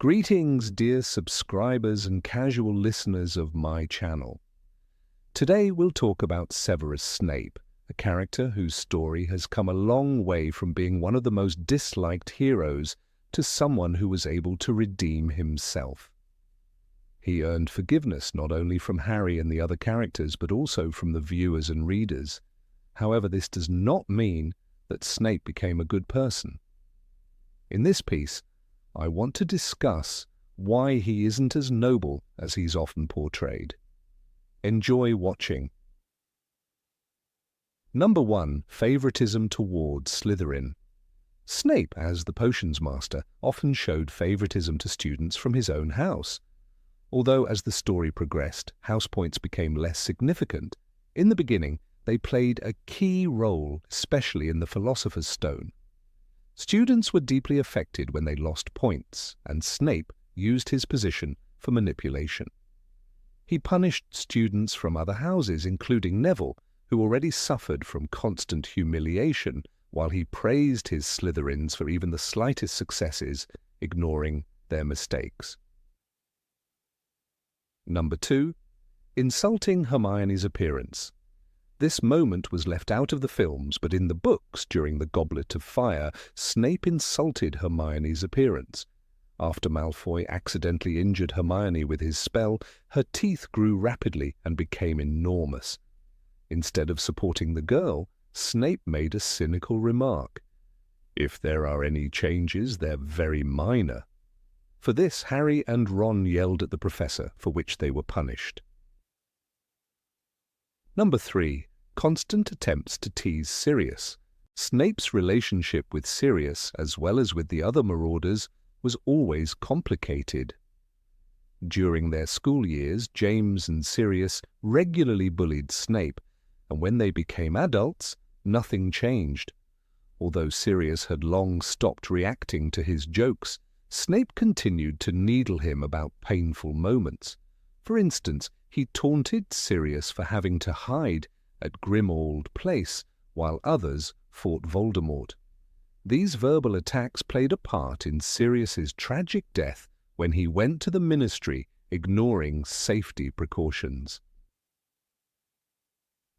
Greetings, dear subscribers and casual listeners of my channel. Today we'll talk about Severus Snape, a character whose story has come a long way from being one of the most disliked heroes to someone who was able to redeem himself. He earned forgiveness not only from Harry and the other characters, but also from the viewers and readers. However, this does not mean that Snape became a good person. In this piece, I want to discuss why he isn't as noble as he's often portrayed. Enjoy watching. Number 1. Favoritism towards Slytherin. Snape, as the potions master, often showed favoritism to students from his own house. Although as the story progressed, house points became less significant, in the beginning they played a key role, especially in the Philosopher's Stone. Students were deeply affected when they lost points, and Snape used his position for manipulation. He punished students from other houses, including Neville, who already suffered from constant humiliation, while he praised his Slytherins for even the slightest successes, ignoring their mistakes. Number 2. Insulting Hermione's appearance. This moment was left out of the films, but in the books, during the Goblet of Fire, Snape insulted Hermione's appearance. After Malfoy accidentally injured Hermione with his spell, her teeth grew rapidly and became enormous. Instead of supporting the girl, Snape made a cynical remark. "If there are any changes, they're very minor." For this, Harry and Ron yelled at the professor, for which they were punished. Number 3. Constant attempts to tease Sirius. Snape's relationship with Sirius, as well as with the other marauders, was always complicated. During their school years, James and Sirius regularly bullied Snape, and when they became adults, nothing changed. Although Sirius had long stopped reacting to his jokes, Snape continued to needle him about painful moments. For instance, he taunted Sirius for having to hide at Grimmauld Place, while others fought Voldemort. These verbal attacks played a part in Sirius's tragic death when he went to the Ministry, ignoring safety precautions.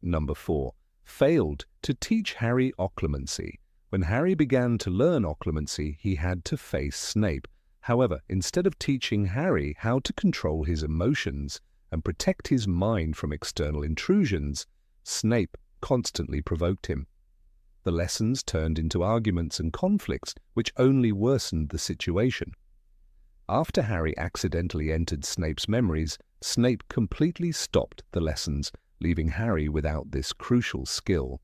Number 4. Failed to teach Harry occlumency. When Harry began to learn occlumency, he had to face Snape. However, instead of teaching Harry how to control his emotions and protect his mind from external intrusions, Snape constantly provoked him. The lessons turned into arguments and conflicts, which only worsened the situation. After Harry accidentally entered Snape's memories, Snape completely stopped the lessons, leaving Harry without this crucial skill.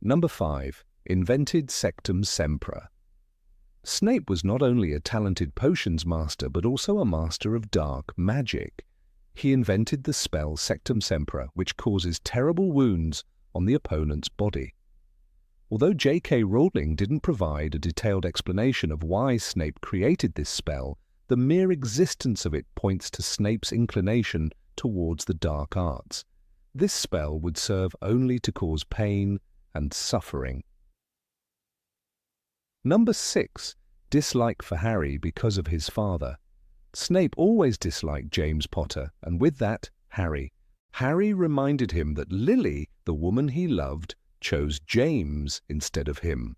Number 5. Invented Sectum Sempra. Snape was not only a talented potions master, but also a master of dark magic. He invented the spell Sectum Sempra, which causes terrible wounds on the opponent's body. Although J.K. Rowling didn't provide a detailed explanation of why Snape created this spell, the mere existence of it points to Snape's inclination towards the dark arts. This spell would serve only to cause pain and suffering. Number 6. Dislike for Harry because of his father. Snape always disliked James Potter, and with that, Harry. Harry reminded him that Lily, the woman he loved, chose James instead of him.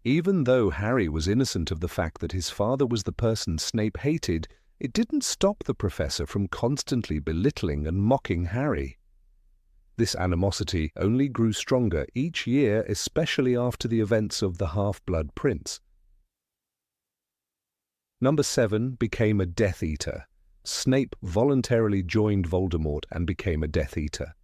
Even though Harry was innocent of the fact that his father was the person Snape hated, it didn't stop the professor from constantly belittling and mocking Harry. This animosity only grew stronger each year, especially after the events of the Half-Blood Prince. Number 7. Became a Death Eater. Snape voluntarily joined Voldemort and became a Death Eater.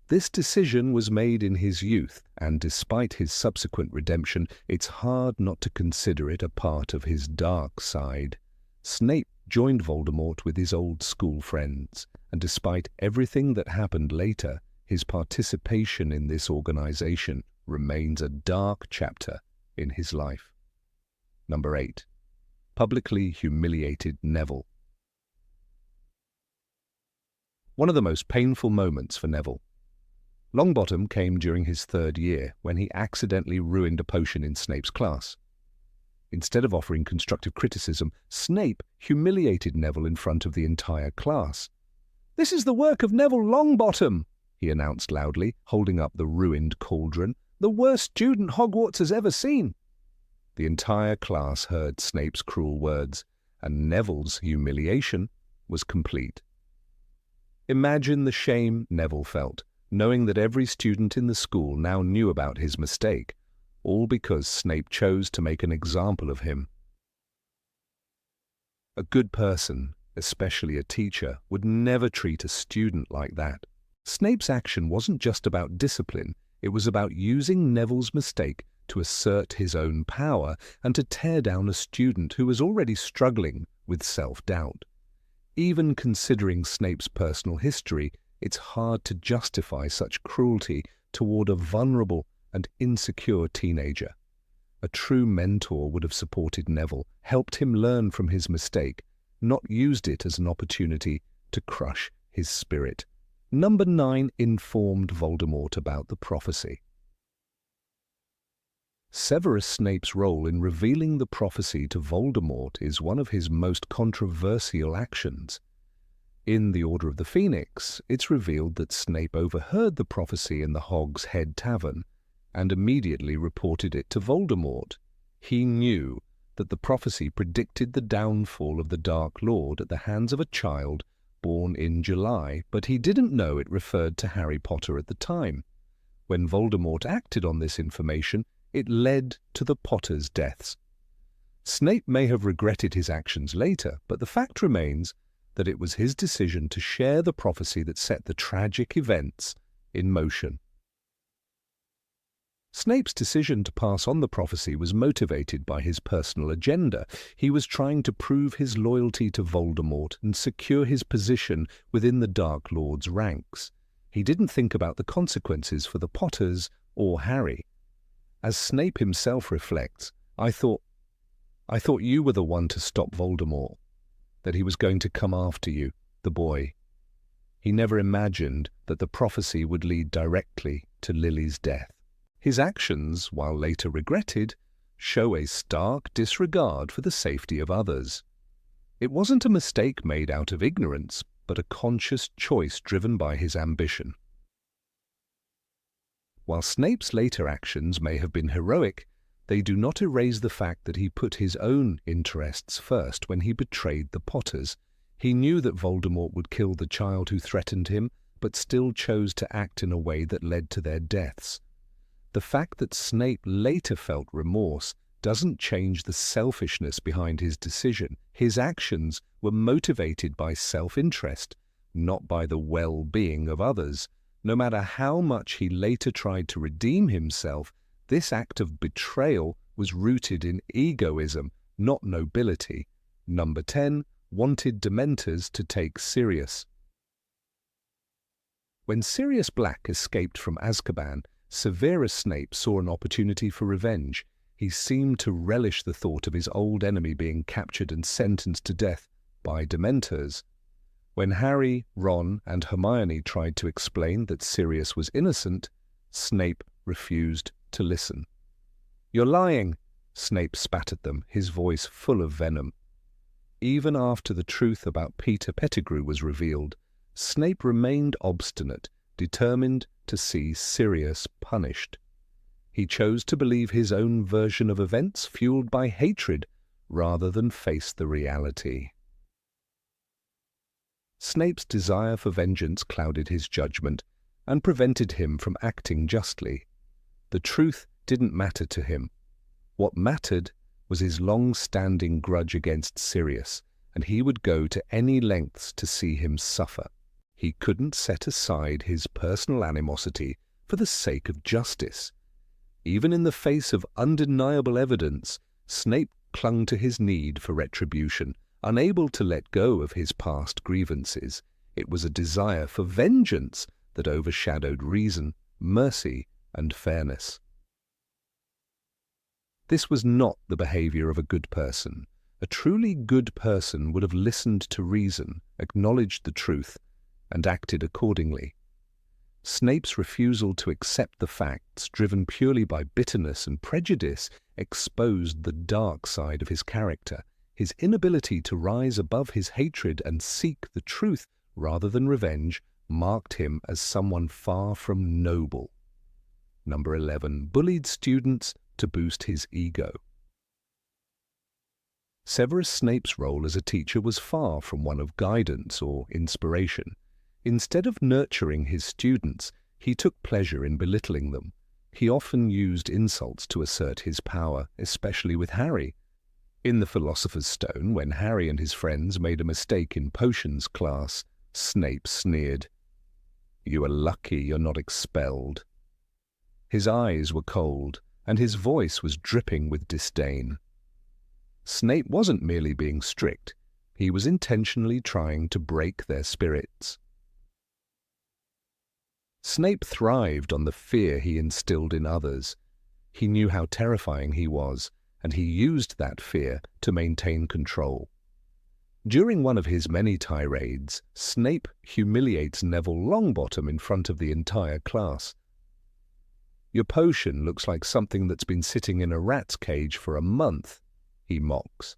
This decision was made in his youth, and despite his subsequent redemption, it's hard not to consider it a part of his dark side. Snape joined Voldemort with his old school friends, and despite everything that happened later, his participation in this organization remains a dark chapter in his life. Number 8. Publicly humiliated Neville. One of the most painful moments for Neville. Longbottom came during his 3rd year, when he accidentally ruined a potion in Snape's class. Instead of offering constructive criticism, Snape humiliated Neville in front of the entire class. "This is the work of Neville Longbottom," he announced loudly, holding up the ruined cauldron. "The worst student Hogwarts has ever seen." The entire class heard Snape's cruel words, and Neville's humiliation was complete. Imagine the shame Neville felt, knowing that every student in the school now knew about his mistake, all because Snape chose to make an example of him. A good person, especially a teacher, would never treat a student like that. Snape's action wasn't just about discipline, it was about using Neville's mistake to assert his own power and to tear down a student who was already struggling with self-doubt. Even considering Snape's personal history, it's hard to justify such cruelty toward a vulnerable and insecure teenager. A true mentor would have supported Neville, helped him learn from his mistake, not used it as an opportunity to crush his spirit. Number 9 informed Voldemort about the prophecy. Severus Snape's role in revealing the prophecy to Voldemort is one of his most controversial actions. In the Order of the Phoenix, it's revealed that Snape overheard the prophecy in the Hog's Head Tavern and immediately reported it to Voldemort. He knew that the prophecy predicted the downfall of the Dark Lord at the hands of a child born in July, but he didn't know it referred to Harry Potter at the time. When Voldemort acted on this information, it led to the Potters' deaths. Snape may have regretted his actions later, but the fact remains that it was his decision to share the prophecy that set the tragic events in motion. Snape's decision to pass on the prophecy was motivated by his personal agenda. He was trying to prove his loyalty to Voldemort and secure his position within the Dark Lord's ranks. He didn't think about the consequences for the Potters or Harry. As Snape himself reflects, I thought you were the one to stop Voldemort, that he was going to come after you, the boy. He never imagined that the prophecy would lead directly to Lily's death. His actions, while later regretted, show a stark disregard for the safety of others. It wasn't a mistake made out of ignorance, but a conscious choice driven by his ambition. While Snape's later actions may have been heroic, they do not erase the fact that he put his own interests first when he betrayed the Potters. He knew that Voldemort would kill the child who threatened him, but still chose to act in a way that led to their deaths. The fact that Snape later felt remorse doesn't change the selfishness behind his decision. His actions were motivated by self-interest, not by the well-being of others. No matter how much he later tried to redeem himself, this act of betrayal was rooted in egoism, not nobility. Number 10 wanted Dementors to take Sirius. When Sirius Black escaped from Azkaban, Severus Snape saw an opportunity for revenge. He seemed to relish the thought of his old enemy being captured and sentenced to death by Dementors. When Harry, Ron, and Hermione tried to explain that Sirius was innocent, Snape refused to listen. "You're lying," Snape spat at them, his voice full of venom. Even after the truth about Peter Pettigrew was revealed, Snape remained obstinate, determined to see Sirius punished. He chose to believe his own version of events fueled by hatred rather than face the reality. Snape's desire for vengeance clouded his judgment and prevented him from acting justly. The truth didn't matter to him. What mattered was his long-standing grudge against Sirius, and he would go to any lengths to see him suffer. He couldn't set aside his personal animosity for the sake of justice. Even in the face of undeniable evidence, Snape clung to his need for retribution, unable to let go of his past grievances. It was a desire for vengeance that overshadowed reason, mercy, and fairness. This was not the behavior of a good person. A truly good person would have listened to reason, acknowledged the truth, and acted accordingly. Snape's refusal to accept the facts, driven purely by bitterness and prejudice, exposed the dark side of his character. His inability to rise above his hatred and seek the truth rather than revenge marked him as someone far from noble. Number 11. Bullied students to boost his ego. Severus Snape's role as a teacher was far from one of guidance or inspiration. Instead of nurturing his students, he took pleasure in belittling them. He often used insults to assert his power, especially with Harry. In the Philosopher's Stone, when Harry and his friends made a mistake in potions class, Snape sneered, "You are lucky you're not expelled." His eyes were cold, and his voice was dripping with disdain. Snape wasn't merely being strict, he was intentionally trying to break their spirits. Snape thrived on the fear he instilled in others. He knew how terrifying he was, and he used that fear to maintain control. During one of his many tirades, Snape humiliates Neville Longbottom in front of the entire class. "Your potion looks like something that's been sitting in a rat's cage for a month," he mocks.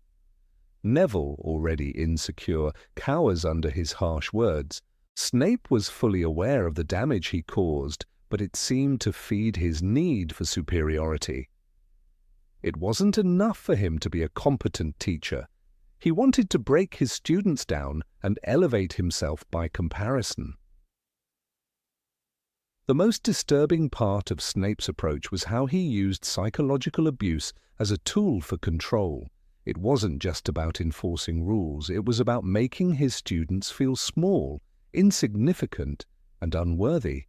Neville, already insecure, cowers under his harsh words. Snape was fully aware of the damage he caused, but it seemed to feed his need for superiority. It wasn't enough for him to be a competent teacher. He wanted to break his students down and elevate himself by comparison. The most disturbing part of Snape's approach was how he used psychological abuse as a tool for control. It wasn't just about enforcing rules, it was about making his students feel small, insignificant, and unworthy.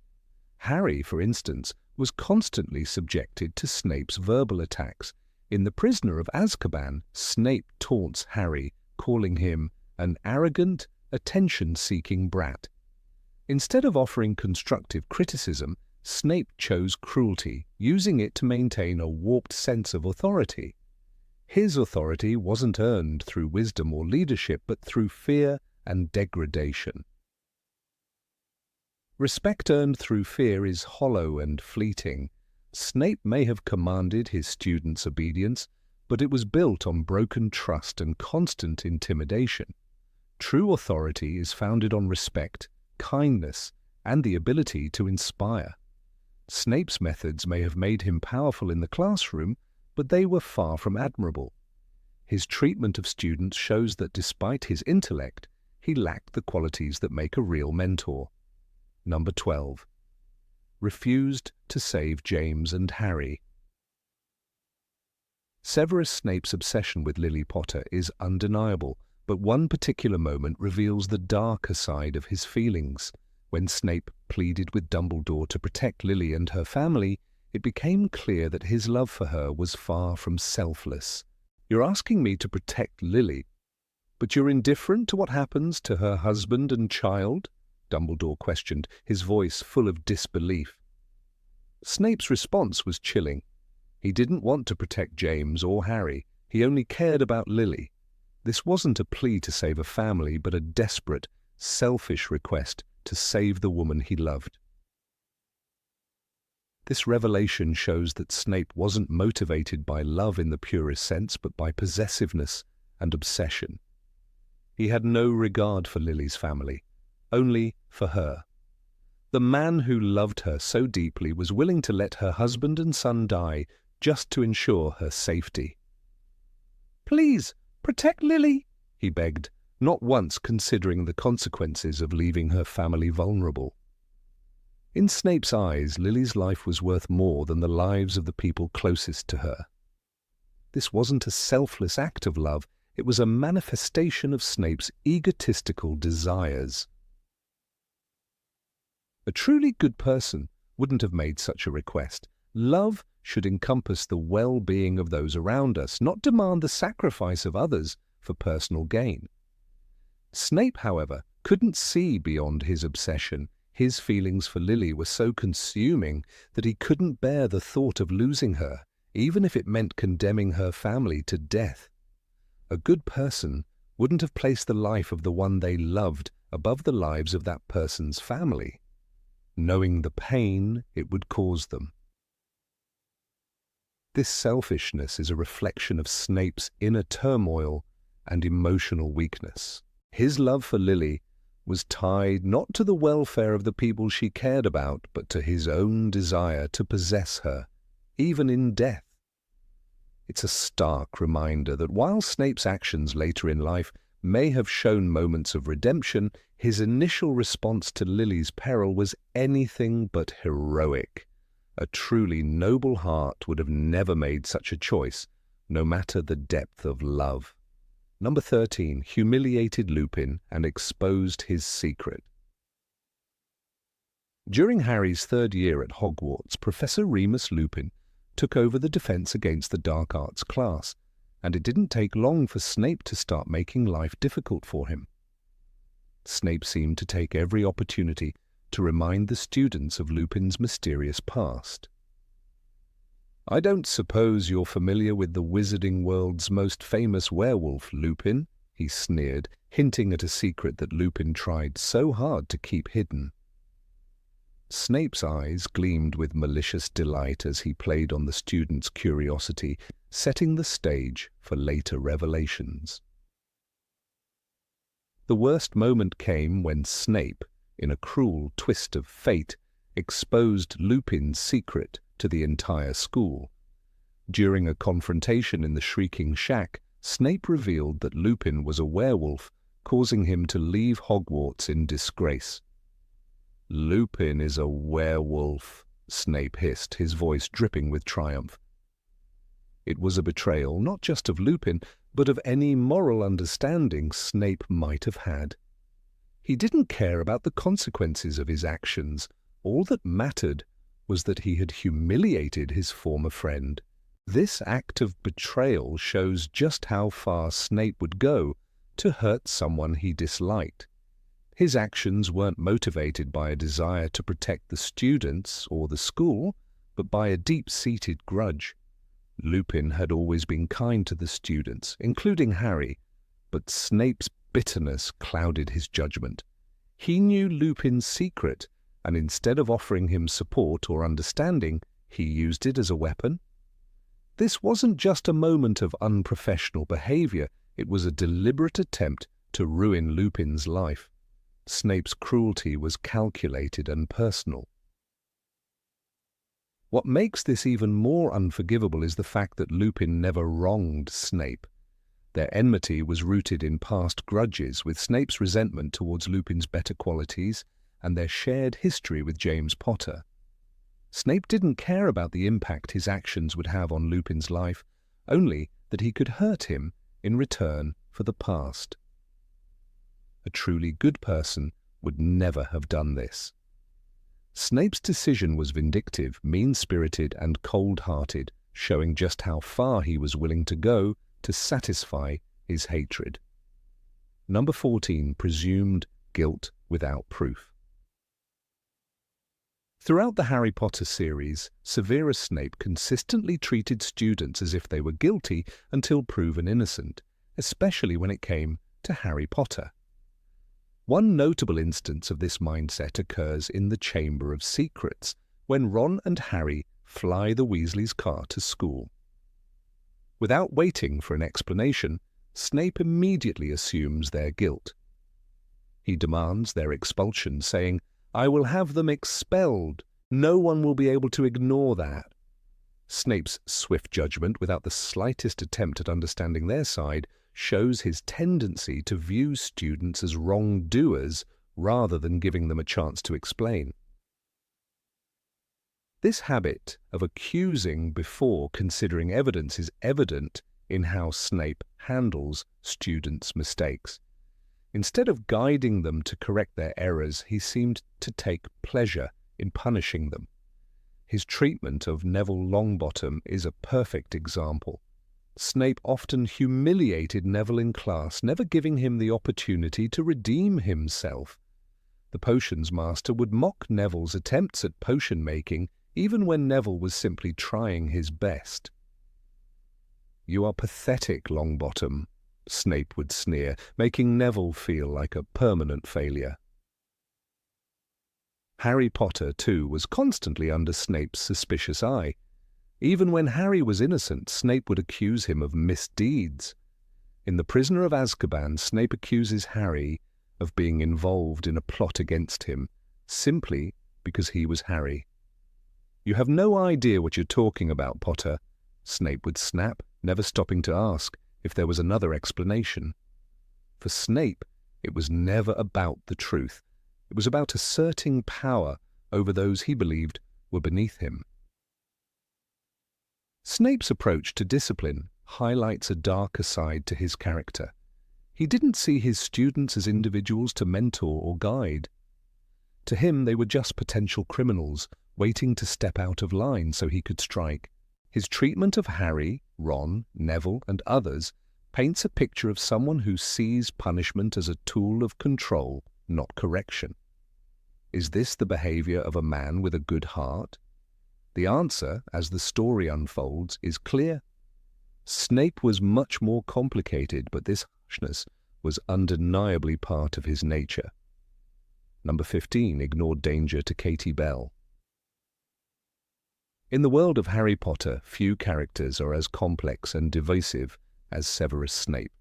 Harry, for instance, was constantly subjected to Snape's verbal attacks. In The Prisoner of Azkaban, Snape taunts Harry, calling him an arrogant, attention-seeking brat. Instead of offering constructive criticism, Snape chose cruelty, using it to maintain a warped sense of authority. His authority wasn't earned through wisdom or leadership, but through fear and degradation. Respect earned through fear is hollow and fleeting. Snape may have commanded his students' obedience, but it was built on broken trust and constant intimidation. True authority is founded on respect, kindness, and the ability to inspire. Snape's methods may have made him powerful in the classroom, but they were far from admirable. His treatment of students shows that despite his intellect, he lacked the qualities that make a real mentor. Number 12. Refused to save James and Harry. Severus Snape's obsession with Lily Potter is undeniable, but one particular moment reveals the darker side of his feelings. When Snape pleaded with Dumbledore to protect Lily and her family, it became clear that his love for her was far from selfless. "You're asking me to protect Lily, but you're indifferent to what happens to her husband and child?" Dumbledore questioned, his voice full of disbelief. Snape's response was chilling. He didn't want to protect James or Harry. He only cared about Lily. This wasn't a plea to save a family, but a desperate, selfish request to save the woman he loved. This revelation shows that Snape wasn't motivated by love in the purest sense, but by possessiveness and obsession. He had no regard for Lily's family, only for her. The man who loved her so deeply was willing to let her husband and son die just to ensure her safety. "Please, protect Lily," he begged, not once considering the consequences of leaving her family vulnerable. In Snape's eyes, Lily's life was worth more than the lives of the people closest to her. This wasn't a selfless act of love, it was a manifestation of Snape's egotistical desires. A truly good person wouldn't have made such a request. Love should encompass the well-being of those around us, not demand the sacrifice of others for personal gain. Snape, however, couldn't see beyond his obsession. His feelings for Lily were so consuming that he couldn't bear the thought of losing her, even if it meant condemning her family to death. A good person wouldn't have placed the life of the one they loved above the lives of that person's family. knowing the pain it would cause them. This selfishness is a reflection of Snape's inner turmoil and emotional weakness. His love for Lily was tied not to the welfare of the people she cared about, but to his own desire to possess her, even in death. It's a stark reminder that while Snape's actions later in life may have shown moments of redemption, his initial response to Lily's peril was anything but heroic. A truly noble heart would have never made such a choice, no matter the depth of love. Number 13 humiliated Lupin and exposed his secret. During Harry's third year at Hogwarts, Professor Remus Lupin took over the Defense Against the Dark Arts class, and it didn't take long for Snape to start making life difficult for him. Snape seemed to take every opportunity to remind the students of Lupin's mysterious past. "I don't suppose you're familiar with the wizarding world's most famous werewolf, Lupin," he sneered, hinting at a secret that Lupin tried so hard to keep hidden. Snape's eyes gleamed with malicious delight as he played on the student's curiosity, setting the stage for later revelations. The worst moment came when Snape, in a cruel twist of fate, exposed Lupin's secret to the entire school. During a confrontation in the Shrieking Shack, Snape revealed that Lupin was a werewolf, causing him to leave Hogwarts in disgrace. "Lupin is a werewolf," Snape hissed, his voice dripping with triumph. It was a betrayal not just of Lupin, but of any moral understanding Snape might have had. He didn't care about the consequences of his actions. All that mattered was that he had humiliated his former friend. This act of betrayal shows just how far Snape would go to hurt someone he disliked. His actions weren't motivated by a desire to protect the students or the school, but by a deep-seated grudge. Lupin had always been kind to the students, including Harry, but Snape's bitterness clouded his judgment. He knew Lupin's secret, and instead of offering him support or understanding, he used it as a weapon. This wasn't just a moment of unprofessional behavior, it was a deliberate attempt to ruin Lupin's life. Snape's cruelty was calculated and personal. What makes this even more unforgivable is the fact that Lupin never wronged Snape. Their enmity was rooted in past grudges, with Snape's resentment towards Lupin's better qualities and their shared history with James Potter. Snape didn't care about the impact his actions would have on Lupin's life, only that he could hurt him in return for the past. A truly good person would never have done this. Snape's decision was vindictive, mean-spirited, and cold-hearted, showing just how far he was willing to go to satisfy his hatred. Number 14. Presumed guilt without proof. Throughout the Harry Potter series, Severus Snape consistently treated students as if they were guilty until proven innocent, especially when it came to Harry Potter. One notable instance of this mindset occurs in the Chamber of Secrets, when Ron and Harry fly the Weasleys' car to school. Without waiting for an explanation, Snape immediately assumes their guilt. He demands their expulsion, saying, "I will have them expelled. No one will be able to ignore that." Snape's swift judgment, without the slightest attempt at understanding their side, shows his tendency to view students as wrongdoers rather than giving them a chance to explain. This habit of accusing before considering evidence is evident in how Snape handles students' mistakes. Instead of guiding them to correct their errors, he seemed to take pleasure in punishing them. His treatment of Neville Longbottom is a perfect example. Snape often humiliated Neville in class, never giving him the opportunity to redeem himself. The potions master would mock Neville's attempts at potion making, even when Neville was simply trying his best. "You are pathetic, Longbottom," Snape would sneer, making Neville feel like a permanent failure. Harry Potter, too, was constantly under Snape's suspicious eye. Even when Harry was innocent, Snape would accuse him of misdeeds. In The Prisoner of Azkaban, Snape accuses Harry of being involved in a plot against him, simply because he was Harry. "You have no idea what you're talking about, Potter," Snape would snap, never stopping to ask if there was another explanation. For Snape, it was never about the truth. It was about asserting power over those he believed were beneath him. Snape's approach to discipline highlights a darker side to his character. He didn't see his students as individuals to mentor or guide. To him, they were just potential criminals, waiting to step out of line so he could strike. His treatment of Harry, Ron, Neville, and others paints a picture of someone who sees punishment as a tool of control, not correction. Is this the behavior of a man with a good heart? The answer, as the story unfolds, is clear. Snape was much more complicated, but this harshness was undeniably part of his nature. Number 15, ignored danger to Katie Bell. In the world of Harry Potter, few characters are as complex and divisive as Severus Snape.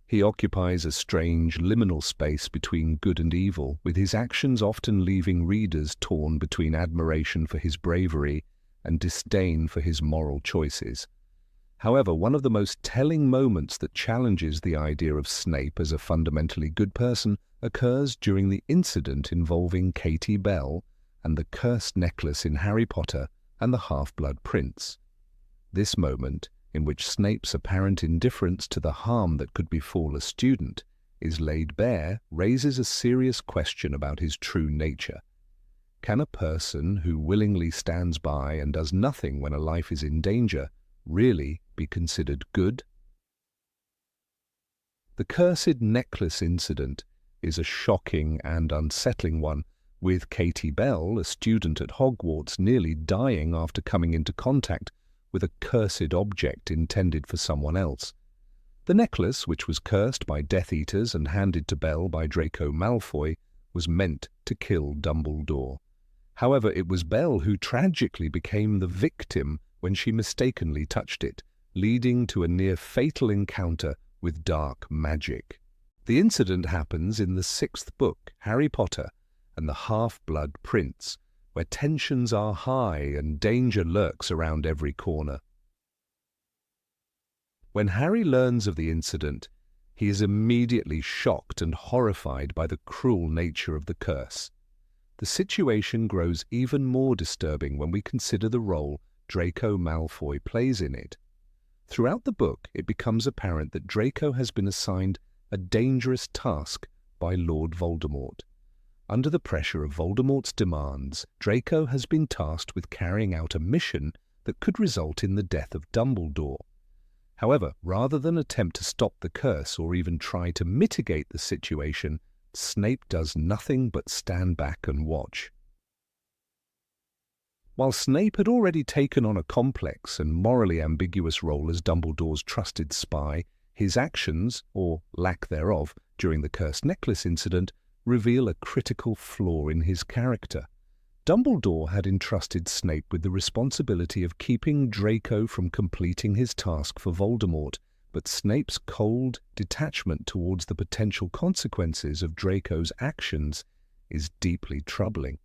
He occupies a strange liminal space between good and evil, with his actions often leaving readers torn between admiration for his bravery and disdain for his moral choices. However, one of the most telling moments that challenges the idea of Snape as a fundamentally good person occurs during the incident involving Katie Bell and the cursed necklace in Harry Potter and the Half-Blood Prince. This moment, in which Snape's apparent indifference to the harm that could befall a student is laid bare, raises a serious question about his true nature. Can a person who willingly stands by and does nothing when a life is in danger really be considered good? The cursed necklace incident is a shocking and unsettling one, with Katie Bell, a student at Hogwarts, nearly dying after coming into contact with a cursed object intended for someone else. The necklace, which was cursed by Death Eaters and handed to Bell by Draco Malfoy, was meant to kill Dumbledore. However, it was Bell who tragically became the victim when she mistakenly touched it, leading to a near-fatal encounter with dark magic. The incident happens in the 6th book, Harry Potter and the Half-Blood Prince, where tensions are high and danger lurks around every corner. When Harry learns of the incident, he is immediately shocked and horrified by the cruel nature of the curse. The situation grows even more disturbing when we consider the role Draco Malfoy plays in it. Throughout the book, it becomes apparent that Draco has been assigned a dangerous task by Lord Voldemort. Under the pressure of Voldemort's demands, Draco has been tasked with carrying out a mission that could result in the death of Dumbledore. However, rather than attempt to stop the curse or even try to mitigate the situation, Snape does nothing but stand back and watch. While Snape had already taken on a complex and morally ambiguous role as Dumbledore's trusted spy, his actions, or lack thereof, during the cursed necklace incident reveal a critical flaw in his character. Dumbledore had entrusted Snape with the responsibility of keeping Draco from completing his task for Voldemort, but Snape's cold detachment towards the potential consequences of Draco's actions is deeply troubling.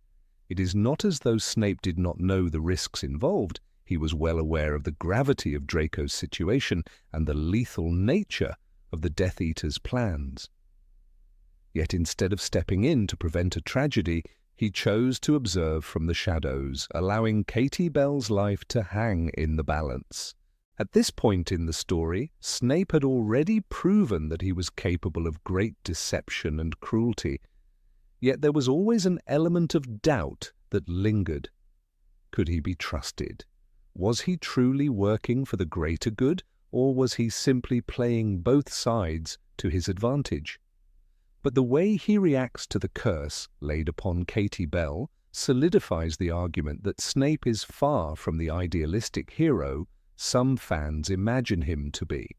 It is not as though Snape did not know the risks involved. He was well aware of the gravity of Draco's situation and the lethal nature of the Death Eaters' plans. Yet instead of stepping in to prevent a tragedy, he chose to observe from the shadows, allowing Katie Bell's life to hang in the balance. At this point in the story, Snape had already proven that he was capable of great deception and cruelty, yet there was always an element of doubt that lingered. Could he be trusted? Was he truly working for the greater good, or was he simply playing both sides to his advantage? But the way he reacts to the curse laid upon Katie Bell solidifies the argument that Snape is far from the idealistic hero some fans imagine him to be.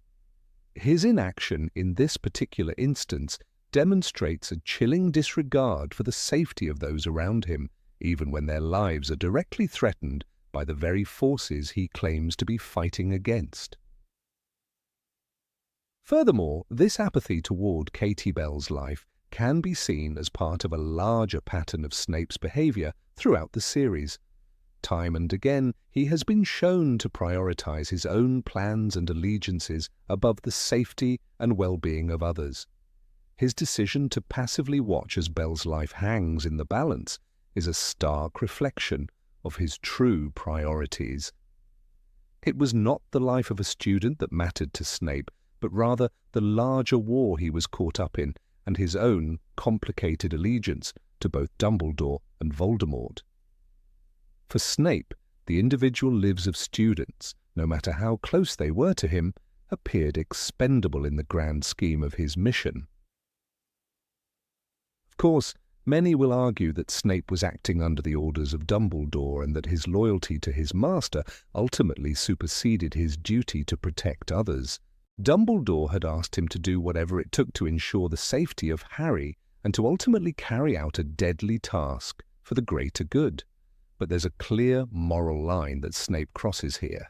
His inaction in this particular instance demonstrates a chilling disregard for the safety of those around him, even when their lives are directly threatened by the very forces he claims to be fighting against. Furthermore, this apathy toward Katie Bell's life can be seen as part of a larger pattern of Snape's behavior throughout the series. Time and again, he has been shown to prioritize his own plans and allegiances above the safety and well-being of others. His decision to passively watch as Bell's life hangs in the balance is a stark reflection of his true priorities. It was not the life of a student that mattered to Snape, but rather the larger war he was caught up in and his own complicated allegiance to both Dumbledore and Voldemort. For Snape, the individual lives of students, no matter how close they were to him, appeared expendable in the grand scheme of his mission. Of course, many will argue that Snape was acting under the orders of Dumbledore and that his loyalty to his master ultimately superseded his duty to protect others. Dumbledore had asked him to do whatever it took to ensure the safety of Harry and to ultimately carry out a deadly task for the greater good. But there's a clear moral line that Snape crosses here.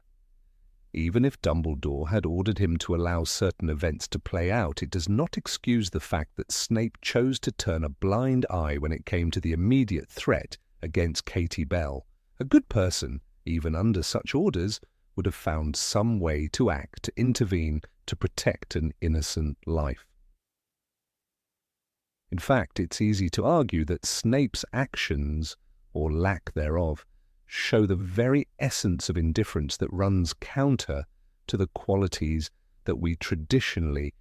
Even if Dumbledore had ordered him to allow certain events to play out, it does not excuse the fact that Snape chose to turn a blind eye when it came to the immediate threat against Katie Bell. A good person, even under such orders, would have found some way to act, to intervene, to protect an innocent life. In fact, it's easy to argue that Snape's actions, or lack thereof, show the very essence of indifference that runs counter to the qualities that we traditionally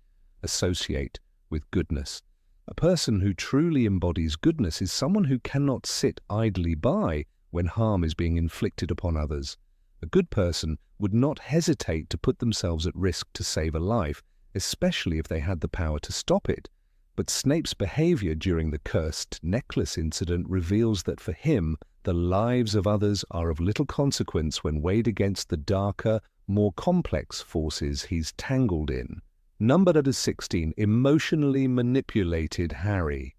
associate with goodness. A person who truly embodies goodness is someone who cannot sit idly by when harm is being inflicted upon others. A good person would not hesitate to put themselves at risk to save a life, especially if they had the power to stop it. But Snape's behavior during the cursed necklace incident reveals that for him, the lives of others are of little consequence when weighed against the darker, more complex forces he's tangled in. Numbered at 16, emotionally manipulated Harry.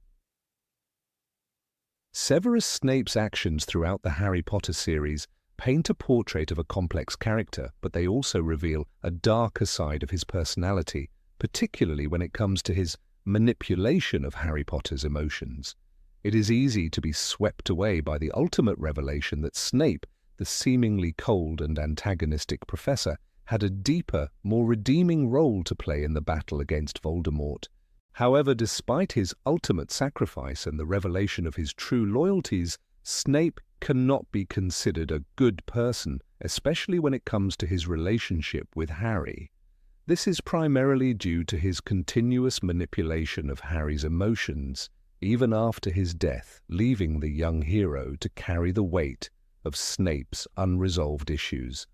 Severus Snape's actions throughout the Harry Potter series paint a portrait of a complex character, but they also reveal a darker side of his personality, particularly when it comes to his manipulation of Harry Potter's emotions. It is easy to be swept away by the ultimate revelation that Snape, the seemingly cold and antagonistic professor, had a deeper, more redeeming role to play in the battle against Voldemort. However, despite his ultimate sacrifice and the revelation of his true loyalties, Snape cannot be considered a good person, especially when it comes to his relationship with Harry. This is primarily due to his continuous manipulation of Harry's emotions, even after his death, leaving the young hero to carry the weight of Snape's unresolved issues.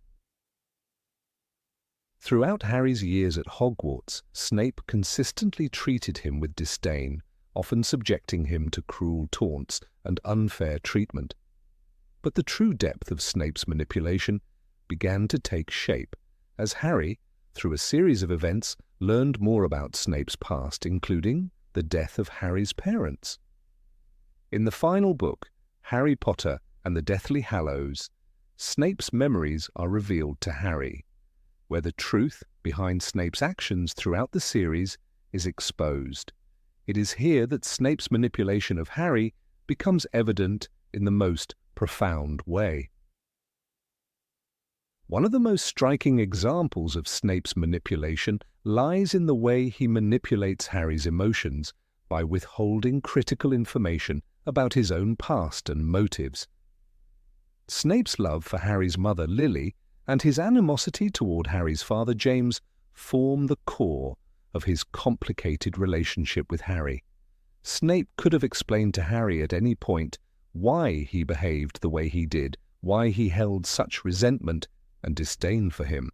Throughout Harry's years at Hogwarts, Snape consistently treated him with disdain, often subjecting him to cruel taunts and unfair treatment. But the true depth of Snape's manipulation began to take shape as Harry, through a series of events, learned more about Snape's past, including the death of Harry's parents. In the final book, Harry Potter and the Deathly Hallows, Snape's memories are revealed to Harry, where the truth behind Snape's actions throughout the series is exposed. It is here that Snape's manipulation of Harry becomes evident in the most profound way. One of the most striking examples of Snape's manipulation lies in the way he manipulates Harry's emotions by withholding critical information about his own past and motives. Snape's love for Harry's mother, Lily, and his animosity toward Harry's father, James, form the core of his complicated relationship with Harry. Snape could have explained to Harry at any point why he behaved the way he did, why he held such resentment and disdain for him.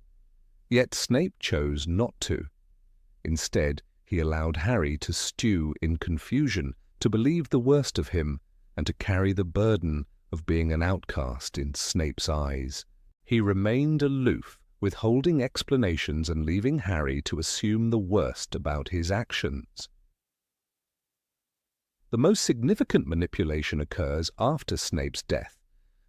Yet Snape chose not to. Instead, he allowed Harry to stew in confusion, to believe the worst of him, and to carry the burden of being an outcast in Snape's eyes. He remained aloof, withholding explanations and leaving Harry to assume the worst about his actions. The most significant manipulation occurs after Snape's death.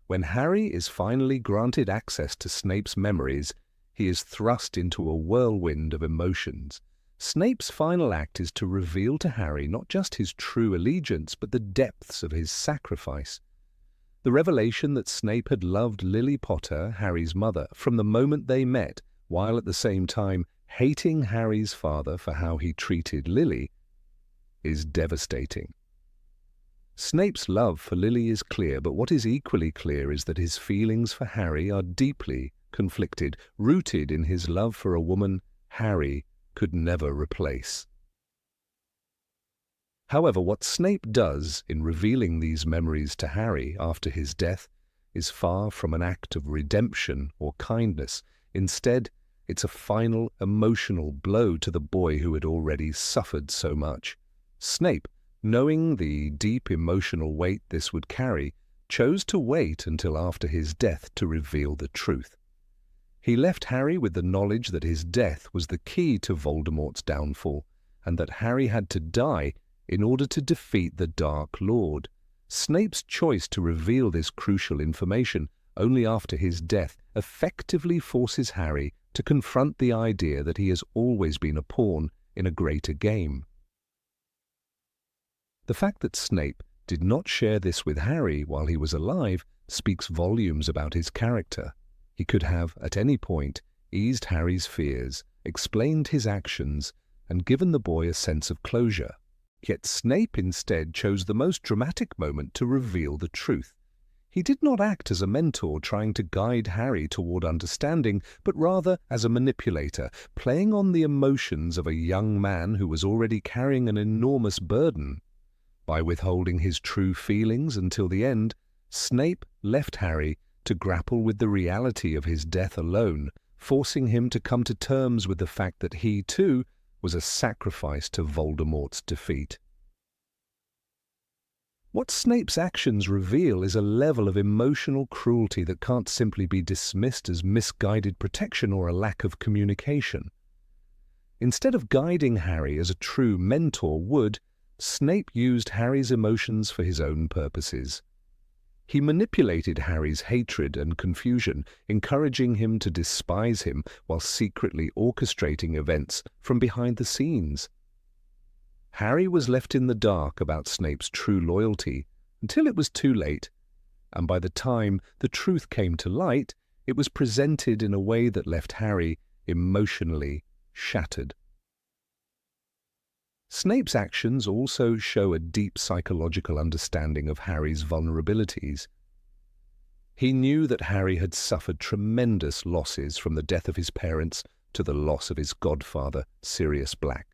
When Harry is finally granted access to Snape's memories, he is thrust into a whirlwind of emotions. Snape's final act is to reveal to Harry not just his true allegiance, but the depths of his sacrifice. The revelation that Snape had loved Lily Potter, Harry's mother, from the moment they met, while at the same time hating Harry's father for how he treated Lily, is devastating. Snape's love for Lily is clear, but what is equally clear is that his feelings for Harry are deeply conflicted, rooted in his love for a woman Harry could never replace. However, what Snape does in revealing these memories to Harry after his death is far from an act of redemption or kindness. Instead, it's a final emotional blow to the boy who had already suffered so much. Snape, knowing the deep emotional weight this would carry, chose to wait until after his death to reveal the truth. He left Harry with the knowledge that his death was the key to Voldemort's downfall, and that Harry had to die in order to defeat the Dark Lord. Snape's choice to reveal this crucial information only after his death effectively forces Harry to confront the idea that he has always been a pawn in a greater game. The fact that Snape did not share this with Harry while he was alive speaks volumes about his character. He could have, at any point, eased Harry's fears, explained his actions, and given the boy a sense of closure. Yet Snape instead chose the most dramatic moment to reveal the truth. He did not act as a mentor trying to guide Harry toward understanding, but rather as a manipulator, playing on the emotions of a young man who was already carrying an enormous burden. By withholding his true feelings until the end, Snape left Harry to grapple with the reality of his death alone, forcing him to come to terms with the fact that he, too, was a sacrifice to Voldemort's defeat. What Snape's actions reveal is a level of emotional cruelty that can't simply be dismissed as misguided protection or a lack of communication. Instead of guiding Harry as a true mentor would, Snape used Harry's emotions for his own purposes. He manipulated Harry's hatred and confusion, encouraging him to despise him while secretly orchestrating events from behind the scenes. Harry was left in the dark about Snape's true loyalty until it was too late, and by the time the truth came to light, it was presented in a way that left Harry emotionally shattered. Snape's actions also show a deep psychological understanding of Harry's vulnerabilities. He knew that Harry had suffered tremendous losses, from the death of his parents to the loss of his godfather, Sirius Black.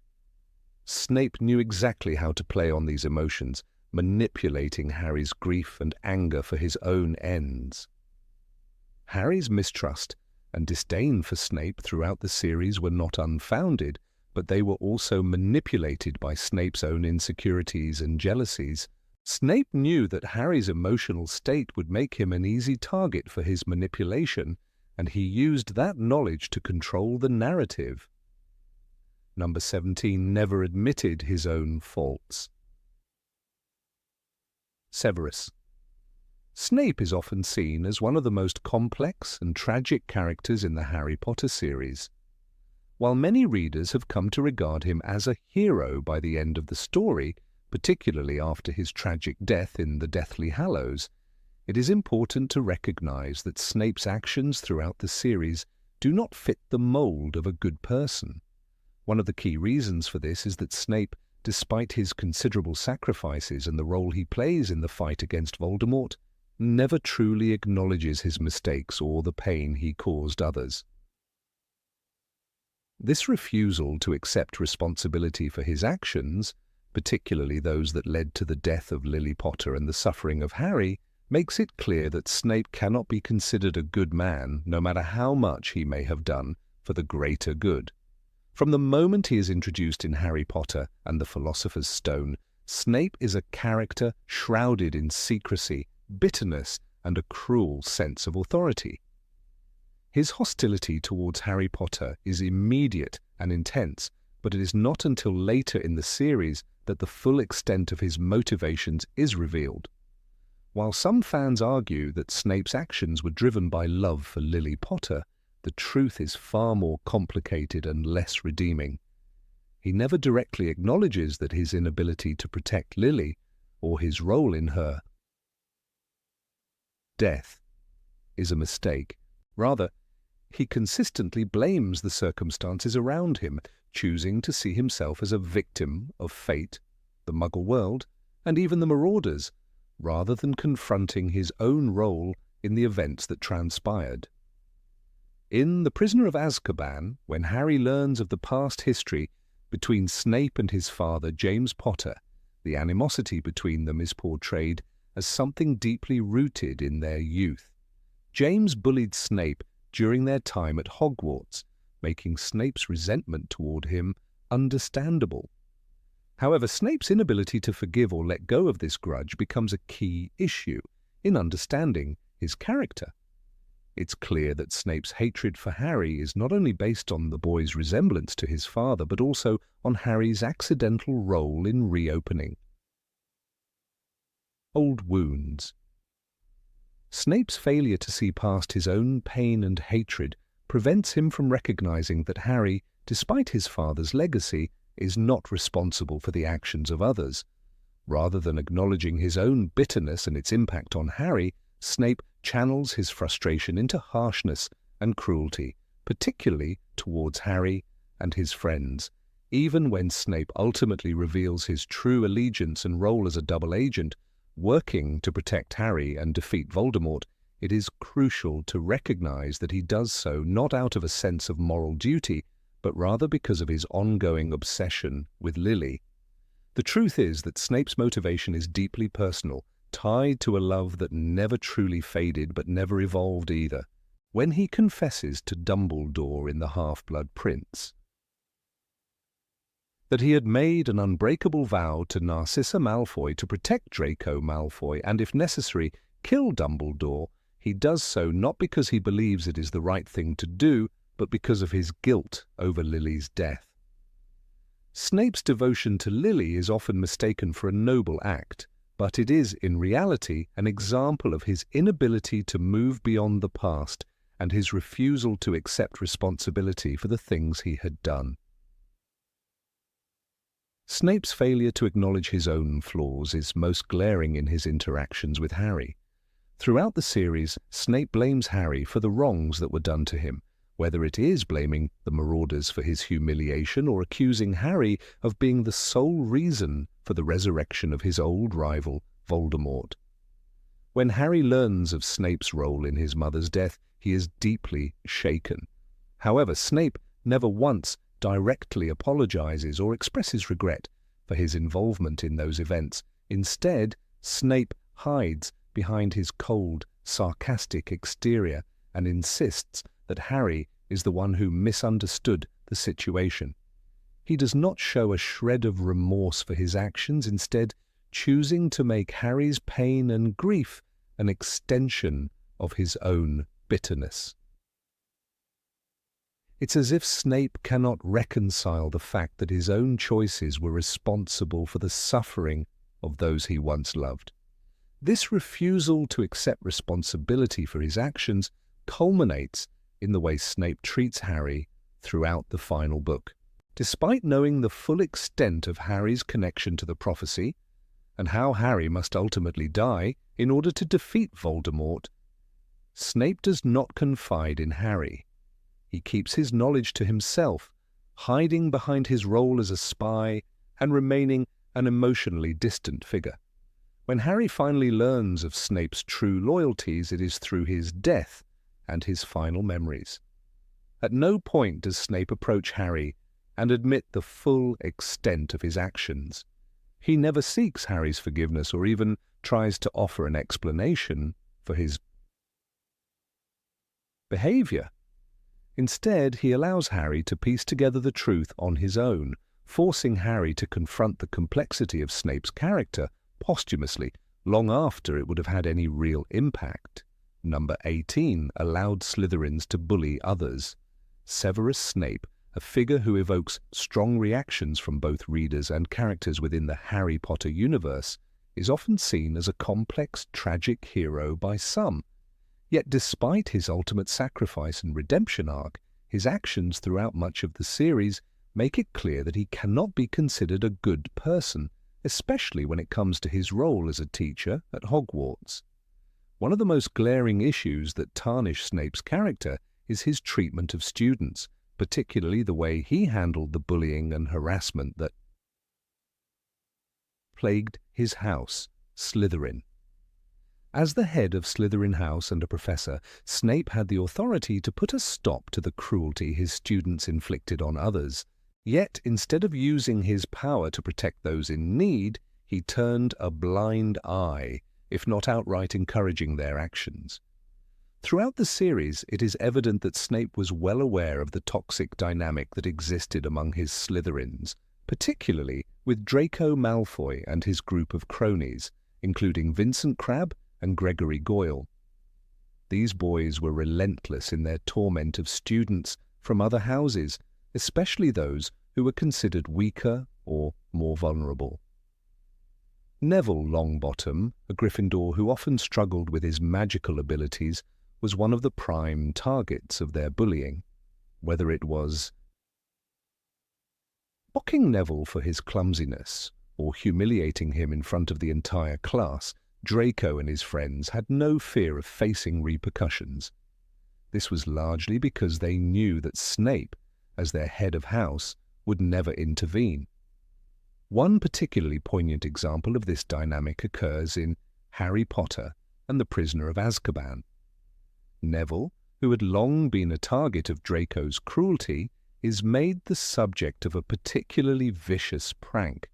Snape knew exactly how to play on these emotions, manipulating Harry's grief and anger for his own ends. Harry's mistrust and disdain for Snape throughout the series were not unfounded, but they were also manipulated by Snape's own insecurities and jealousies. Snape knew that Harry's emotional state would make him an easy target for his manipulation, and he used that knowledge to control the narrative. Number 17 never admitted his own faults. Severus. Snape is often seen as one of the most complex and tragic characters in the Harry Potter series. While many readers have come to regard him as a hero by the end of the story, particularly after his tragic death in the Deathly Hallows, it is important to recognize that Snape's actions throughout the series do not fit the mold of a good person. One of the key reasons for this is that Snape, despite his considerable sacrifices and the role he plays in the fight against Voldemort, never truly acknowledges his mistakes or the pain he caused others. This refusal to accept responsibility for his actions, particularly those that led to the death of Lily Potter and the suffering of Harry, makes it clear that Snape cannot be considered a good man, no matter how much he may have done for the greater good. From the moment he is introduced in Harry Potter and the Philosopher's Stone, Snape is a character shrouded in secrecy, bitterness, and a cruel sense of authority. His hostility towards Harry Potter is immediate and intense, but it is not until later in the series that the full extent of his motivations is revealed. While some fans argue that Snape's actions were driven by love for Lily Potter, the truth is far more complicated and less redeeming. He never directly acknowledges that his inability to protect Lily, or his role in her death, is a mistake. Rather, he consistently blames the circumstances around him, choosing to see himself as a victim of fate, the Muggle world, and even the Marauders, rather than confronting his own role in the events that transpired. In The Prisoner of Azkaban, when Harry learns of the past history between Snape and his father, James Potter, the animosity between them is portrayed as something deeply rooted in their youth. James bullied Snape during their time at Hogwarts, making Snape's resentment toward him understandable. However, Snape's inability to forgive or let go of this grudge becomes a key issue in understanding his character. It's clear that Snape's hatred for Harry is not only based on the boy's resemblance to his father, but also on Harry's accidental role in reopening old wounds. Snape's failure to see past his own pain and hatred prevents him from recognizing that Harry, despite his father's legacy, is not responsible for the actions of others. Rather than acknowledging his own bitterness and its impact on Harry, Snape channels his frustration into harshness and cruelty, particularly towards Harry and his friends. Even when Snape ultimately reveals his true allegiance and role as a double agent, working to protect Harry and defeat Voldemort, it is crucial to recognize that he does so not out of a sense of moral duty, but rather because of his ongoing obsession with Lily. The truth is that Snape's motivation is deeply personal, tied to a love that never truly faded but never evolved either. When he confesses to Dumbledore in The Half-Blood Prince that he had made an unbreakable vow to Narcissa Malfoy to protect Draco Malfoy and, if necessary, kill Dumbledore, he does so not because he believes it is the right thing to do, but because of his guilt over Lily's death. Snape's devotion to Lily is often mistaken for a noble act, but it is, in reality, an example of his inability to move beyond the past and his refusal to accept responsibility for the things he had done. Snape's failure to acknowledge his own flaws is most glaring in his interactions with Harry. Throughout the series, Snape blames Harry for the wrongs that were done to him, whether it is blaming the Marauders for his humiliation or accusing Harry of being the sole reason for the resurrection of his old rival, Voldemort. When Harry learns of Snape's role in his mother's death, he is deeply shaken. However, Snape never once directly apologizes or expresses regret for his involvement in those events. Instead, Snape hides behind his cold, sarcastic exterior and insists that Harry is the one who misunderstood the situation. He does not show a shred of remorse for his actions, instead choosing to make Harry's pain and grief an extension of his own bitterness. It's as if Snape cannot reconcile the fact that his own choices were responsible for the suffering of those he once loved. This refusal to accept responsibility for his actions culminates in the way Snape treats Harry throughout the final book. Despite knowing the full extent of Harry's connection to the prophecy and how Harry must ultimately die in order to defeat Voldemort, Snape does not confide in Harry. He keeps his knowledge to himself, hiding behind his role as a spy and remaining an emotionally distant figure. When Harry finally learns of Snape's true loyalties, it is through his death and his final memories. At no point does Snape approach Harry and admit the full extent of his actions. He never seeks Harry's forgiveness or even tries to offer an explanation for his behavior. Instead, he allows Harry to piece together the truth on his own, forcing Harry to confront the complexity of Snape's character posthumously, long after it would have had any real impact. Number 18 allowed Slytherins to bully others. Severus Snape a figure who evokes strong reactions from both readers and characters within the Harry Potter universe, is often seen as a complex, tragic hero by some. Yet despite his ultimate sacrifice and redemption arc, his actions throughout much of the series make it clear that he cannot be considered a good person, especially when it comes to his role as a teacher at Hogwarts. One of the most glaring issues that tarnish Snape's character is his treatment of students, particularly the way he handled the bullying and harassment that plagued his house, Slytherin. As the head of Slytherin House and a professor, Snape had the authority to put a stop to the cruelty his students inflicted on others. Yet, instead of using his power to protect those in need, he turned a blind eye, if not outright encouraging their actions. Throughout the series, it is evident that Snape was well aware of the toxic dynamic that existed among his Slytherins, particularly with Draco Malfoy and his group of cronies, including Vincent Crabbe and Gregory Goyle. These boys were relentless in their torment of students from other houses, especially those who were considered weaker or more vulnerable. Neville Longbottom, a Gryffindor who often struggled with his magical abilities, was one of the prime targets of their bullying, whether it was mocking Neville for his clumsiness or humiliating him in front of the entire class. Draco and his friends had no fear of facing repercussions. This was largely because they knew that Snape, as their head of house, would never intervene. One particularly poignant example of this dynamic occurs in Harry Potter and the Prisoner of Azkaban. Neville, who had long been a target of Draco's cruelty, is made the subject of a particularly vicious prank.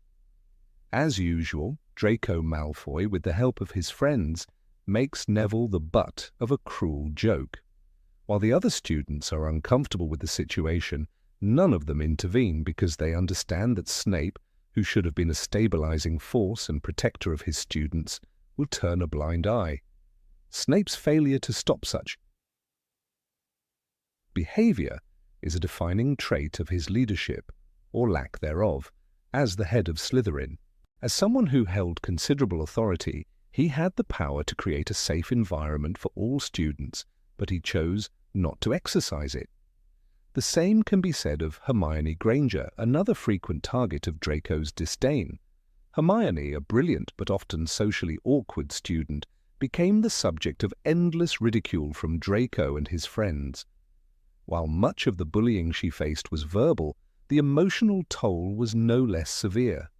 As usual, Draco Malfoy, with the help of his friends, makes Neville the butt of a cruel joke. While the other students are uncomfortable with the situation, none of them intervene because they understand that Snape, who should have been a stabilizing force and protector of his students, will turn a blind eye. Snape's failure to stop such behavior is a defining trait of his leadership, or lack thereof, as the head of Slytherin. As someone who held considerable authority, he had the power to create a safe environment for all students, but he chose not to exercise it. The same can be said of Hermione Granger, another frequent target of Draco's disdain. Hermione, a brilliant but often socially awkward student, became the subject of endless ridicule from Draco and his friends. While much of the bullying she faced was verbal, the emotional toll was no less severe.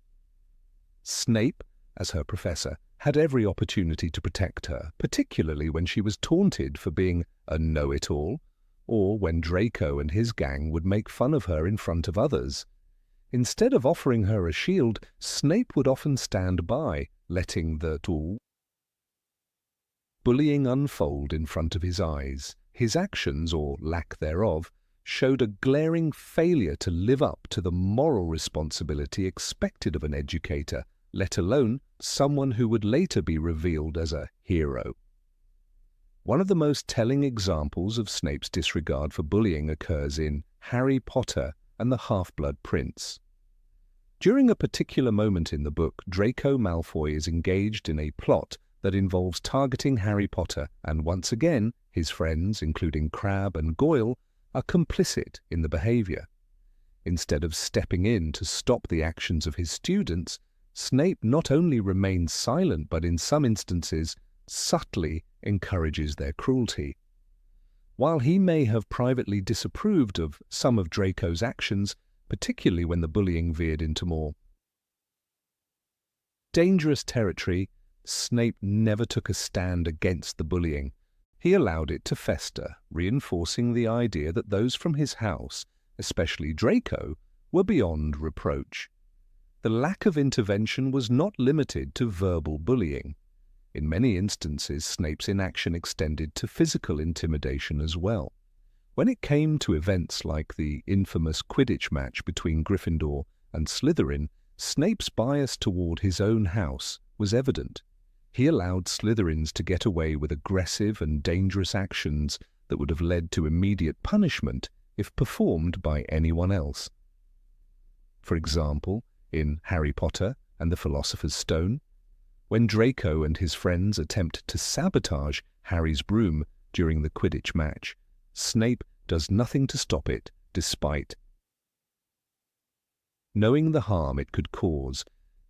Snape, as her professor, had every opportunity to protect her, particularly when she was taunted for being a know-it-all, or when Draco and his gang would make fun of her in front of others. Instead of offering her a shield, Snape would often stand by, letting the bullying unfold in front of his eyes. His actions, or lack thereof, showed a glaring failure to live up to the moral responsibility expected of an educator, let alone someone who would later be revealed as a hero. One of the most telling examples of Snape's disregard for bullying occurs in Harry Potter and the Half-Blood Prince. During a particular moment in the book, Draco Malfoy is engaged in a plot that involves targeting Harry Potter, and once again, his friends, including Crabbe and Goyle, are complicit in the behavior. Instead of stepping in to stop the actions of his students, Snape not only remains silent, but in some instances subtly encourages their cruelty. While he may have privately disapproved of some of Draco's actions, particularly when the bullying veered into more dangerous territory, Snape never took a stand against the bullying. He allowed it to fester, reinforcing the idea that those from his house, especially Draco, were beyond reproach. The lack of intervention was not limited to verbal bullying. In many instances, Snape's inaction extended to physical intimidation as well. When it came to events like the infamous Quidditch match between Gryffindor and Slytherin, Snape's bias toward his own house was evident. He allowed Slytherins to get away with aggressive and dangerous actions that would have led to immediate punishment if performed by anyone else. For example, in Harry Potter and the Philosopher's Stone, when Draco and his friends attempt to sabotage Harry's broom during the Quidditch match, Snape does nothing to stop it, despite knowing the harm it could cause.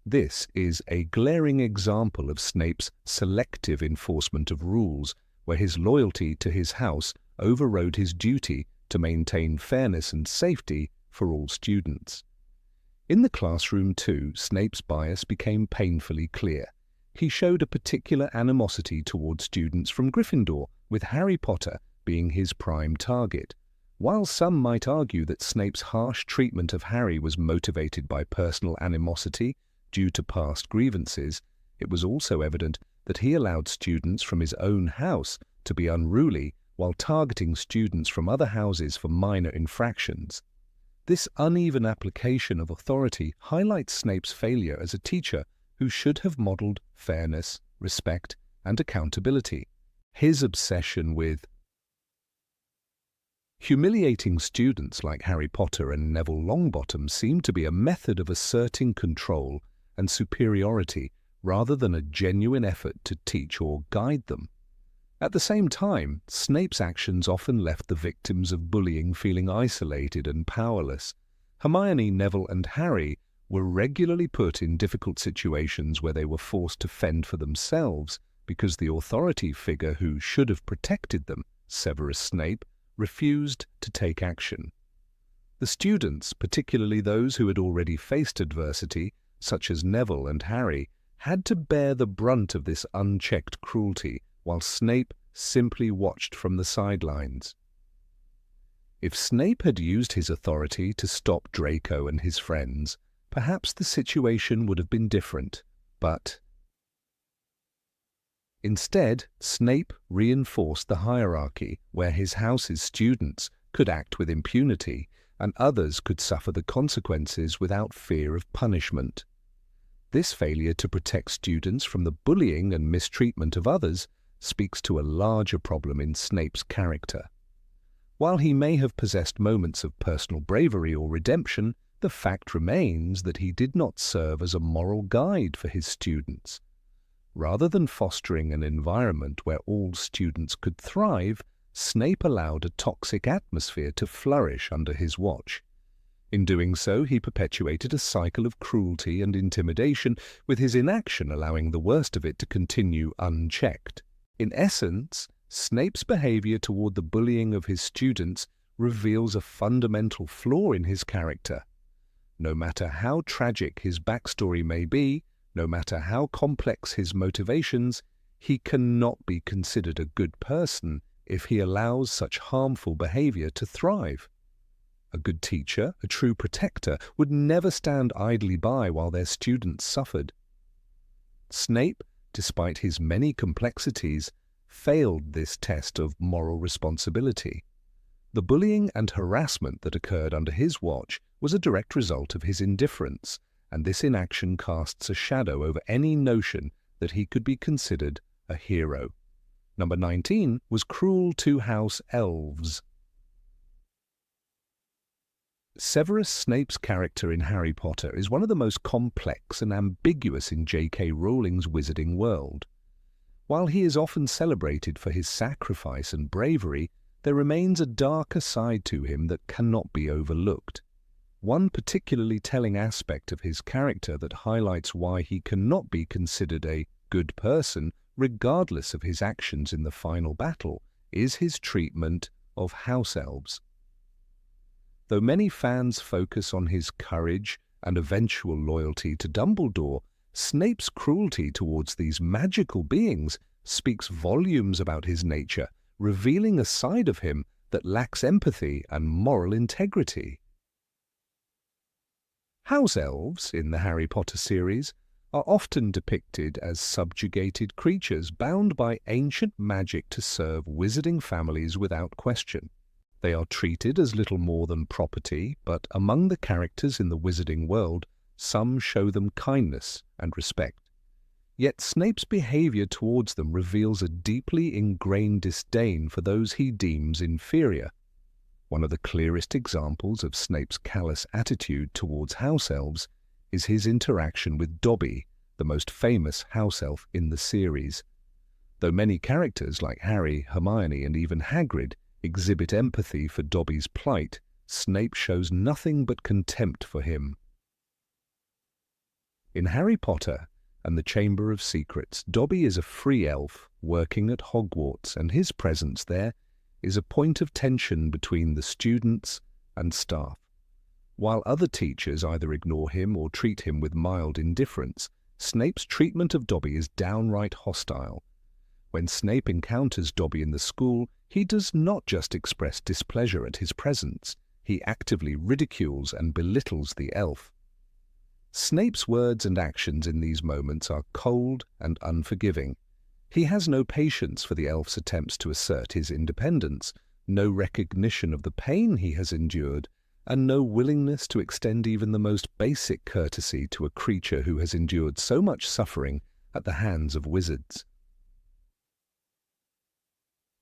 This is a glaring example of Snape's selective enforcement of rules, where his loyalty to his house overrode his duty to maintain fairness and safety for all students. In the classroom too, Snape's bias became painfully clear. He showed a particular animosity toward students from Gryffindor, with Harry Potter being his prime target. While some might argue that Snape's harsh treatment of Harry was motivated by personal animosity due to past grievances, it was also evident that he allowed students from his own house to be unruly while targeting students from other houses for minor infractions. This uneven application of authority highlights Snape's failure as a teacher who should have modeled fairness, respect, and accountability. His obsession with humiliating students like Harry Potter and Neville Longbottom seemed to be a method of asserting control and superiority rather than a genuine effort to teach or guide them. At the same time, Snape's actions often left the victims of bullying feeling isolated and powerless. Hermione, Neville, and Harry were regularly put in difficult situations where they were forced to fend for themselves because the authority figure who should have protected them, Severus Snape, refused to take action. The students, particularly those who had already faced adversity, such as Neville and Harry, had to bear the brunt of this unchecked cruelty, while Snape simply watched from the sidelines. If Snape had used his authority to stop Draco and his friends, perhaps the situation would have been different, but instead, Snape reinforced the hierarchy where his house's students could act with impunity and others could suffer the consequences without fear of punishment. This failure to protect students from the bullying and mistreatment of others speaks to a larger problem in Snape's character. While he may have possessed moments of personal bravery or redemption, the fact remains that he did not serve as a moral guide for his students. Rather than fostering an environment where all students could thrive, Snape allowed a toxic atmosphere to flourish under his watch. In doing so, he perpetuated a cycle of cruelty and intimidation, with his inaction allowing the worst of it to continue unchecked. In essence, Snape's behavior toward the bullying of his students reveals a fundamental flaw in his character. No matter how tragic his backstory may be, no matter how complex his motivations, he cannot be considered a good person if he allows such harmful behavior to thrive. A good teacher, a true protector, would never stand idly by while their students suffered. Snape, despite his many complexities, failed this test of moral responsibility. The bullying and harassment that occurred under his watch was a direct result of his indifference, and this inaction casts a shadow over any notion that he could be considered a hero. Number 19 was cruel to house elves. Severus Snape's character in Harry Potter is one of the most complex and ambiguous in J.K. Rowling's wizarding world. While he is often celebrated for his sacrifice and bravery, there remains a darker side to him that cannot be overlooked. One particularly telling aspect of his character that highlights why he cannot be considered a good person, regardless of his actions in the final battle, is his treatment of house elves. Though many fans focus on his courage and eventual loyalty to Dumbledore, Snape's cruelty towards these magical beings speaks volumes about his nature, revealing a side of him that lacks empathy and moral integrity. House elves in the Harry Potter series are often depicted as subjugated creatures bound by ancient magic to serve wizarding families without question. They are treated as little more than property, but among the characters in the wizarding world, some show them kindness and respect. Yet Snape's behavior towards them reveals a deeply ingrained disdain for those he deems inferior. One of the clearest examples of Snape's callous attitude towards house elves is his interaction with Dobby, the most famous house elf in the series. Though many characters like Harry, Hermione, and even Hagrid exhibit empathy for Dobby's plight, Snape shows nothing but contempt for him. In Harry Potter and the Chamber of Secrets, Dobby is a free elf working at Hogwarts, and his presence there is a point of tension between the students and staff. While other teachers either ignore him or treat him with mild indifference, Snape's treatment of Dobby is downright hostile. When Snape encounters Dobby in the school, he does not just express displeasure at his presence, he actively ridicules and belittles the elf. Snape's words and actions in these moments are cold and unforgiving. He has no patience for the elf's attempts to assert his independence, no recognition of the pain he has endured, and no willingness to extend even the most basic courtesy to a creature who has endured so much suffering at the hands of wizards.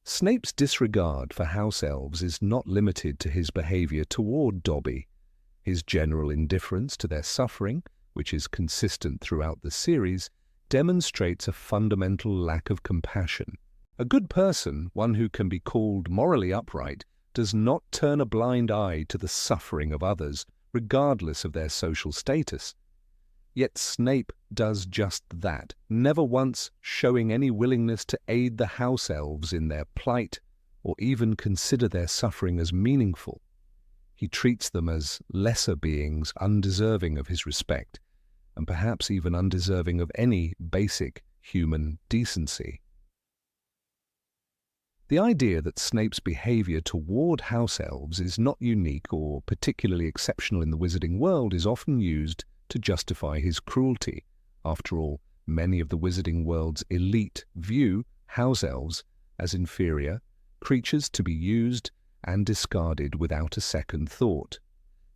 Snape's disregard for house elves is not limited to his behavior toward Dobby. His general indifference to their suffering, which is consistent throughout the series, demonstrates a fundamental lack of compassion. A good person, one who can be called morally upright, does not turn a blind eye to the suffering of others, regardless of their social status. Yet Snape does just that, never once showing any willingness to aid the house elves in their plight or even consider their suffering as meaningful. He treats them as lesser beings undeserving of his respect, and perhaps even undeserving of any basic human decency. The idea that Snape's behavior toward house elves is not unique or particularly exceptional in the wizarding world is often used to justify his cruelty. After all, many of the wizarding world's elite view house elves as inferior, creatures to be used and discarded without a second thought.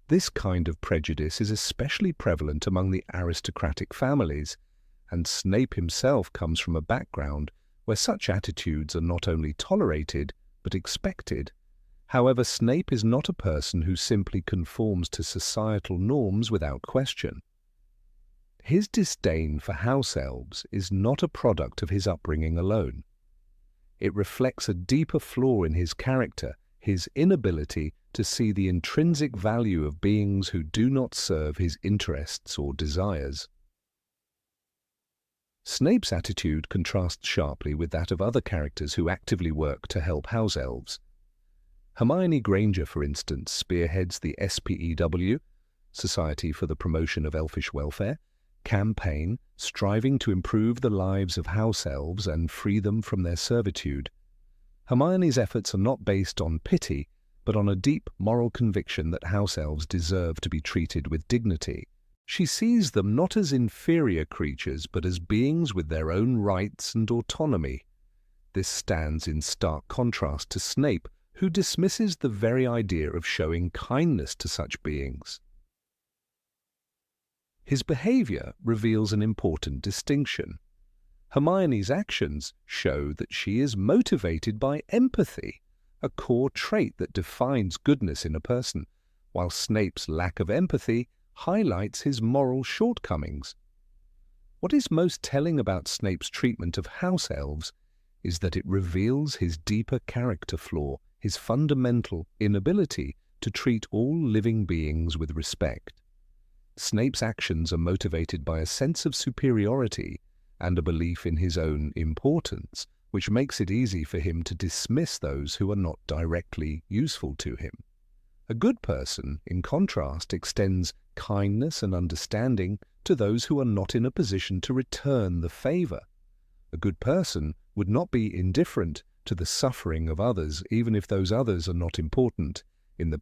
This kind of prejudice is especially prevalent among the aristocratic families, and Snape himself comes from a background where such attitudes are not only tolerated but expected. However, Snape is not a person who simply conforms to societal norms without question. His disdain for house elves is not a product of his upbringing alone. It reflects a deeper flaw in his character, his inability to see the intrinsic value of beings who do not serve his interests or desires. Snape's attitude contrasts sharply with that of other characters who actively work to help house elves. Hermione Granger, for instance, spearheads the SPEW, Society for the Promotion of Elfish Welfare, campaign striving to improve the lives of house elves and free them from their servitude. Hermione's efforts are not based on pity, but on a deep moral conviction that house elves deserve to be treated with dignity. She sees them not as inferior creatures, but as beings with their own rights and autonomy. This stands in stark contrast to Snape, who dismisses the very idea of showing kindness to such beings. His behavior reveals an important distinction. Hermione's actions show that she is motivated by empathy, a core trait that defines goodness in a person, while Snape's lack of empathy highlights his moral shortcomings. What is most telling about Snape's treatment of house elves is that it reveals his deeper character flaw, his fundamental inability to treat all living beings with respect. Snape's actions are motivated by a sense of superiority and a belief in his own importance, which makes it easy for him to dismiss those who are not directly useful to him. A good person, in contrast, extends kindness and understanding to those who are not in a position to return the favor. A good person would not be indifferent to the suffering of others, even if those others are not important in the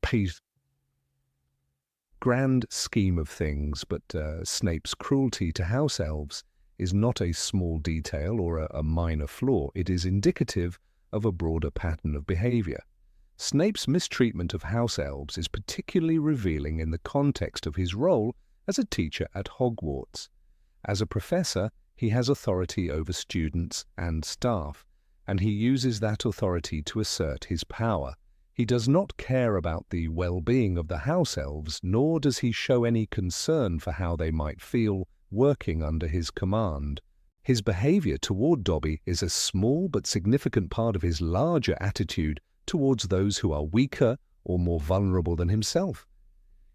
grand scheme of things. But Snape's cruelty to house elves is not a small detail or a minor flaw. It is indicative of a broader pattern of behavior. Snape's mistreatment of house elves is particularly revealing in the context of his role as a teacher at Hogwarts. As a professor, he has authority over students and staff, and he uses that authority to assert his power. He does not care about the well-being of the house elves, nor does he show any concern for how they might feel working under his command. His behavior toward Dobby is a small but significant part of his larger attitude towards those who are weaker or more vulnerable than himself.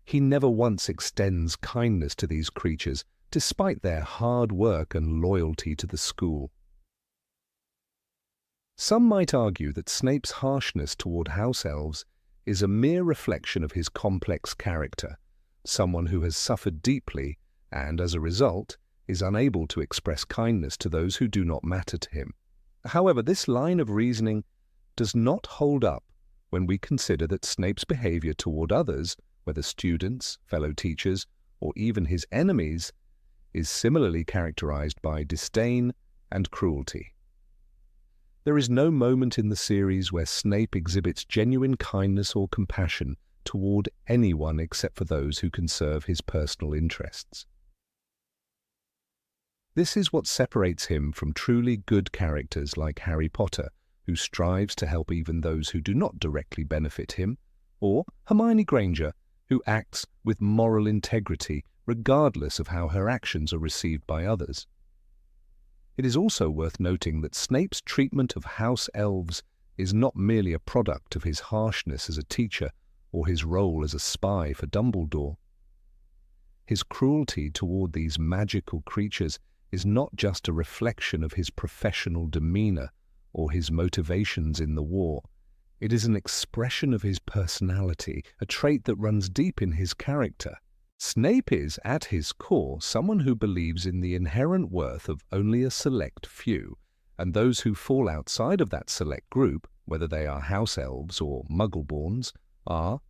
He never once extends kindness to these creatures, despite their hard work and loyalty to the school. Some might argue that Snape's harshness toward house elves is a mere reflection of his complex character, someone who has suffered deeply and, as a result, is unable to express kindness to those who do not matter to him. However, this line of reasoning does not hold up when we consider that Snape's behavior toward others, whether students, fellow teachers, or even his enemies, is similarly characterized by disdain and cruelty. There is no moment in the series where Snape exhibits genuine kindness or compassion toward anyone except for those who can serve his personal interests. This is what separates him from truly good characters like Harry Potter, who strives to help even those who do not directly benefit him, or Hermione Granger, who acts with moral integrity regardless of how her actions are received by others. It is also worth noting that Snape's treatment of house elves is not merely a product of his harshness as a teacher or his role as a spy for Dumbledore. His cruelty toward these magical creatures is not just a reflection of his professional demeanor or his motivations in the war. It is an expression of his personality, a trait that runs deep in his character. Snape is, at his core, someone who believes in the inherent worth of only a select few, and those who fall outside of that select group, whether they are house elves or Muggleborns, are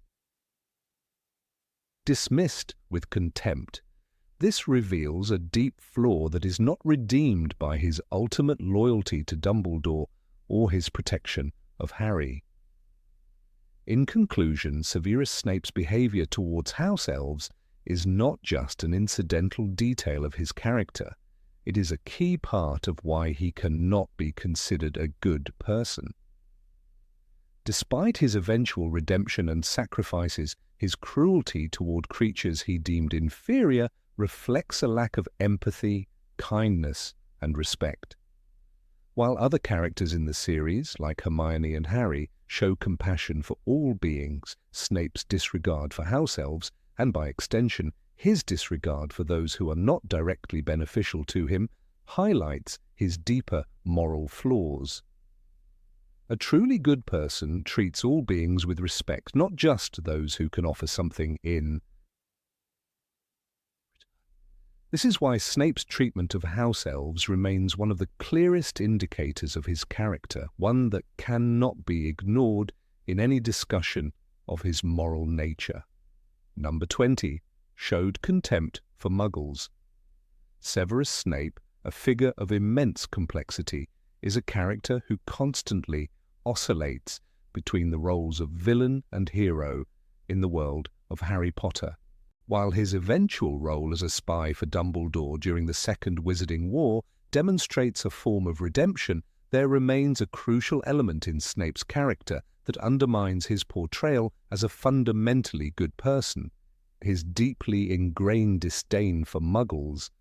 dismissed with contempt. This reveals a deep flaw that is not redeemed by his ultimate loyalty to Dumbledore or his protection of Harry. In conclusion, Severus Snape's behavior towards house elves is not just an incidental detail of his character. It is a key part of why he cannot be considered a good person. Despite his eventual redemption and sacrifices, his cruelty toward creatures he deemed inferior reflects a lack of empathy, kindness, and respect. While other characters in the series, like Hermione and Harry, show compassion for all beings, Snape's disregard for house elves, and by extension, his disregard for those who are not directly beneficial to him, highlights his deeper moral flaws. A truly good person treats all beings with respect, not just those who can offer something in. This is why Snape's treatment of house elves remains one of the clearest indicators of his character, one that cannot be ignored in any discussion of his moral nature. Number 20. Showed contempt for Muggles. Severus Snape, a figure of immense complexity, is a character who constantly oscillates between the roles of villain and hero in the world of Harry Potter. While his eventual role as a spy for Dumbledore during the Second Wizarding War demonstrates a form of redemption, there remains a crucial element in Snape's character that undermines his portrayal as a fundamentally good person: his deeply ingrained disdain for Muggles.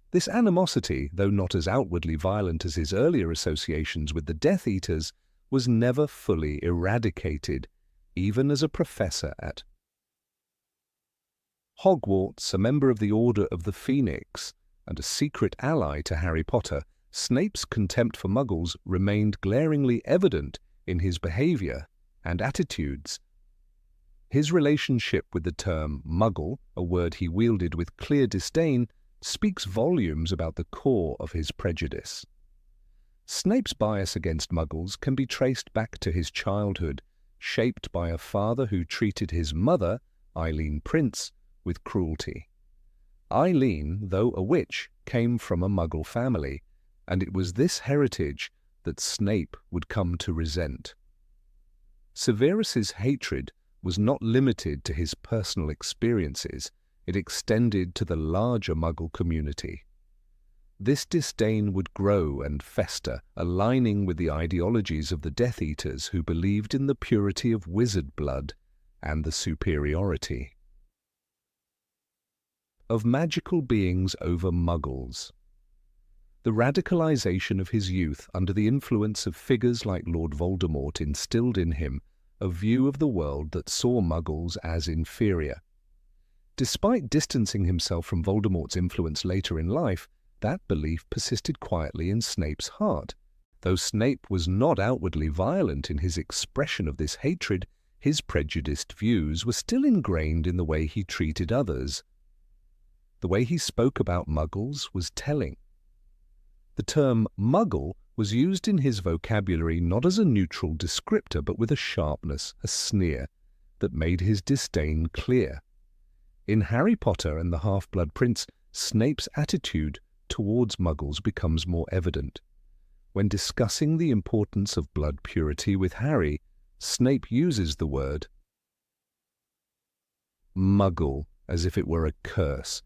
This animosity, though not as outwardly violent as his earlier associations with the Death Eaters, was never fully eradicated, even as a professor at Hogwarts, a member of the Order of the Phoenix, and a secret ally to Harry Potter. Snape's contempt for Muggles remained glaringly evident in his behavior and attitudes. His relationship with the term Muggle, a word he wielded with clear disdain, speaks volumes about the core of his prejudice. Snape's bias against Muggles can be traced back to his childhood, shaped by a father who treated his mother, Eileen Prince, with cruelty. Eileen, though a witch, came from a Muggle family, and it was this heritage that Snape would come to resent. Severus's hatred was not limited to his personal experiences, it extended to the larger Muggle community. This disdain would grow and fester, aligning with the ideologies of the Death Eaters who believed in the purity of wizard blood and the superiority of magical beings over muggles. The radicalization of his youth under the influence of figures like Lord Voldemort instilled in him a view of the world that saw muggles as inferior. Despite distancing himself from Voldemort's influence later in life, that belief persisted quietly in Snape's heart. Though Snape was not outwardly violent in his expression of this hatred, his prejudiced views were still ingrained in the way he treated others. The way he spoke about muggles was telling. The term muggle was used in his vocabulary not as a neutral descriptor but with a sharpness, a sneer, that made his disdain clear. In Harry Potter and the Half-Blood Prince, Snape's attitude towards muggles becomes more evident. When discussing the importance of blood purity with Harry, Snape uses the word muggle as if it were a curse.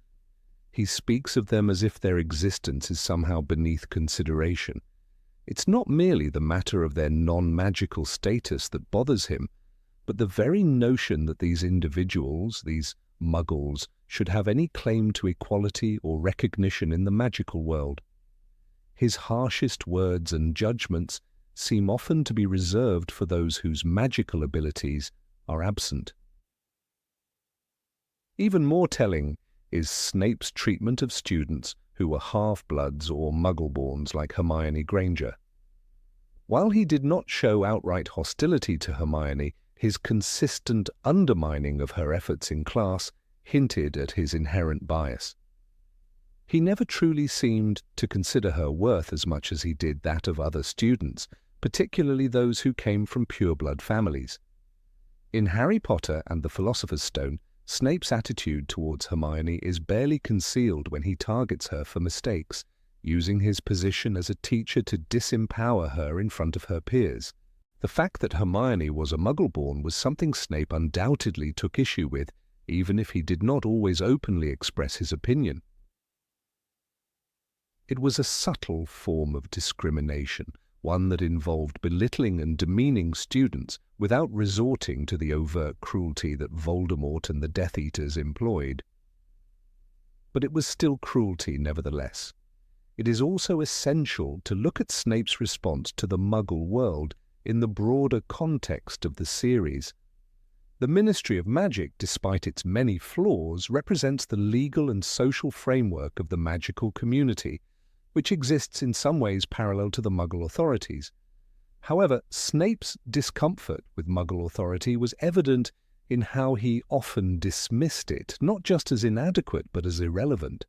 He speaks of them as if their existence is somehow beneath consideration. It's not merely the matter of their non-magical status that bothers him, but the very notion that these individuals, these muggles, should have any claim to equality or recognition in the magical world. His harshest words and judgments seem often to be reserved for those whose magical abilities are absent. Even more telling is Snape's treatment of students who were half-bloods or muggle-borns like Hermione Granger. While he did not show outright hostility to Hermione, his consistent undermining of her efforts in class hinted at his inherent bias. He never truly seemed to consider her worth as much as he did that of other students, particularly those who came from pure-blood families. In Harry Potter and the Philosopher's Stone, Snape's attitude towards Hermione is barely concealed when he targets her for mistakes, using his position as a teacher to disempower her in front of her peers. The fact that Hermione was a Muggle-born was something Snape undoubtedly took issue with, even if he did not always openly express his opinion. It was a subtle form of discrimination, one that involved belittling and demeaning students without resorting to the overt cruelty that Voldemort and the Death Eaters employed. But it was still cruelty nevertheless. It is also essential to look at Snape's response to the Muggle world in the broader context of the series. The Ministry of Magic, despite its many flaws, represents the legal and social framework of the magical community, which exists in some ways parallel to the Muggle authorities. However, Snape's discomfort with Muggle authority was evident in how he often dismissed it, not just as inadequate but as irrelevant.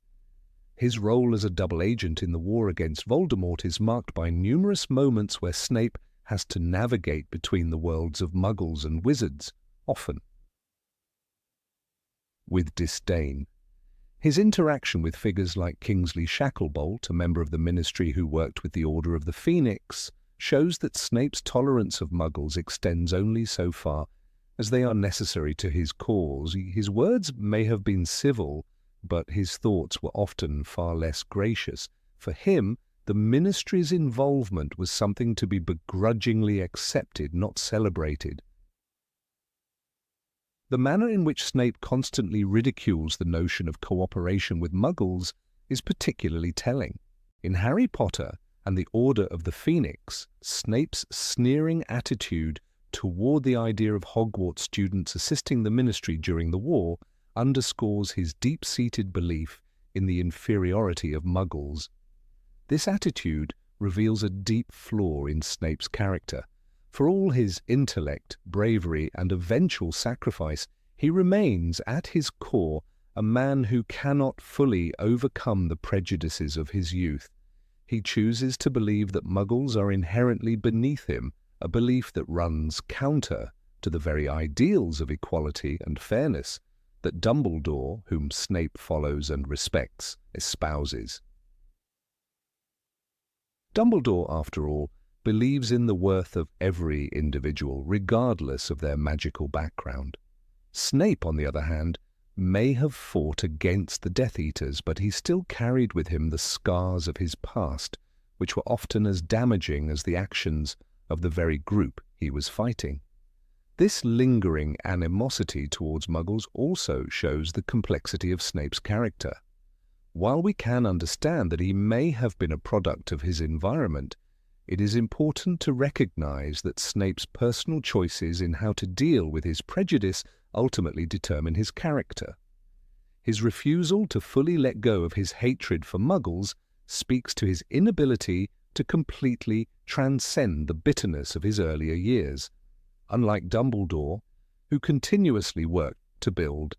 His role as a double agent in the war against Voldemort is marked by numerous moments where Snape has to navigate between the worlds of Muggles and wizards, often with disdain. His interaction with figures like Kingsley Shacklebolt, a member of the Ministry who worked with the Order of the Phoenix, shows that Snape's tolerance of Muggles extends only so far as they are necessary to his cause. His words may have been civil, but his thoughts were often far less gracious. For him, the Ministry's involvement was something to be begrudgingly accepted, not celebrated. The manner in which Snape constantly ridicules the notion of cooperation with Muggles is particularly telling. In Harry Potter and the Order of the Phoenix, Snape's sneering attitude toward the idea of Hogwarts students assisting the Ministry during the war underscores his deep-seated belief in the inferiority of Muggles. This attitude reveals a deep flaw in Snape's character. For all his intellect, bravery, and eventual sacrifice, he remains, at his core, a man who cannot fully overcome the prejudices of his youth. He chooses to believe that Muggles are inherently beneath him, a belief that runs counter to the very ideals of equality and fairness that Dumbledore, whom Snape follows and respects, espouses. Dumbledore, after all, believes in the worth of every individual, regardless of their magical background. Snape, on the other hand, may have fought against the Death Eaters, but he still carried with him the scars of his past, which were often as damaging as the actions of the very group he was fighting. This lingering animosity towards Muggles also shows the complexity of Snape's character. While we can understand that he may have been a product of his environment, it is important to recognize that Snape's personal choices in how to deal with his prejudice ultimately determine his character. His refusal to fully let go of his hatred for Muggles speaks to his inability to completely transcend the bitterness of his earlier years, unlike Dumbledore, who continuously worked to build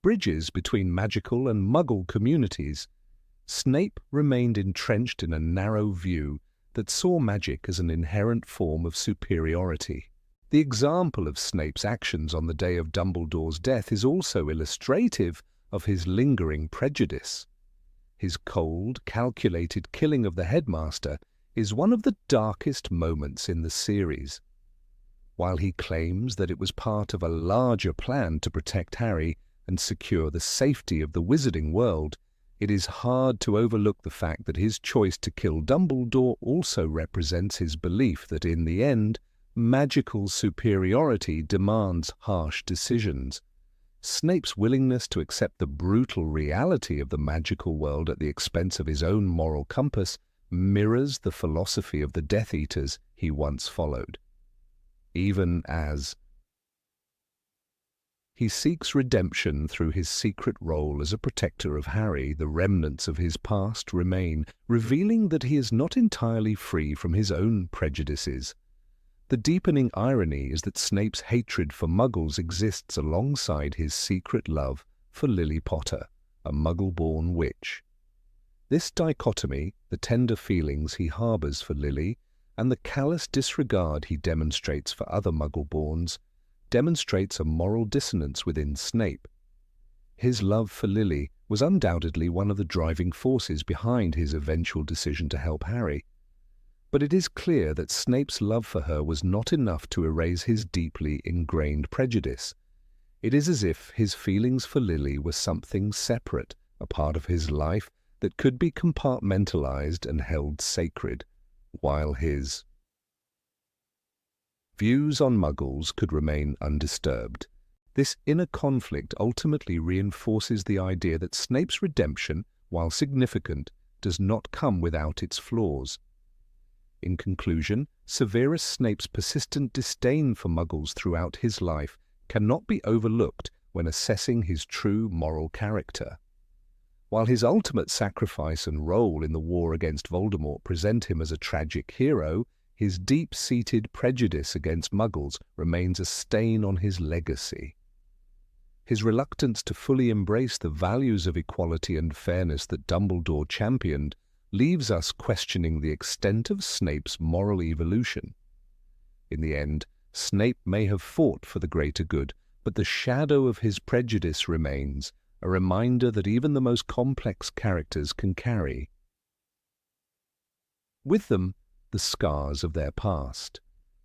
bridges between magical and Muggle communities. Snape remained entrenched in a narrow view that saw magic as an inherent form of superiority. The example of Snape's actions on the day of Dumbledore's death is also illustrative of his lingering prejudice. His cold, calculated killing of the headmaster is one of the darkest moments in the series. While he claims that it was part of a larger plan to protect Harry and secure the safety of the wizarding world, it is hard to overlook the fact that his choice to kill Dumbledore also represents his belief that in the end, magical superiority demands harsh decisions. Snape's willingness to accept the brutal reality of the magical world at the expense of his own moral compass mirrors the philosophy of the Death Eaters he once followed. Even as he seeks redemption through his secret role as a protector of Harry, the remnants of his past remain, revealing that he is not entirely free from his own prejudices. The deepening irony is that Snape's hatred for Muggles exists alongside his secret love for Lily Potter, a Muggle-born witch. This dichotomy, the tender feelings he harbours for Lily and the callous disregard he demonstrates for other Muggle-borns, demonstrates a moral dissonance within Snape. His love for Lily was undoubtedly one of the driving forces behind his eventual decision to help Harry. But it is clear that Snape's love for her was not enough to erase his deeply ingrained prejudice. It is as if his feelings for Lily were something separate, a part of his life that could be compartmentalized and held sacred, while his views on Muggles could remain undisturbed. This inner conflict ultimately reinforces the idea that Snape's redemption, while significant, does not come without its flaws. In conclusion, Severus Snape's persistent disdain for Muggles throughout his life cannot be overlooked when assessing his true moral character. While his ultimate sacrifice and role in the war against Voldemort present him as a tragic hero, his deep-seated prejudice against Muggles remains a stain on his legacy. His reluctance to fully embrace the values of equality and fairness that Dumbledore championed leaves us questioning the extent of Snape's moral evolution. In the end, Snape may have fought for the greater good, but the shadow of his prejudice remains, a reminder that even the most complex characters can carry with them the scars of their past.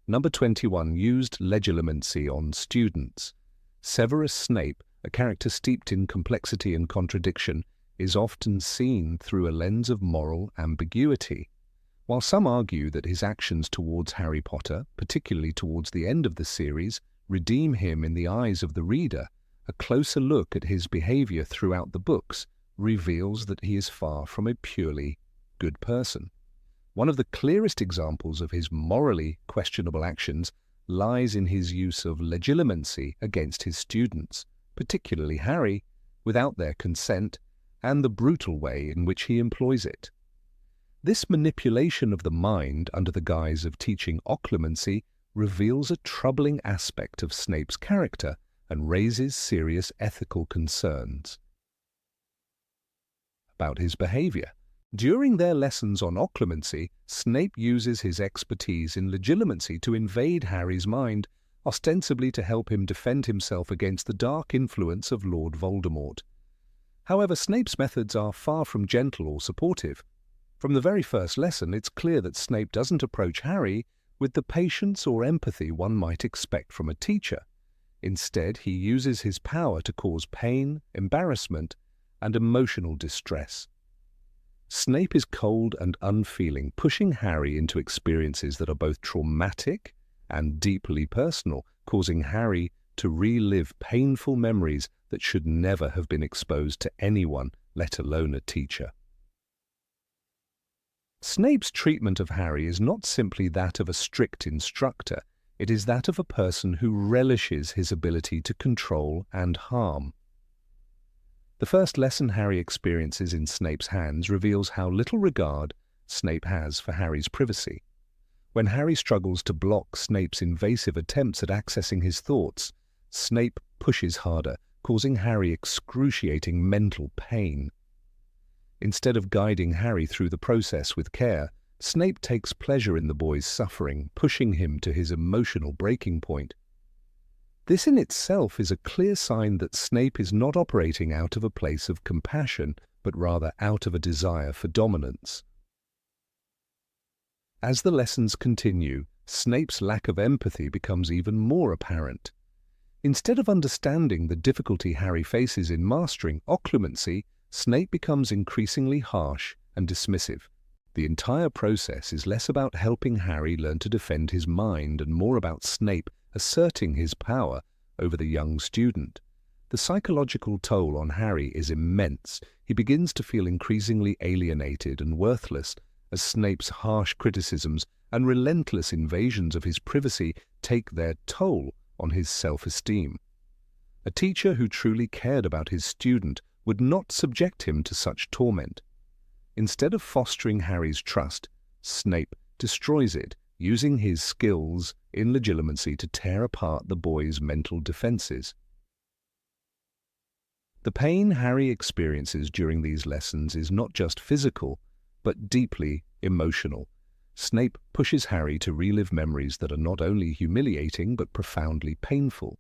Number 21 used legilimency on students. Severus Snape, a character steeped in complexity and contradiction, is often seen through a lens of moral ambiguity. While some argue that his actions towards Harry Potter, particularly towards the end of the series, redeem him in the eyes of the reader, a closer look at his behavior throughout the books reveals that he is far from a purely good person. One of the clearest examples of his morally questionable actions lies in his use of legilimency against his students, particularly Harry, without their consent, and the brutal way in which he employs it. This manipulation of the mind under the guise of teaching occlumency reveals a troubling aspect of Snape's character and raises serious ethical concerns about his behavior. During their lessons on occlumency, Snape uses his expertise in legilimency to invade Harry's mind, ostensibly to help him defend himself against the dark influence of Lord Voldemort. However, Snape's methods are far from gentle or supportive. From the very first lesson, it's clear that Snape doesn't approach Harry with the patience or empathy one might expect from a teacher. Instead, he uses his power to cause pain, embarrassment, and emotional distress. Snape is cold and unfeeling, pushing Harry into experiences that are both traumatic and deeply personal, causing Harry to relive painful memories that should never have been exposed to anyone, let alone a teacher. Snape's treatment of Harry is not simply that of a strict instructor, it is that of a person who relishes his ability to control and harm. The first lesson Harry experiences in Snape's hands reveals how little regard Snape has for Harry's privacy. When Harry struggles to block Snape's invasive attempts at accessing his thoughts, Snape pushes harder, causing Harry excruciating mental pain. Instead of guiding Harry through the process with care, Snape takes pleasure in the boy's suffering, pushing him to his emotional breaking point. This in itself is a clear sign that Snape is not operating out of a place of compassion, but rather out of a desire for dominance. As the lessons continue, Snape's lack of empathy becomes even more apparent. Instead of understanding the difficulty Harry faces in mastering occlumency, Snape becomes increasingly harsh and dismissive. The entire process is less about helping Harry learn to defend his mind and more about Snape asserting his power over the young student. The psychological toll on Harry is immense. He begins to feel increasingly alienated and worthless as Snape's harsh criticisms and relentless invasions of his privacy take their toll on his self-esteem. A teacher who truly cared about his student would not subject him to such torment. Instead of fostering Harry's trust, Snape destroys it, using his skills in legitimacy to tear apart the boy's mental defenses. The pain Harry experiences during these lessons is not just physical, but deeply emotional. Snape pushes Harry to relive memories that are not only humiliating but profoundly painful.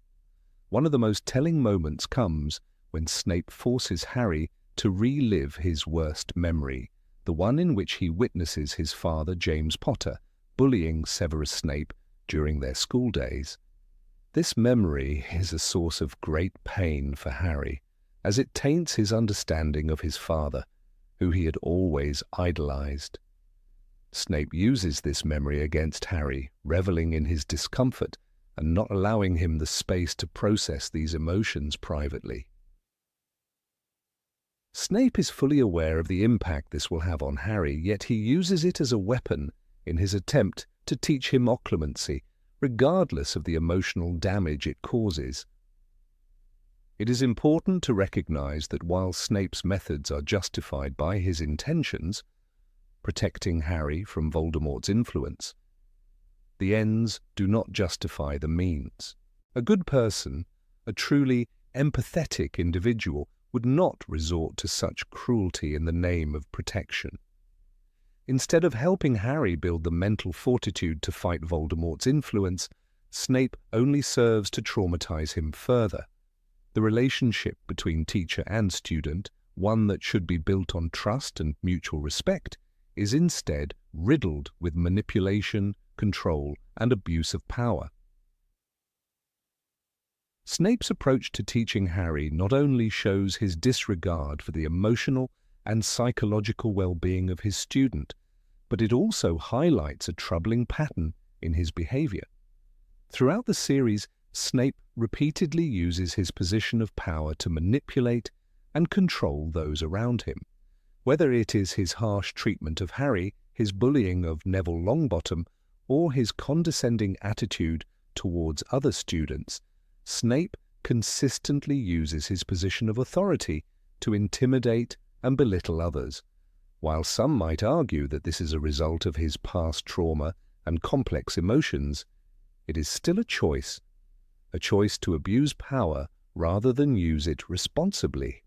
One of the most telling moments comes when Snape forces Harry to relive his worst memory, the one in which he witnesses his father, James Potter, bullying Severus Snape during their school days. This memory is a source of great pain for Harry, as it taints his understanding of his father, who he had always idolized. Snape uses this memory against Harry, reveling in his discomfort and not allowing him the space to process these emotions privately. Snape is fully aware of the impact this will have on Harry, yet he uses it as a weapon in his attempt to teach him occlumency, regardless of the emotional damage it causes. It is important to recognize that while Snape's methods are justified by his intentions, protecting Harry from Voldemort's influence, the ends do not justify the means. A good person, a truly empathetic individual, would not resort to such cruelty in the name of protection. Instead of helping Harry build the mental fortitude to fight Voldemort's influence, Snape only serves to traumatize him further. The relationship between teacher and student, one that should be built on trust and mutual respect, is instead riddled with manipulation, control, and abuse of power. Snape's approach to teaching Harry not only shows his disregard for the emotional and psychological well-being of his student, but it also highlights a troubling pattern in his behavior. Throughout the series, Snape repeatedly uses his position of power to manipulate and control those around him. Whether it is his harsh treatment of Harry, his bullying of Neville Longbottom, or his condescending attitude towards other students, Snape consistently uses his position of authority to intimidate and belittle others. While some might argue that this is a result of his past trauma and complex emotions, it is still a choice to abuse power rather than use it responsibly.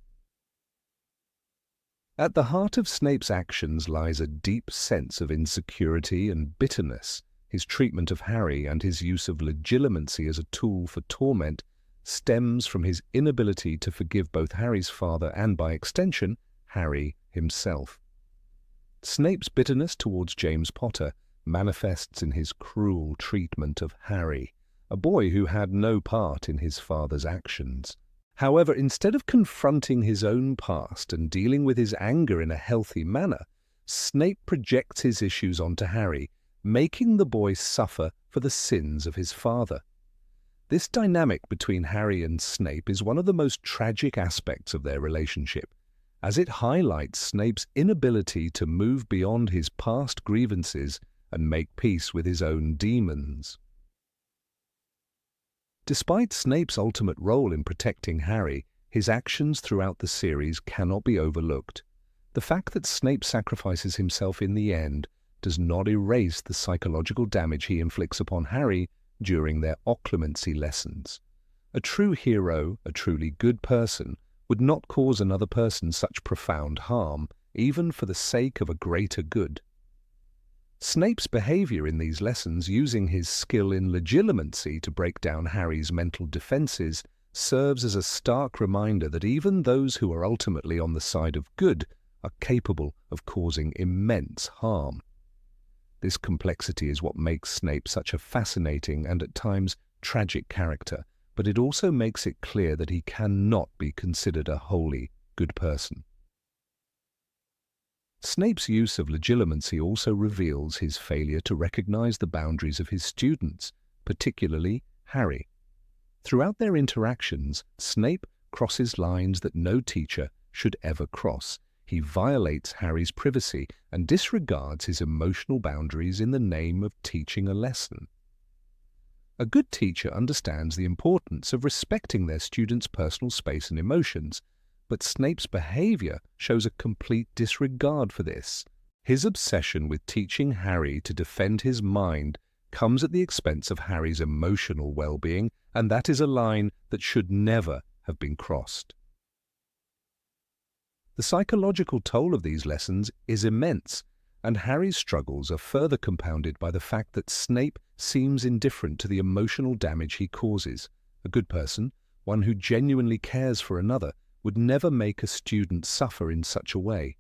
At the heart of Snape's actions lies a deep sense of insecurity and bitterness. His treatment of Harry and his use of legitimacy as a tool for torment stems from his inability to forgive both Harry's father and, by extension, Harry himself. Snape's bitterness towards James Potter manifests in his cruel treatment of Harry, a boy who had no part in his father's actions. However, instead of confronting his own past and dealing with his anger in a healthy manner, Snape projects his issues onto Harry, making the boy suffer for the sins of his father. This dynamic between Harry and Snape is one of the most tragic aspects of their relationship, as it highlights Snape's inability to move beyond his past grievances and make peace with his own demons. Despite Snape's ultimate role in protecting Harry, his actions throughout the series cannot be overlooked. The fact that Snape sacrifices himself in the end does not erase the psychological damage he inflicts upon Harry during their occlumency lessons. A true hero, a truly good person, would not cause another person such profound harm, even for the sake of a greater good. Snape's behavior in these lessons, using his skill in legilimency to break down Harry's mental defenses, serves as a stark reminder that even those who are ultimately on the side of good are capable of causing immense harm. This complexity is what makes Snape such a fascinating and at times tragic character, but it also makes it clear that he cannot be considered a wholly good person. Snape's use of legilimency also reveals his failure to recognize the boundaries of his students, particularly Harry. Throughout their interactions, Snape crosses lines that no teacher should ever cross. He violates Harry's privacy and disregards his emotional boundaries in the name of teaching a lesson. A good teacher understands the importance of respecting their students' personal space and emotions, but Snape's behavior shows a complete disregard for this. His obsession with teaching Harry to defend his mind comes at the expense of Harry's emotional well-being, and that is a line that should never have been crossed. The psychological toll of these lessons is immense, and Harry's struggles are further compounded by the fact that Snape seems indifferent to the emotional damage he causes. A good person, one who genuinely cares for another, would never make a student suffer in such a way.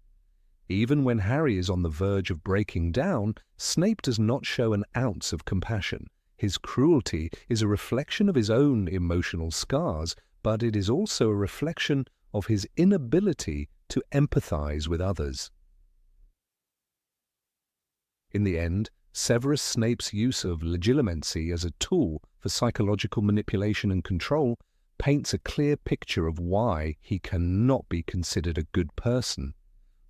Even when Harry is on the verge of breaking down, Snape does not show an ounce of compassion. His cruelty is a reflection of his own emotional scars, but it is also a reflection of his inability to empathize with others. In the end, Severus Snape's use of legilimency as a tool for psychological manipulation and control paints a clear picture of why he cannot be considered a good person.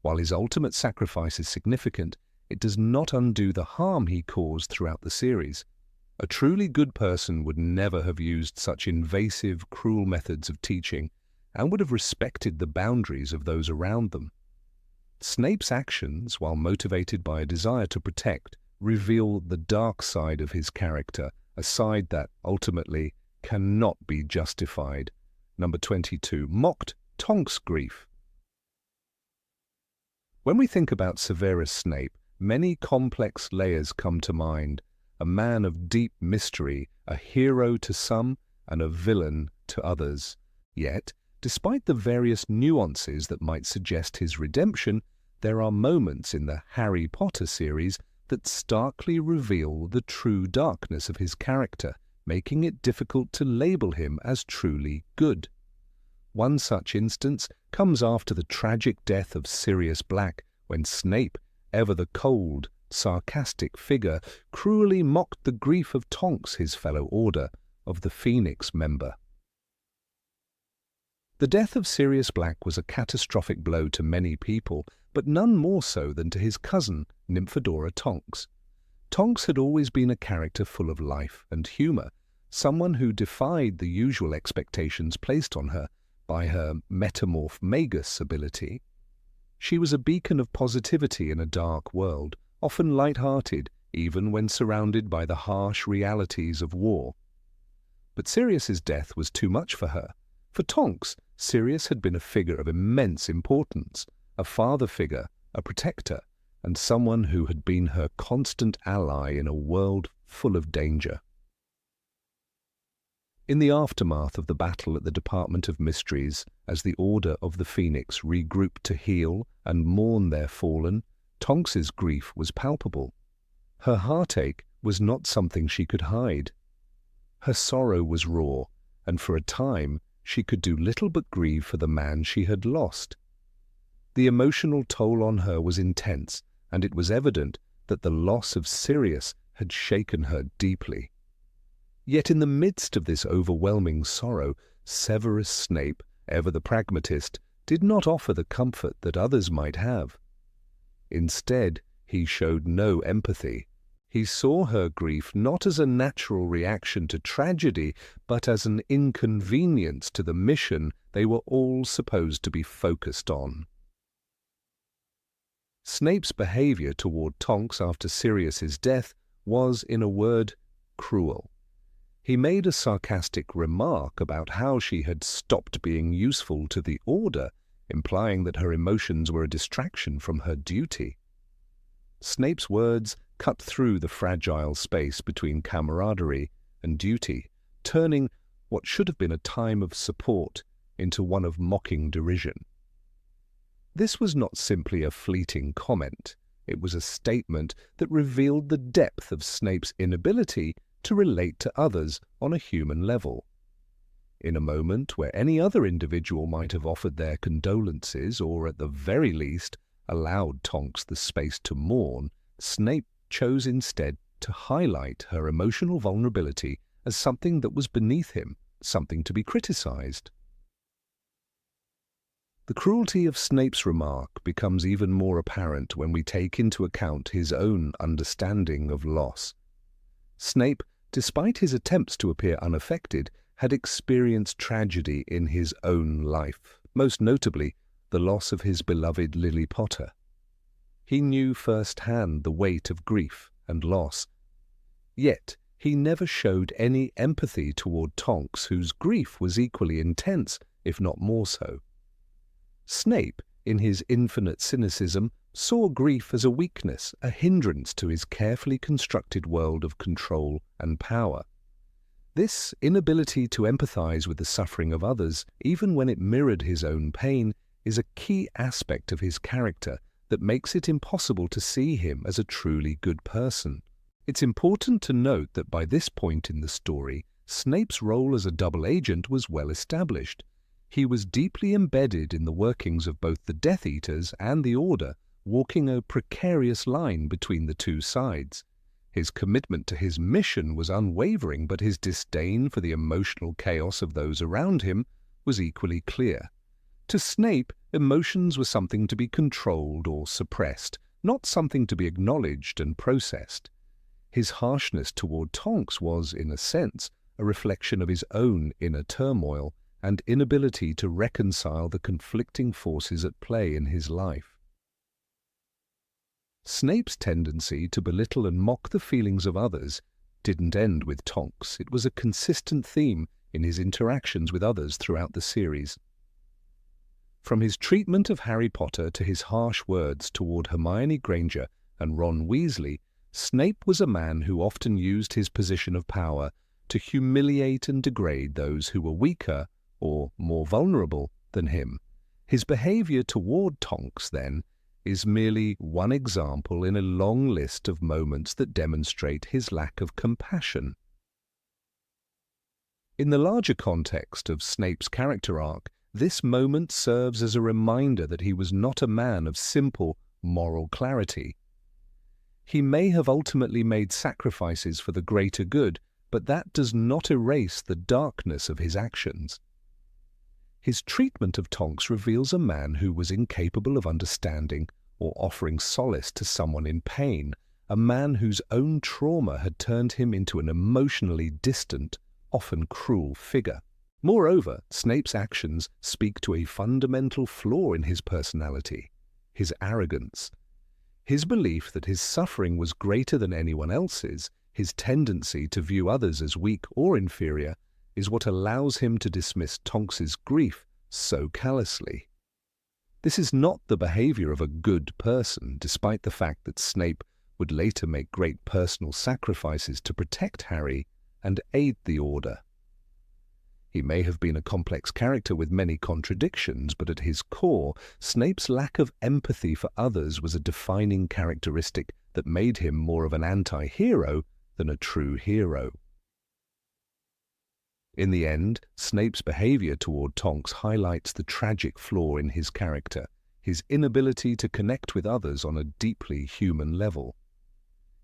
While his ultimate sacrifice is significant, it does not undo the harm he caused throughout the series. A truly good person would never have used such invasive, cruel methods of teaching and would have respected the boundaries of those around them. Snape's actions, while motivated by a desire to protect, reveal the dark side of his character, a side that, ultimately, cannot be justified. Number 22. Mocked Tonks grief. When we think about Severus Snape, many complex layers come to mind. A man of deep mystery, a hero to some, and a villain to others. Yet, despite the various nuances that might suggest his redemption, there are moments in the Harry Potter series that starkly reveal the true darkness of his character, making it difficult to label him as truly good. One such instance comes after the tragic death of Sirius Black, when Snape, ever the cold, sarcastic figure, cruelly mocked the grief of Tonks, his fellow Order of the Phoenix member. The death of Sirius Black was a catastrophic blow to many people, but none more so than to his cousin, Nymphadora Tonks. Tonks had always been a character full of life and humour, someone who defied the usual expectations placed on her by her metamorph magus ability. She was a beacon of positivity in a dark world, often light-hearted, even when surrounded by the harsh realities of war. But Sirius's death was too much for her. For Tonks, Sirius had been a figure of immense importance, a father figure, a protector, and someone who had been her constant ally in a world full of danger. In the aftermath of the battle at the Department of Mysteries, as the Order of the Phoenix regrouped to heal and mourn their fallen, Tonks's grief was palpable. Her heartache was not something she could hide. Her sorrow was raw, and for a time she could do little but grieve for the man she had lost. The emotional toll on her was intense, and it was evident that the loss of Sirius had shaken her deeply. Yet in the midst of this overwhelming sorrow, Severus Snape, ever the pragmatist, did not offer the comfort that others might have. Instead, he showed no empathy. He saw her grief not as a natural reaction to tragedy, but as an inconvenience to the mission they were all supposed to be focused on. Snape's behavior toward Tonks after Sirius's death was, in a word, cruel. He made a sarcastic remark about how she had stopped being useful to the Order, implying that her emotions were a distraction from her duty. Snape's words cut through the fragile space between camaraderie and duty, turning what should have been a time of support into one of mocking derision. This was not simply a fleeting comment. It was a statement that revealed the depth of Snape's inability to relate to others on a human level. In a moment where any other individual might have offered their condolences or, at the very least, allowed Tonks the space to mourn, Snape chose instead to highlight her emotional vulnerability as something that was beneath him, something to be criticized. The cruelty of Snape's remark becomes even more apparent when we take into account his own understanding of loss. Snape, despite his attempts to appear unaffected, had experienced tragedy in his own life, most notably the loss of his beloved Lily Potter. He knew firsthand the weight of grief and loss. Yet he never showed any empathy toward Tonks, whose grief was equally intense, if not more so. Snape, in his infinite cynicism, saw grief as a weakness, a hindrance to his carefully constructed world of control and power. This inability to empathize with the suffering of others, even when it mirrored his own pain, is a key aspect of his character that makes it impossible to see him as a truly good person. It's important to note that by this point in the story, Snape's role as a double agent was well established. He was deeply embedded in the workings of both the Death Eaters and the Order, walking a precarious line between the two sides. His commitment to his mission was unwavering, but his disdain for the emotional chaos of those around him was equally clear. To Snape, emotions were something to be controlled or suppressed, not something to be acknowledged and processed. His harshness toward Tonks was, in a sense, a reflection of his own inner turmoil and inability to reconcile the conflicting forces at play in his life. Snape's tendency to belittle and mock the feelings of others didn't end with Tonks. It was a consistent theme in his interactions with others throughout the series. From his treatment of Harry Potter to his harsh words toward Hermione Granger and Ron Weasley, Snape was a man who often used his position of power to humiliate and degrade those who were weaker or more vulnerable than him. His behavior toward Tonks, then, is merely one example in a long list of moments that demonstrate his lack of compassion. In the larger context of Snape's character arc, this moment serves as a reminder that he was not a man of simple moral clarity. He may have ultimately made sacrifices for the greater good, but that does not erase the darkness of his actions. His treatment of Tonks reveals a man who was incapable of understanding or offering solace to someone in pain, a man whose own trauma had turned him into an emotionally distant, often cruel figure. Moreover, Snape's actions speak to a fundamental flaw in his personality, his arrogance. His belief that his suffering was greater than anyone else's, his tendency to view others as weak or inferior, is what allows him to dismiss Tonks's grief so callously. This is not the behavior of a good person, despite the fact that Snape would later make great personal sacrifices to protect Harry and aid the Order. He may have been a complex character with many contradictions, but at his core, Snape's lack of empathy for others was a defining characteristic that made him more of an anti-hero than a true hero. In the end, Snape's behavior toward Tonks highlights the tragic flaw in his character, his inability to connect with others on a deeply human level.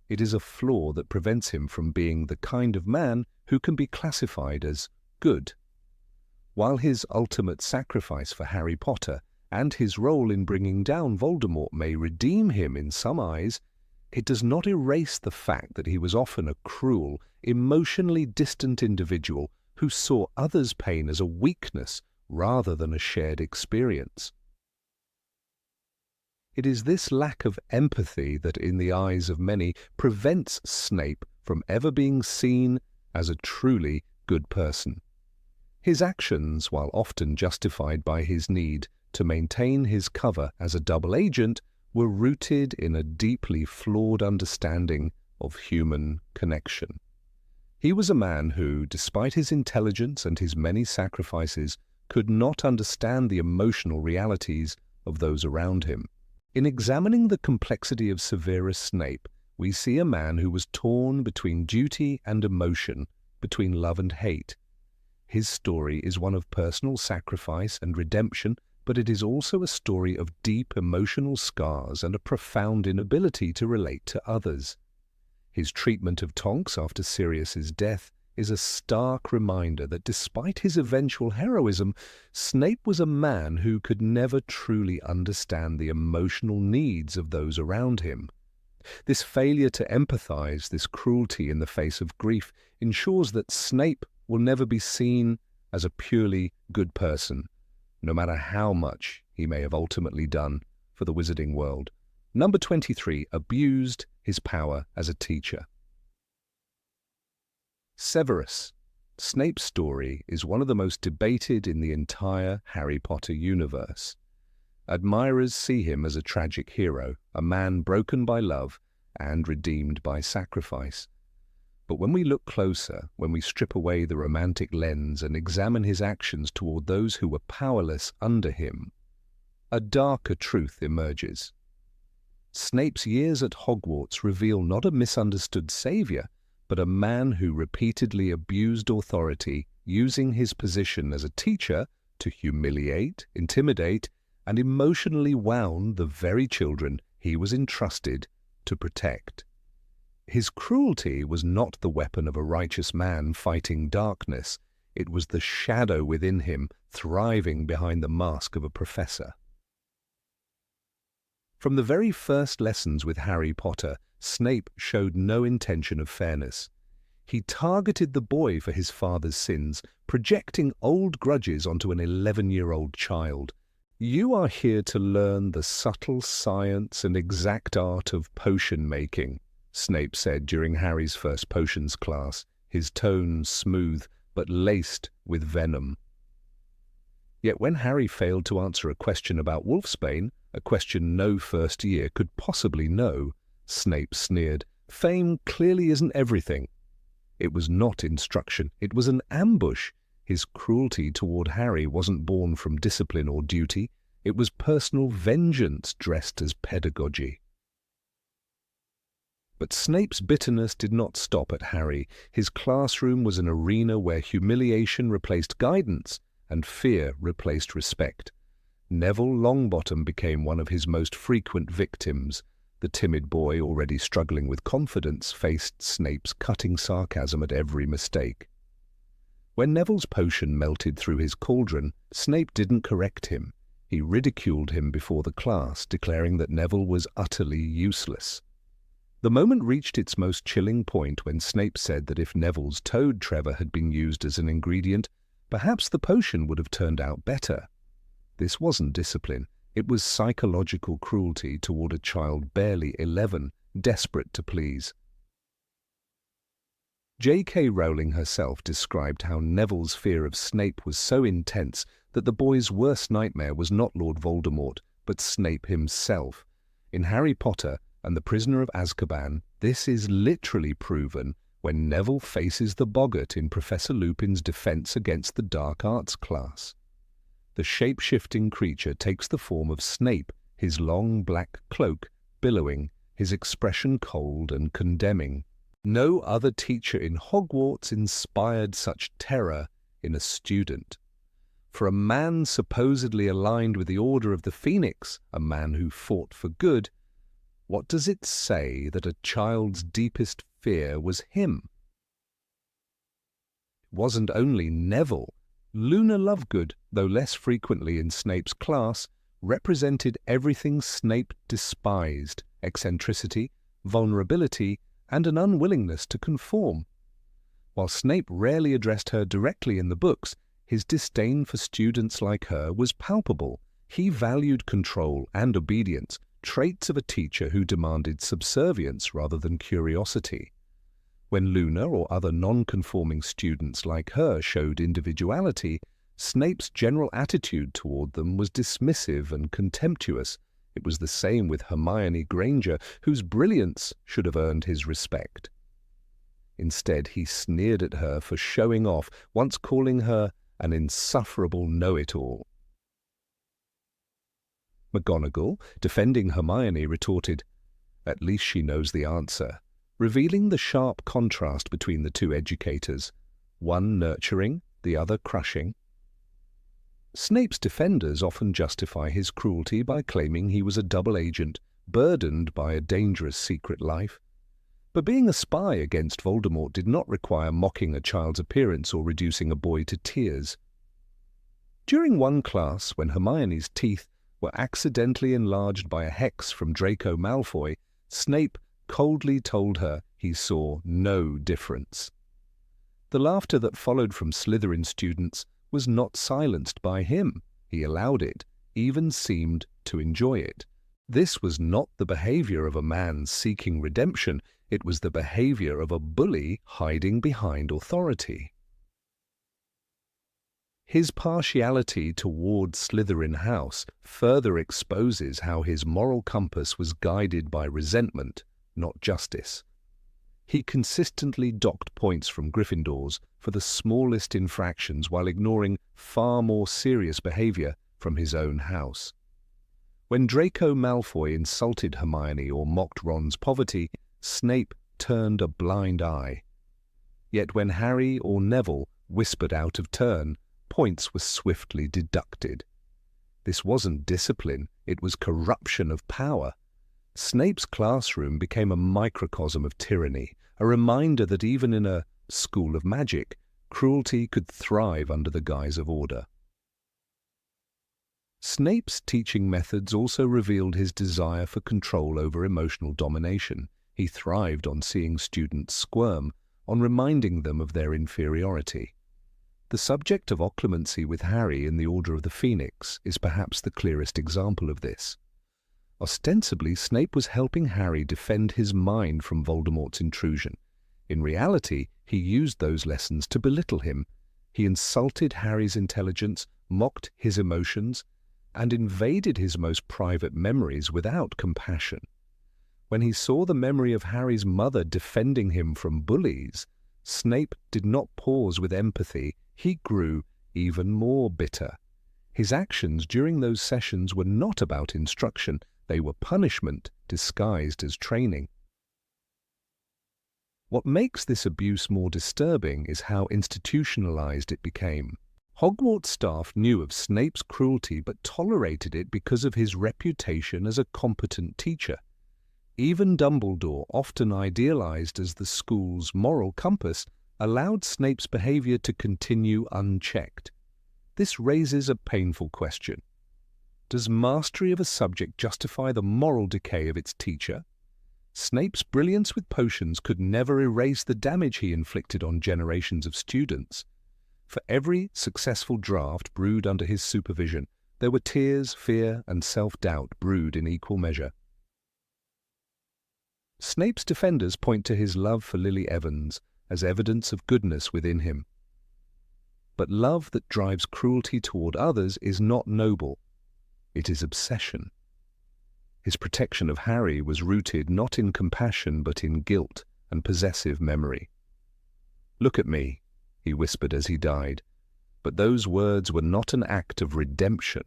It is a flaw that prevents him from being the kind of man who can be classified as good. While his ultimate sacrifice for Harry Potter and his role in bringing down Voldemort may redeem him in some eyes, it does not erase the fact that he was often a cruel, emotionally distant individual who saw others' pain as a weakness rather than a shared experience. It is this lack of empathy that, in the eyes of many, prevents Snape from ever being seen as a truly good person. His actions, while often justified by his need to maintain his cover as a double agent, were rooted in a deeply flawed understanding of human connection. He was a man who, despite his intelligence and his many sacrifices, could not understand the emotional realities of those around him. In examining the complexity of Severus Snape, we see a man who was torn between duty and emotion, between love and hate. His story is one of personal sacrifice and redemption, but it is also a story of deep emotional scars and a profound inability to relate to others. His treatment of Tonks after Sirius's death is a stark reminder that despite his eventual heroism, Snape was a man who could never truly understand the emotional needs of those around him. This failure to empathize, this cruelty in the face of grief, ensures that Snape will never be seen as a purely good person, no matter how much he may have ultimately done for the wizarding world. Number 23 abused his power as a teacher. Severus. Snape's story is one of the most debated in the entire Harry Potter universe. Admirers see him as a tragic hero, a man broken by love and redeemed by sacrifice. But when we look closer, when we strip away the romantic lens and examine his actions toward those who were powerless under him, a darker truth emerges. Snape's years at Hogwarts reveal not a misunderstood savior, but a man who repeatedly abused authority, using his position as a teacher to humiliate, intimidate, and emotionally wound the very children he was entrusted to protect. His cruelty was not the weapon of a righteous man fighting darkness. It was the shadow within him, thriving behind the mask of a professor. From the very first lessons with Harry Potter, Snape showed no intention of fairness. He targeted the boy for his father's sins, projecting old grudges onto an 11-year-old child. "You are here to learn the subtle science and exact art of potion making," Snape said during Harry's first potions class, his tone smooth but laced with venom. Yet when Harry failed to answer a question about wolfsbane, a question no first year could possibly know, Snape sneered, "Fame clearly isn't everything." It was not instruction, it was an ambush. His cruelty toward Harry wasn't born from discipline or duty, it was personal vengeance dressed as pedagogy. But Snape's bitterness did not stop at Harry. His classroom was an arena where humiliation replaced guidance and fear replaced respect. Neville Longbottom became one of his most frequent victims. The timid boy, already struggling with confidence, faced Snape's cutting sarcasm at every mistake. When Neville's potion melted through his cauldron, Snape didn't correct him. He ridiculed him before the class, declaring that Neville was utterly useless. The moment reached its most chilling point when Snape said that if Neville's toad Trevor had been used as an ingredient, perhaps the potion would have turned out better. This wasn't discipline, it was psychological cruelty toward a child barely 11, desperate to please. J.K. Rowling herself described how Neville's fear of Snape was so intense that the boy's worst nightmare was not Lord Voldemort, but Snape himself. In Harry Potter and the Prisoner of Azkaban, this is literally proven when Neville faces the boggart in Professor Lupin's defense against the dark arts class. The shape-shifting creature takes the form of Snape, his long black cloak billowing, his expression cold and condemning. No other teacher in Hogwarts inspired such terror in a student. For a man supposedly aligned with the Order of the Phoenix, a man who fought for good, what does it say that a child's deepest fear was him? It wasn't only Neville. Luna Lovegood, though less frequently in Snape's class, represented everything Snape despised: eccentricity, vulnerability, and an unwillingness to conform. While Snape rarely addressed her directly in the books, his disdain for students like her was palpable. He valued control and obedience, traits of a teacher who demanded subservience rather than curiosity. When Luna or other non-conforming students like her showed individuality, Snape's general attitude toward them was dismissive and contemptuous. It was the same with Hermione Granger, whose brilliance should have earned his respect. Instead, he sneered at her for showing off, once calling her an insufferable know-it-all. McGonagall, defending Hermione, retorted, "At least she knows the answer," revealing the sharp contrast between the two educators, one nurturing, the other crushing. Snape's defenders often justify his cruelty by claiming he was a double agent, burdened by a dangerous secret life. But being a spy against Voldemort did not require mocking a child's appearance or reducing a boy to tears. During one class, when Hermione's teeth were accidentally enlarged by a hex from Draco Malfoy, Snape coldly told her he saw no difference. The laughter that followed from Slytherin students was not silenced by him. He allowed it, even seemed to enjoy it. This was not the behavior of a man seeking redemption. It was the behavior of a bully hiding behind authority. His partiality toward Slytherin House further exposes how his moral compass was guided by resentment, not justice. He consistently docked points from Gryffindors for the smallest infractions while ignoring far more serious behavior from his own house. When Draco Malfoy insulted Hermione or mocked Ron's poverty, Snape turned a blind eye. Yet when Harry or Neville whispered out of turn, points were swiftly deducted. This wasn't discipline, it was corruption of power. Snape's classroom became a microcosm of tyranny, a reminder that even in a school of magic, cruelty could thrive under the guise of order. Snape's teaching methods also revealed his desire for control over emotional domination. He thrived on seeing students squirm, on reminding them of their inferiority. The subject of occlumency with Harry in the Order of the Phoenix is perhaps the clearest example of this. Ostensibly, Snape was helping Harry defend his mind from Voldemort's intrusion. In reality, he used those lessons to belittle him. He insulted Harry's intelligence, mocked his emotions, and invaded his most private memories without compassion. When he saw the memory of Harry's mother defending him from bullies, Snape did not pause with empathy. He grew even more bitter. His actions during those sessions were not about instruction. They were punishment disguised as training. What makes this abuse more disturbing is how institutionalized it became. Hogwarts staff knew of Snape's cruelty but tolerated it because of his reputation as a competent teacher. Even Dumbledore, often idealized as the school's moral compass, allowed Snape's behavior to continue unchecked. This raises a painful question. Does mastery of a subject justify the moral decay of its teacher? Snape's brilliance with potions could never erase the damage he inflicted on generations of students. For every successful draft brewed under his supervision, there were tears, fear, and self-doubt brewed in equal measure. Snape's defenders point to his love for Lily Evans as evidence of goodness within him. But love that drives cruelty toward others is not noble. It is obsession. His protection of Harry was rooted not in compassion but in guilt and possessive memory. "Look at me," he whispered as he died. But those words were not an act of redemption.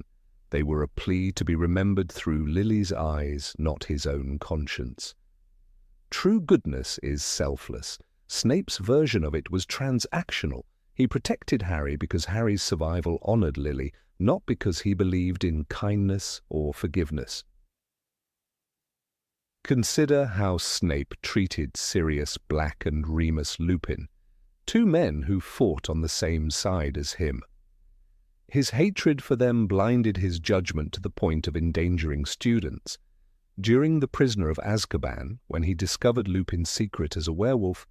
They were a plea to be remembered through Lily's eyes, not his own conscience. True goodness is selfless. Snape's version of it was transactional. He protected Harry because Harry's survival honored Lily, not because he believed in kindness or forgiveness. Consider how Snape treated Sirius Black and Remus Lupin, two men who fought on the same side as him. His hatred for them blinded his judgment to the point of endangering students. During The Prisoner of Azkaban, when he discovered Lupin's secret as a werewolf,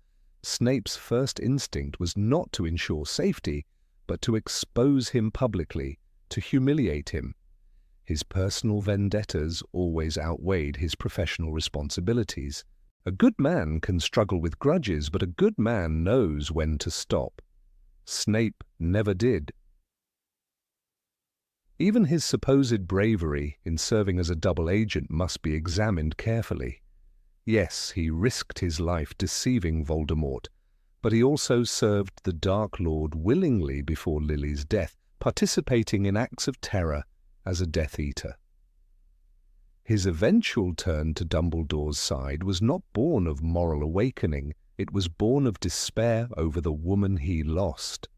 Snape's first instinct was not to ensure safety, but to expose him publicly, to humiliate him. His personal vendettas always outweighed his professional responsibilities. A good man can struggle with grudges, but a good man knows when to stop. Snape never did. Even his supposed bravery in serving as a double agent must be examined carefully. Yes, he risked his life deceiving Voldemort, but he also served the Dark Lord willingly before Lily's death, participating in acts of terror as a Death Eater. His eventual turn to Dumbledore's side was not born of moral awakening, it was born of despair over the woman he lost.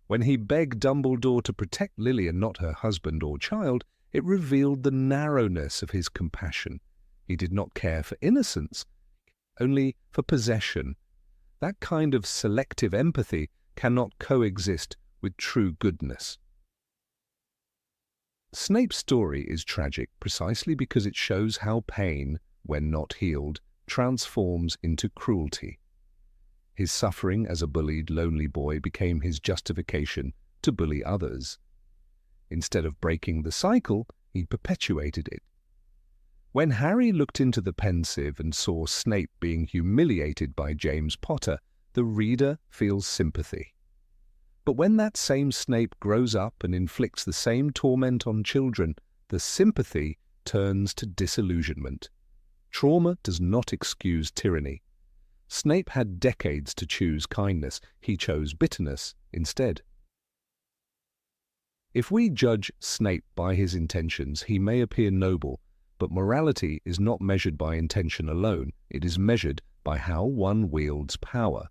When he begged Dumbledore to protect Lily and not her husband or child, it revealed the narrowness of his compassion. He did not care for innocence, only for possession. That kind of selective empathy cannot coexist with true goodness. Snape's story is tragic precisely because it shows how pain, when not healed, transforms into cruelty. His suffering as a bullied, lonely boy became his justification to bully others. Instead of breaking the cycle, he perpetuated it. When Harry looked into the pensieve and saw Snape being humiliated by James Potter, the reader feels sympathy. But when that same Snape grows up and inflicts the same torment on children, the sympathy turns to disillusionment. Trauma does not excuse tyranny. Snape had decades to choose kindness. He chose bitterness instead. If we judge Snape by his intentions, he may appear noble, but morality is not measured by intention alone. It is measured by how one wields power.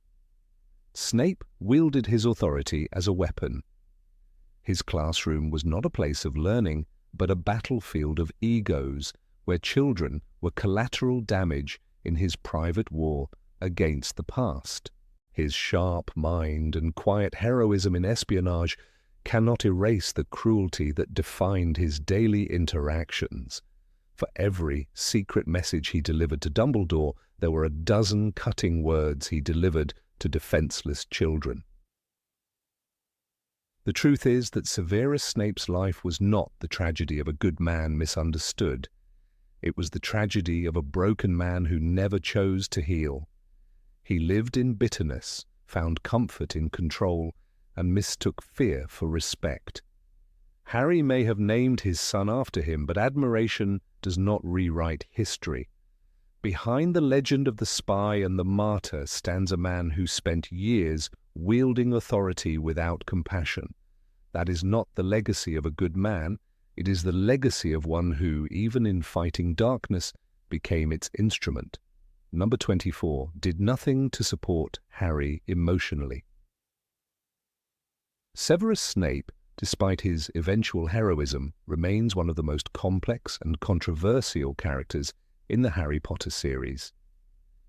Snape wielded his authority as a weapon. His classroom was not a place of learning, but a battlefield of egos, where children were collateral damage in his private war against the past. His sharp mind and quiet heroism in espionage cannot erase the cruelty that defined his daily interactions. For every secret message he delivered to Dumbledore, there were a dozen cutting words he delivered to defenseless children. The truth is that Severus Snape's life was not the tragedy of a good man misunderstood. It was the tragedy of a broken man who never chose to heal. He lived in bitterness, found comfort in control, and mistook fear for respect. Harry may have named his son after him, but admiration does not rewrite history. Behind the legend of the spy and the martyr stands a man who spent years wielding authority without compassion. That is not the legacy of a good man. It is the legacy of one who, even in fighting darkness, became its instrument. Number 24 did nothing to support Harry emotionally. Severus Snape, despite his eventual heroism, remains one of the most complex and controversial characters in the Harry Potter series.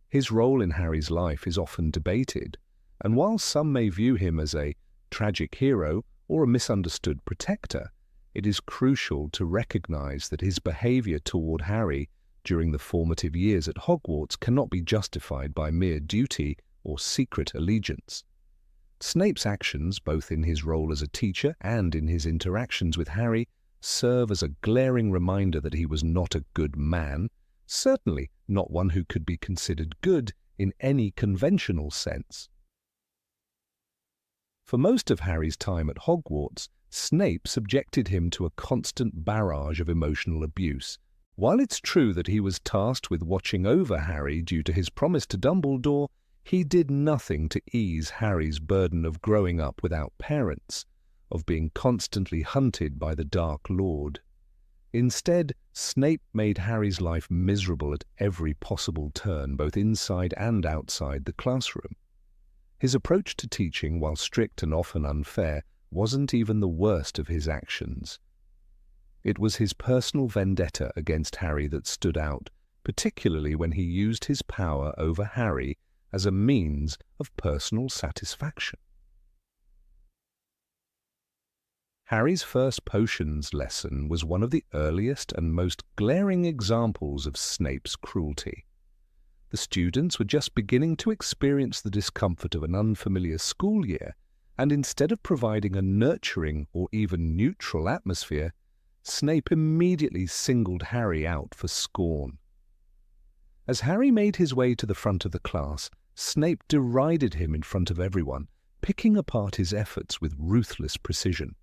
His role in Harry's life is often debated, and while some may view him as a tragic hero or a misunderstood protector, it is crucial to recognize that his behavior toward Harry during the formative years at Hogwarts cannot be justified by mere duty or secret allegiance. Snape's actions, both in his role as a teacher and in his interactions with Harry, serve as a glaring reminder that he was not a good man, certainly not one who could be considered good in any conventional sense. For most of Harry's time at Hogwarts, Snape subjected him to a constant barrage of emotional abuse. While it's true that he was tasked with watching over Harry due to his promise to Dumbledore, he did nothing to ease Harry's burden of growing up without parents, of being constantly hunted by the Dark Lord. Instead, Snape made Harry's life miserable at every possible turn, both inside and outside the classroom. His approach to teaching, while strict and often unfair, wasn't even the worst of his actions. It was his personal vendetta against Harry that stood out, particularly when he used his power over Harry as a means of personal satisfaction. Harry's first potions lesson was one of the earliest and most glaring examples of Snape's cruelty. The students were just beginning to experience the discomfort of an unfamiliar school year, and instead of providing a nurturing or even neutral atmosphere, Snape immediately singled Harry out for scorn. As Harry made his way to the front of the class, Snape derided him in front of everyone, picking apart his efforts with ruthless precision.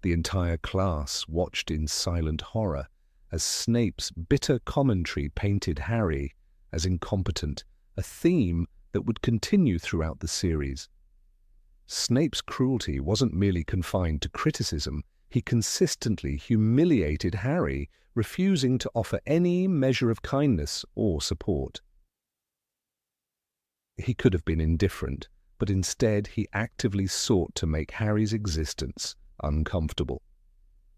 The entire class watched in silent horror as Snape's bitter commentary painted Harry as incompetent, a theme that would continue throughout the series. Snape's cruelty wasn't merely confined to criticism. He consistently humiliated Harry, refusing to offer any measure of kindness or support. He could have been indifferent, but instead he actively sought to make Harry's existence uncomfortable.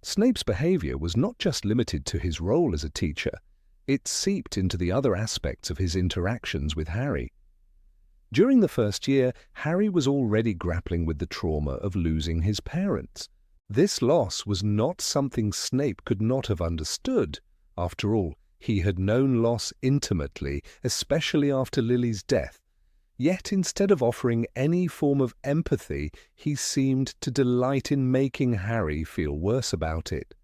Snape's behavior was not just limited to his role as a teacher, it seeped into the other aspects of his interactions with Harry. During the first year, Harry was already grappling with the trauma of losing his parents. This loss was not something Snape could not have understood. After all, he had known loss intimately, especially after Lily's death. Yet instead of offering any form of empathy, he seemed to delight in making Harry feel worse about it.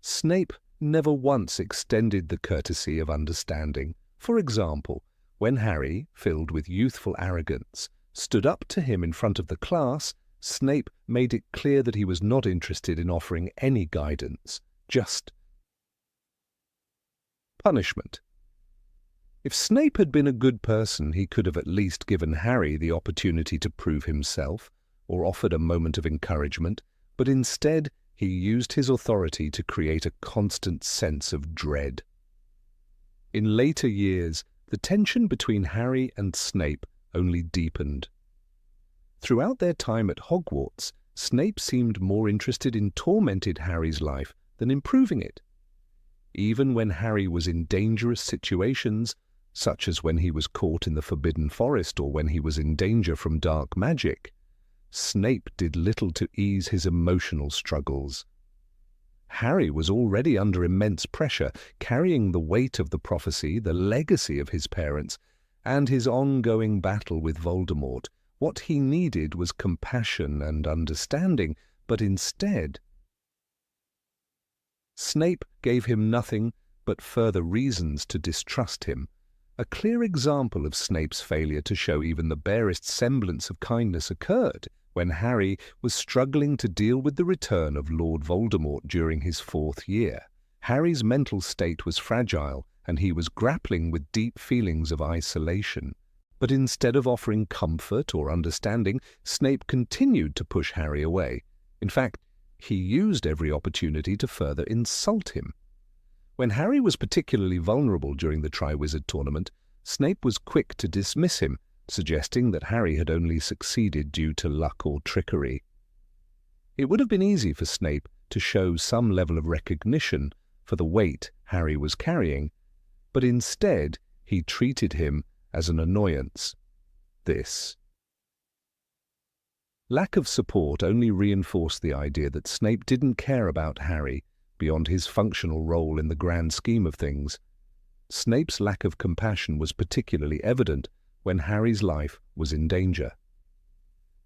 Snape never once extended the courtesy of understanding. For example, when Harry, filled with youthful arrogance, stood up to him in front of the class, Snape made it clear that he was not interested in offering any guidance, just punishment. If Snape had been a good person, he could have at least given Harry the opportunity to prove himself, or offered a moment of encouragement, but instead he used his authority to create a constant sense of dread. In later years, the tension between Harry and Snape only deepened. Throughout their time at Hogwarts, Snape seemed more interested in tormenting Harry's life than improving it. Even when Harry was in dangerous situations, such as when he was caught in the Forbidden Forest or when he was in danger from dark magic, Snape did little to ease his emotional struggles. Harry was already under immense pressure, carrying the weight of the prophecy, the legacy of his parents, and his ongoing battle with Voldemort. What he needed was compassion and understanding, but instead, Snape gave him nothing but further reasons to distrust him. A clear example of Snape's failure to show even the barest semblance of kindness occurred when Harry was struggling to deal with the return of Lord Voldemort during his 4th year. Harry's mental state was fragile, and he was grappling with deep feelings of isolation. But instead of offering comfort or understanding, Snape continued to push Harry away. In fact, he used every opportunity to further insult him. When Harry was particularly vulnerable during the Triwizard Tournament, Snape was quick to dismiss him, suggesting that Harry had only succeeded due to luck or trickery. It would have been easy for Snape to show some level of recognition for the weight Harry was carrying, but instead he treated him as an annoyance. This lack of support only reinforced the idea that Snape didn't care about Harry beyond his functional role in the grand scheme of things. Snape's lack of compassion was particularly evident when Harry's life was in danger.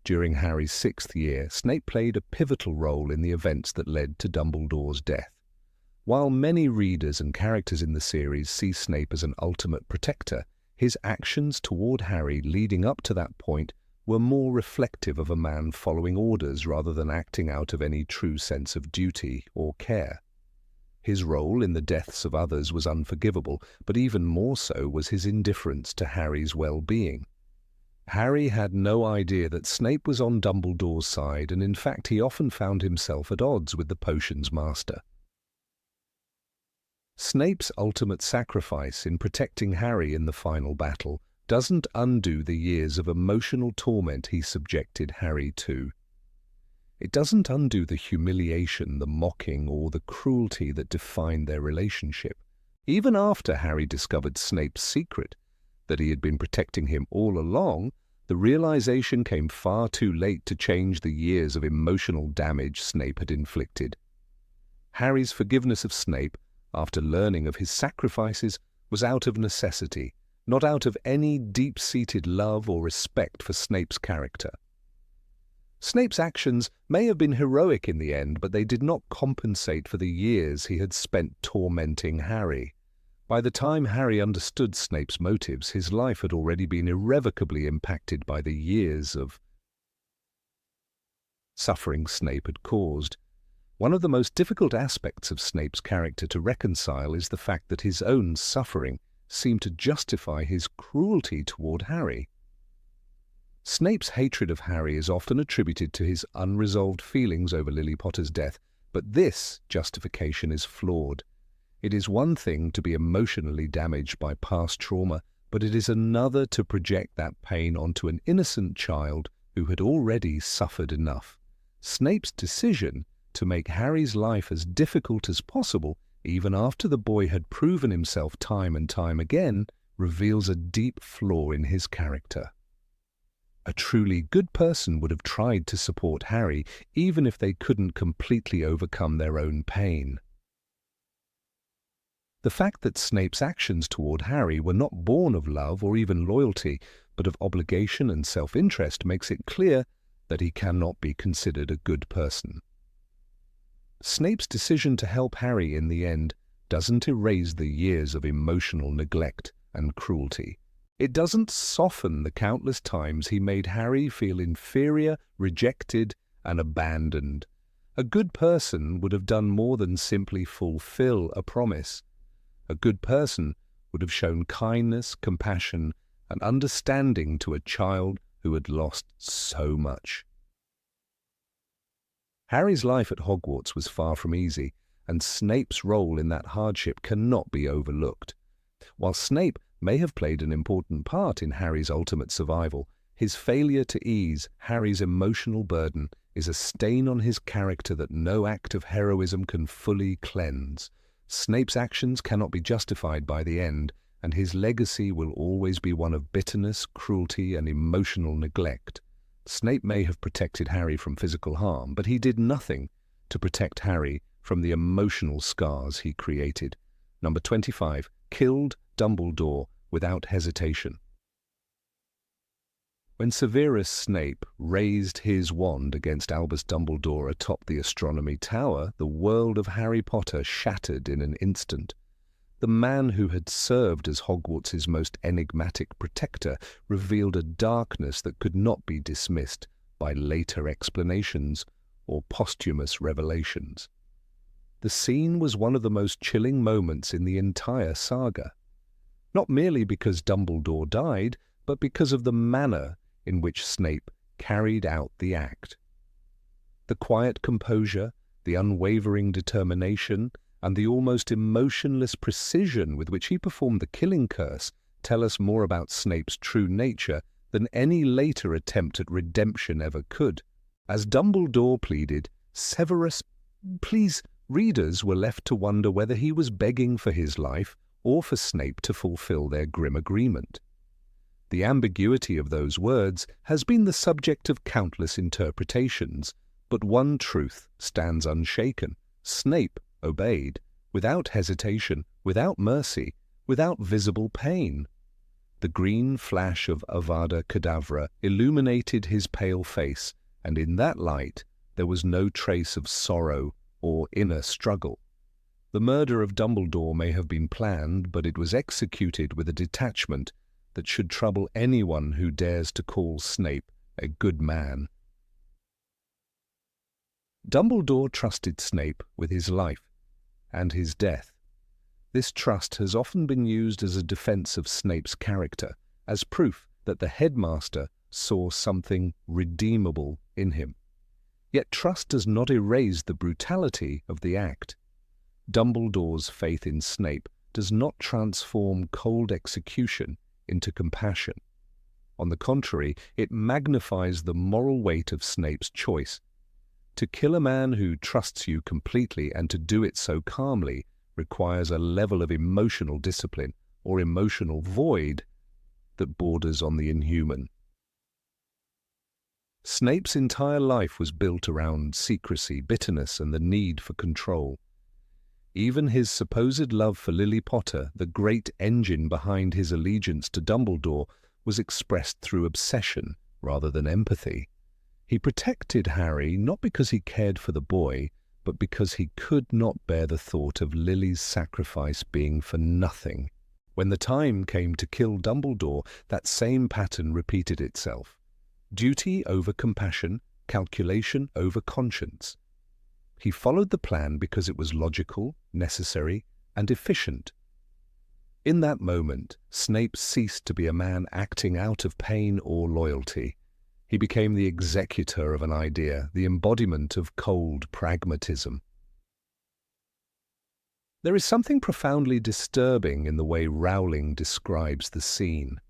During Harry's 6th year, Snape played a pivotal role in the events that led to Dumbledore's death. While many readers and characters in the series see Snape as an ultimate protector, his actions toward Harry leading up to that point were more reflective of a man following orders rather than acting out of any true sense of duty or care. His role in the deaths of others was unforgivable, but even more so was his indifference to Harry's well-being. Harry had no idea that Snape was on Dumbledore's side, and in fact he often found himself at odds with the potions master. Snape's ultimate sacrifice in protecting Harry in the final battle doesn't undo the years of emotional torment he subjected Harry to. It doesn't undo the humiliation, the mocking, or the cruelty that defined their relationship. Even after Harry discovered Snape's secret, that he had been protecting him all along, the realization came far too late to change the years of emotional damage Snape had inflicted. Harry's forgiveness of Snape, after learning of his sacrifices, was out of necessity, not out of any deep-seated love or respect for Snape's character. Snape's actions may have been heroic in the end, but they did not compensate for the years he had spent tormenting Harry. By the time Harry understood Snape's motives, his life had already been irrevocably impacted by the years of suffering Snape had caused. One of the most difficult aspects of Snape's character to reconcile is the fact that his own suffering seemed to justify his cruelty toward Harry. Snape's hatred of Harry is often attributed to his unresolved feelings over Lily Potter's death, but this justification is flawed. It is one thing to be emotionally damaged by past trauma, but it is another to project that pain onto an innocent child who had already suffered enough. Snape's decision to make Harry's life as difficult as possible, even after the boy had proven himself time and time again, reveals a deep flaw in his character. A truly good person would have tried to support Harry, even if they couldn't completely overcome their own pain. The fact that Snape's actions toward Harry were not born of love or even loyalty, but of obligation and self-interest makes it clear that he cannot be considered a good person. Snape's decision to help Harry in the end doesn't erase the years of emotional neglect and cruelty. It doesn't soften the countless times he made Harry feel inferior, rejected, and abandoned. A good person would have done more than simply fulfill a promise. A good person would have shown kindness, compassion, and understanding to a child who had lost so much. Harry's life at Hogwarts was far from easy, and Snape's role in that hardship cannot be overlooked. While Snape may have played an important part in Harry's ultimate survival, his failure to ease Harry's emotional burden is a stain on his character that no act of heroism can fully cleanse. Snape's actions cannot be justified by the end, and his legacy will always be one of bitterness, cruelty, and emotional neglect. Snape may have protected Harry from physical harm, but he did nothing to protect Harry from the emotional scars he created. Number 25. Killed Dumbledore without hesitation. When Severus Snape raised his wand against Albus Dumbledore atop the Astronomy Tower, the world of Harry Potter shattered in an instant. The man who had served as Hogwarts' most enigmatic protector revealed a darkness that could not be dismissed by later explanations or posthumous revelations. The scene was one of the most chilling moments in the entire saga, not merely because Dumbledore died, but because of the manner in which Snape carried out the act. The quiet composure, the unwavering determination, and the almost emotionless precision with which he performed the killing curse tell us more about Snape's true nature than any later attempt at redemption ever could. As Dumbledore pleaded, "Severus, please," readers were left to wonder whether he was begging for his life or for Snape to fulfill their grim agreement. The ambiguity of those words has been the subject of countless interpretations, but one truth stands unshaken. Snape obeyed, without hesitation, without mercy, without visible pain. The green flash of Avada Kedavra illuminated his pale face, and in that light there was no trace of sorrow or inner struggle. The murder of Dumbledore may have been planned, but it was executed with a detachment that should trouble anyone who dares to call Snape a good man. Dumbledore trusted Snape with his life and his death. This trust has often been used as a defense of Snape's character, as proof that the headmaster saw something redeemable in him. Yet trust does not erase the brutality of the act. Dumbledore's faith in Snape does not transform cold execution into compassion. On the contrary, it magnifies the moral weight of Snape's choice. To kill a man who trusts you completely and to do it so calmly requires a level of emotional discipline or emotional void that borders on the inhuman. Snape's entire life was built around secrecy, bitterness, and the need for control. Even his supposed love for Lily Potter, the great engine behind his allegiance to Dumbledore, was expressed through obsession rather than empathy. He protected Harry not because he cared for the boy, but because he could not bear the thought of Lily's sacrifice being for nothing. When the time came to kill Dumbledore, that same pattern repeated itself. Duty over compassion, calculation over conscience. He followed the plan because it was logical, necessary, and efficient. In that moment, Snape ceased to be a man acting out of pain or loyalty. He became the executor of an idea, the embodiment of cold pragmatism. There is something profoundly disturbing in the way Rowling describes the scene.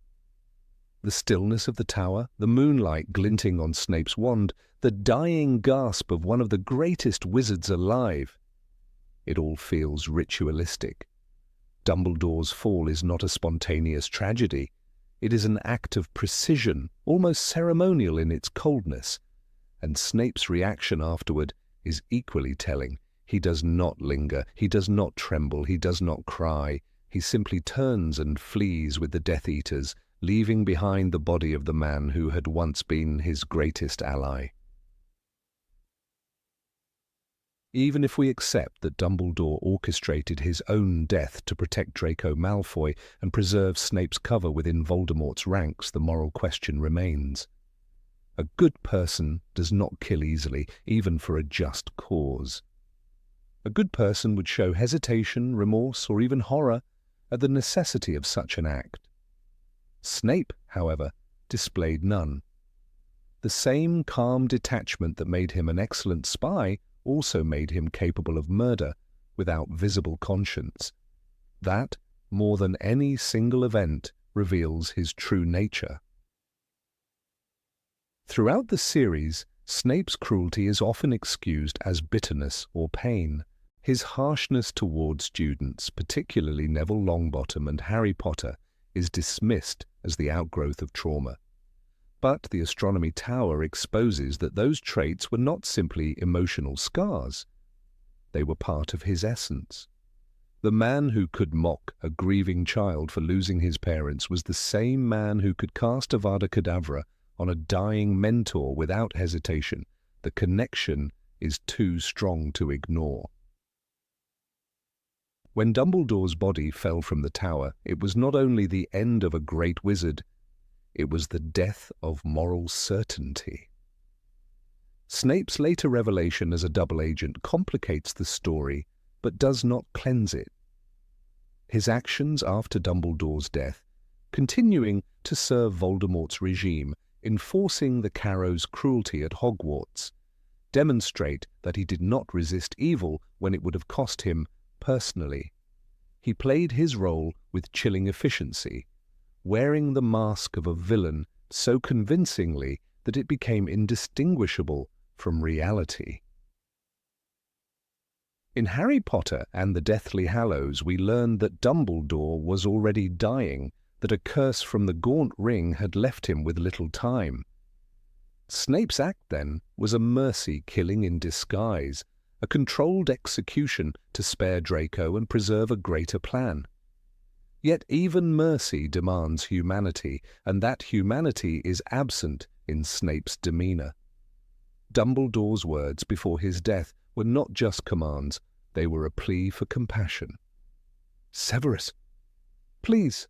The stillness of the tower, the moonlight glinting on Snape's wand, the dying gasp of one of the greatest wizards alive. It all feels ritualistic. Dumbledore's fall is not a spontaneous tragedy. It is an act of precision, almost ceremonial in its coldness. And Snape's reaction afterward is equally telling. He does not linger, he does not tremble, he does not cry. He simply turns and flees with the Death Eaters, leaving behind the body of the man who had once been his greatest ally. Even if we accept that Dumbledore orchestrated his own death to protect Draco Malfoy and preserve Snape's cover within Voldemort's ranks, the moral question remains. A good person does not kill easily, even for a just cause. A good person would show hesitation, remorse, or even horror at the necessity of such an act. Snape, however, displayed none. The same calm detachment that made him an excellent spy also made him capable of murder without visible conscience. That, more than any single event, reveals his true nature. Throughout the series, Snape's cruelty is often excused as bitterness or pain. His harshness towards students, particularly Neville Longbottom and Harry Potter, is dismissed as the outgrowth of trauma. But the Astronomy Tower exposes that those traits were not simply emotional scars. They were part of his essence. The man who could mock a grieving child for losing his parents was the same man who could cast Avada Kedavra on a dying mentor without hesitation. The connection is too strong to ignore. When Dumbledore's body fell from the tower, it was not only the end of a great wizard, it was the death of moral certainty. Snape's later revelation as a double agent complicates the story, but does not cleanse it. His actions after Dumbledore's death, continuing to serve Voldemort's regime, enforcing the Carrow's cruelty at Hogwarts, demonstrate that he did not resist evil when it would have cost him personally. He played his role with chilling efficiency, wearing the mask of a villain so convincingly that it became indistinguishable from reality. In Harry Potter and the Deathly Hallows, we learned that Dumbledore was already dying, that a curse from the Gaunt Ring had left him with little time. Snape's act, then, was a mercy killing in disguise, a controlled execution to spare Draco and preserve a greater plan. Yet even mercy demands humanity, and that humanity is absent in Snape's demeanour. Dumbledore's words before his death were not just commands, they were a plea for compassion. "Severus, please."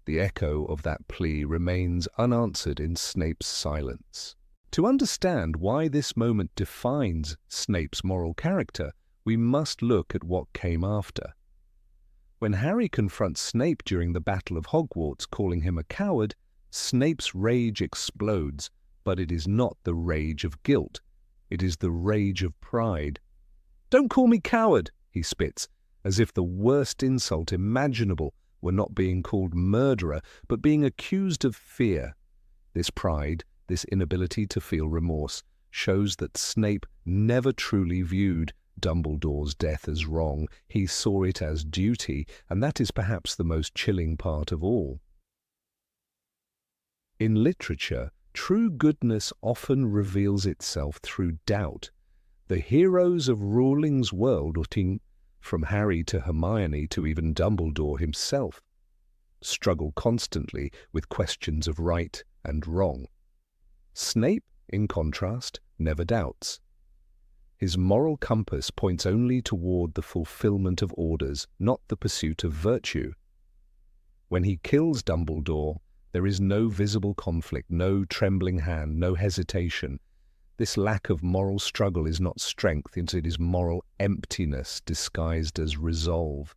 The echo of that plea remains unanswered in Snape's silence. To understand why this moment defines Snape's moral character, we must look at what came after. When Harry confronts Snape during the Battle of Hogwarts, calling him a coward, Snape's rage explodes, but it is not the rage of guilt. It is the rage of pride. "Don't call me coward," he spits, as if the worst insult imaginable were not being called murderer, but being accused of fear. This pride, this inability to feel remorse, shows that Snape never truly viewed Dumbledore's death as wrong. He saw it as duty, and that is perhaps the most chilling part of all. In literature, true goodness often reveals itself through doubt. The heroes of Rowling's world, from Harry to Hermione to even Dumbledore himself, struggle constantly with questions of right and wrong. Snape, in contrast, never doubts. His moral compass points only toward the fulfillment of orders, not the pursuit of virtue. When he kills Dumbledore, there is no visible conflict, no trembling hand, no hesitation. This lack of moral struggle is not strength, it is moral emptiness disguised as resolve.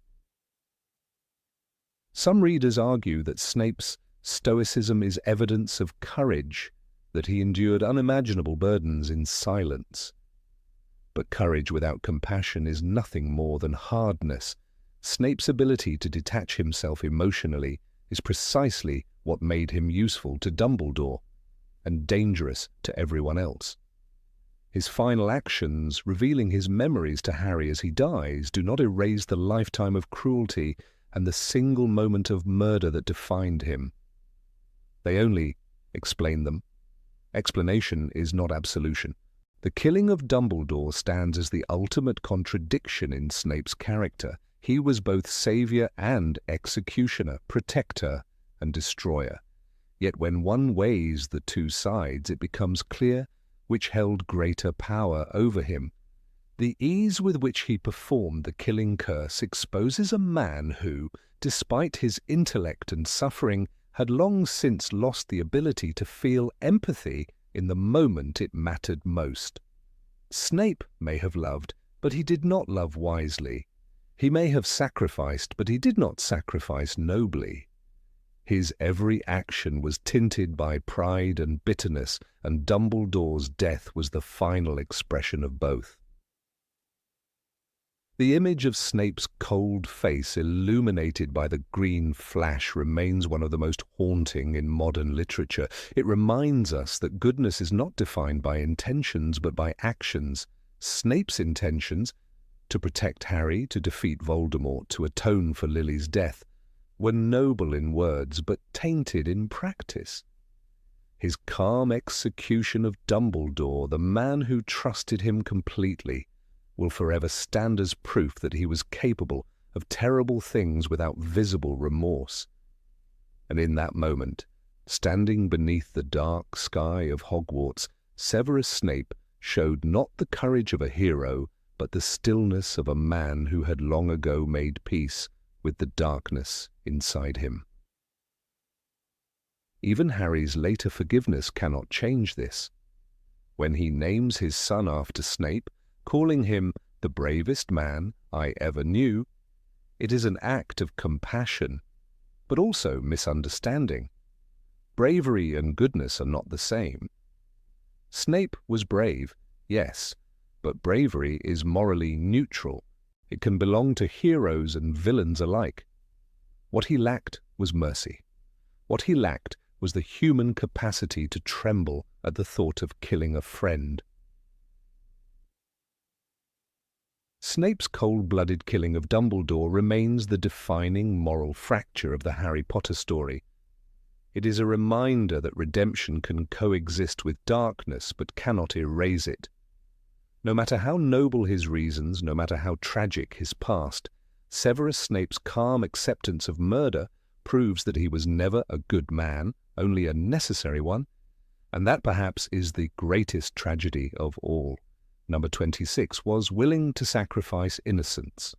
Some readers argue that Snape's stoicism is evidence of courage, that he endured unimaginable burdens in silence. But courage without compassion is nothing more than hardness. Snape's ability to detach himself emotionally is precisely what made him useful to Dumbledore and dangerous to everyone else. His final actions, revealing his memories to Harry as he dies, do not erase the lifetime of cruelty and the single moment of murder that defined him. They only explain them. Explanation is not absolution. The killing of Dumbledore stands as the ultimate contradiction in Snape's character. He was both savior and executioner, protector and destroyer. Yet when one weighs the two sides, it becomes clear which held greater power over him. The ease with which he performed the killing curse exposes a man who, despite his intellect and suffering, had long since lost the ability to feel empathy in the moment it mattered most. Snape may have loved, but he did not love wisely. He may have sacrificed, but he did not sacrifice nobly. His every action was tinted by pride and bitterness, and Dumbledore's death was the final expression of both. The image of Snape's cold face illuminated by the green flash remains one of the most haunting in modern literature. It reminds us that goodness is not defined by intentions but by actions. Snape's intentions, to protect Harry, to defeat Voldemort, to atone for Lily's death, were noble in words but tainted in practice. His calm execution of Dumbledore, the man who trusted him completely, will forever stand as proof that he was capable of terrible things without visible remorse. And in that moment, standing beneath the dark sky of Hogwarts, Severus Snape showed not the courage of a hero, but the stillness of a man who had long ago made peace with the darkness inside him. Even Harry's later forgiveness cannot change this. When he names his son after Snape, calling him the bravest man I ever knew, it is an act of compassion, but also misunderstanding. Bravery and goodness are not the same. Snape was brave, yes, but bravery is morally neutral. It can belong to heroes and villains alike. What he lacked was mercy. What he lacked was the human capacity to tremble at the thought of killing a friend. Snape's cold-blooded killing of Dumbledore remains the defining moral fracture of the Harry Potter story. It is a reminder that redemption can coexist with darkness but cannot erase it. No matter how noble his reasons, no matter how tragic his past, Severus Snape's calm acceptance of murder proves that he was never a good man, only a necessary one, and that perhaps is the greatest tragedy of all. Number 26 was willing to sacrifice innocence.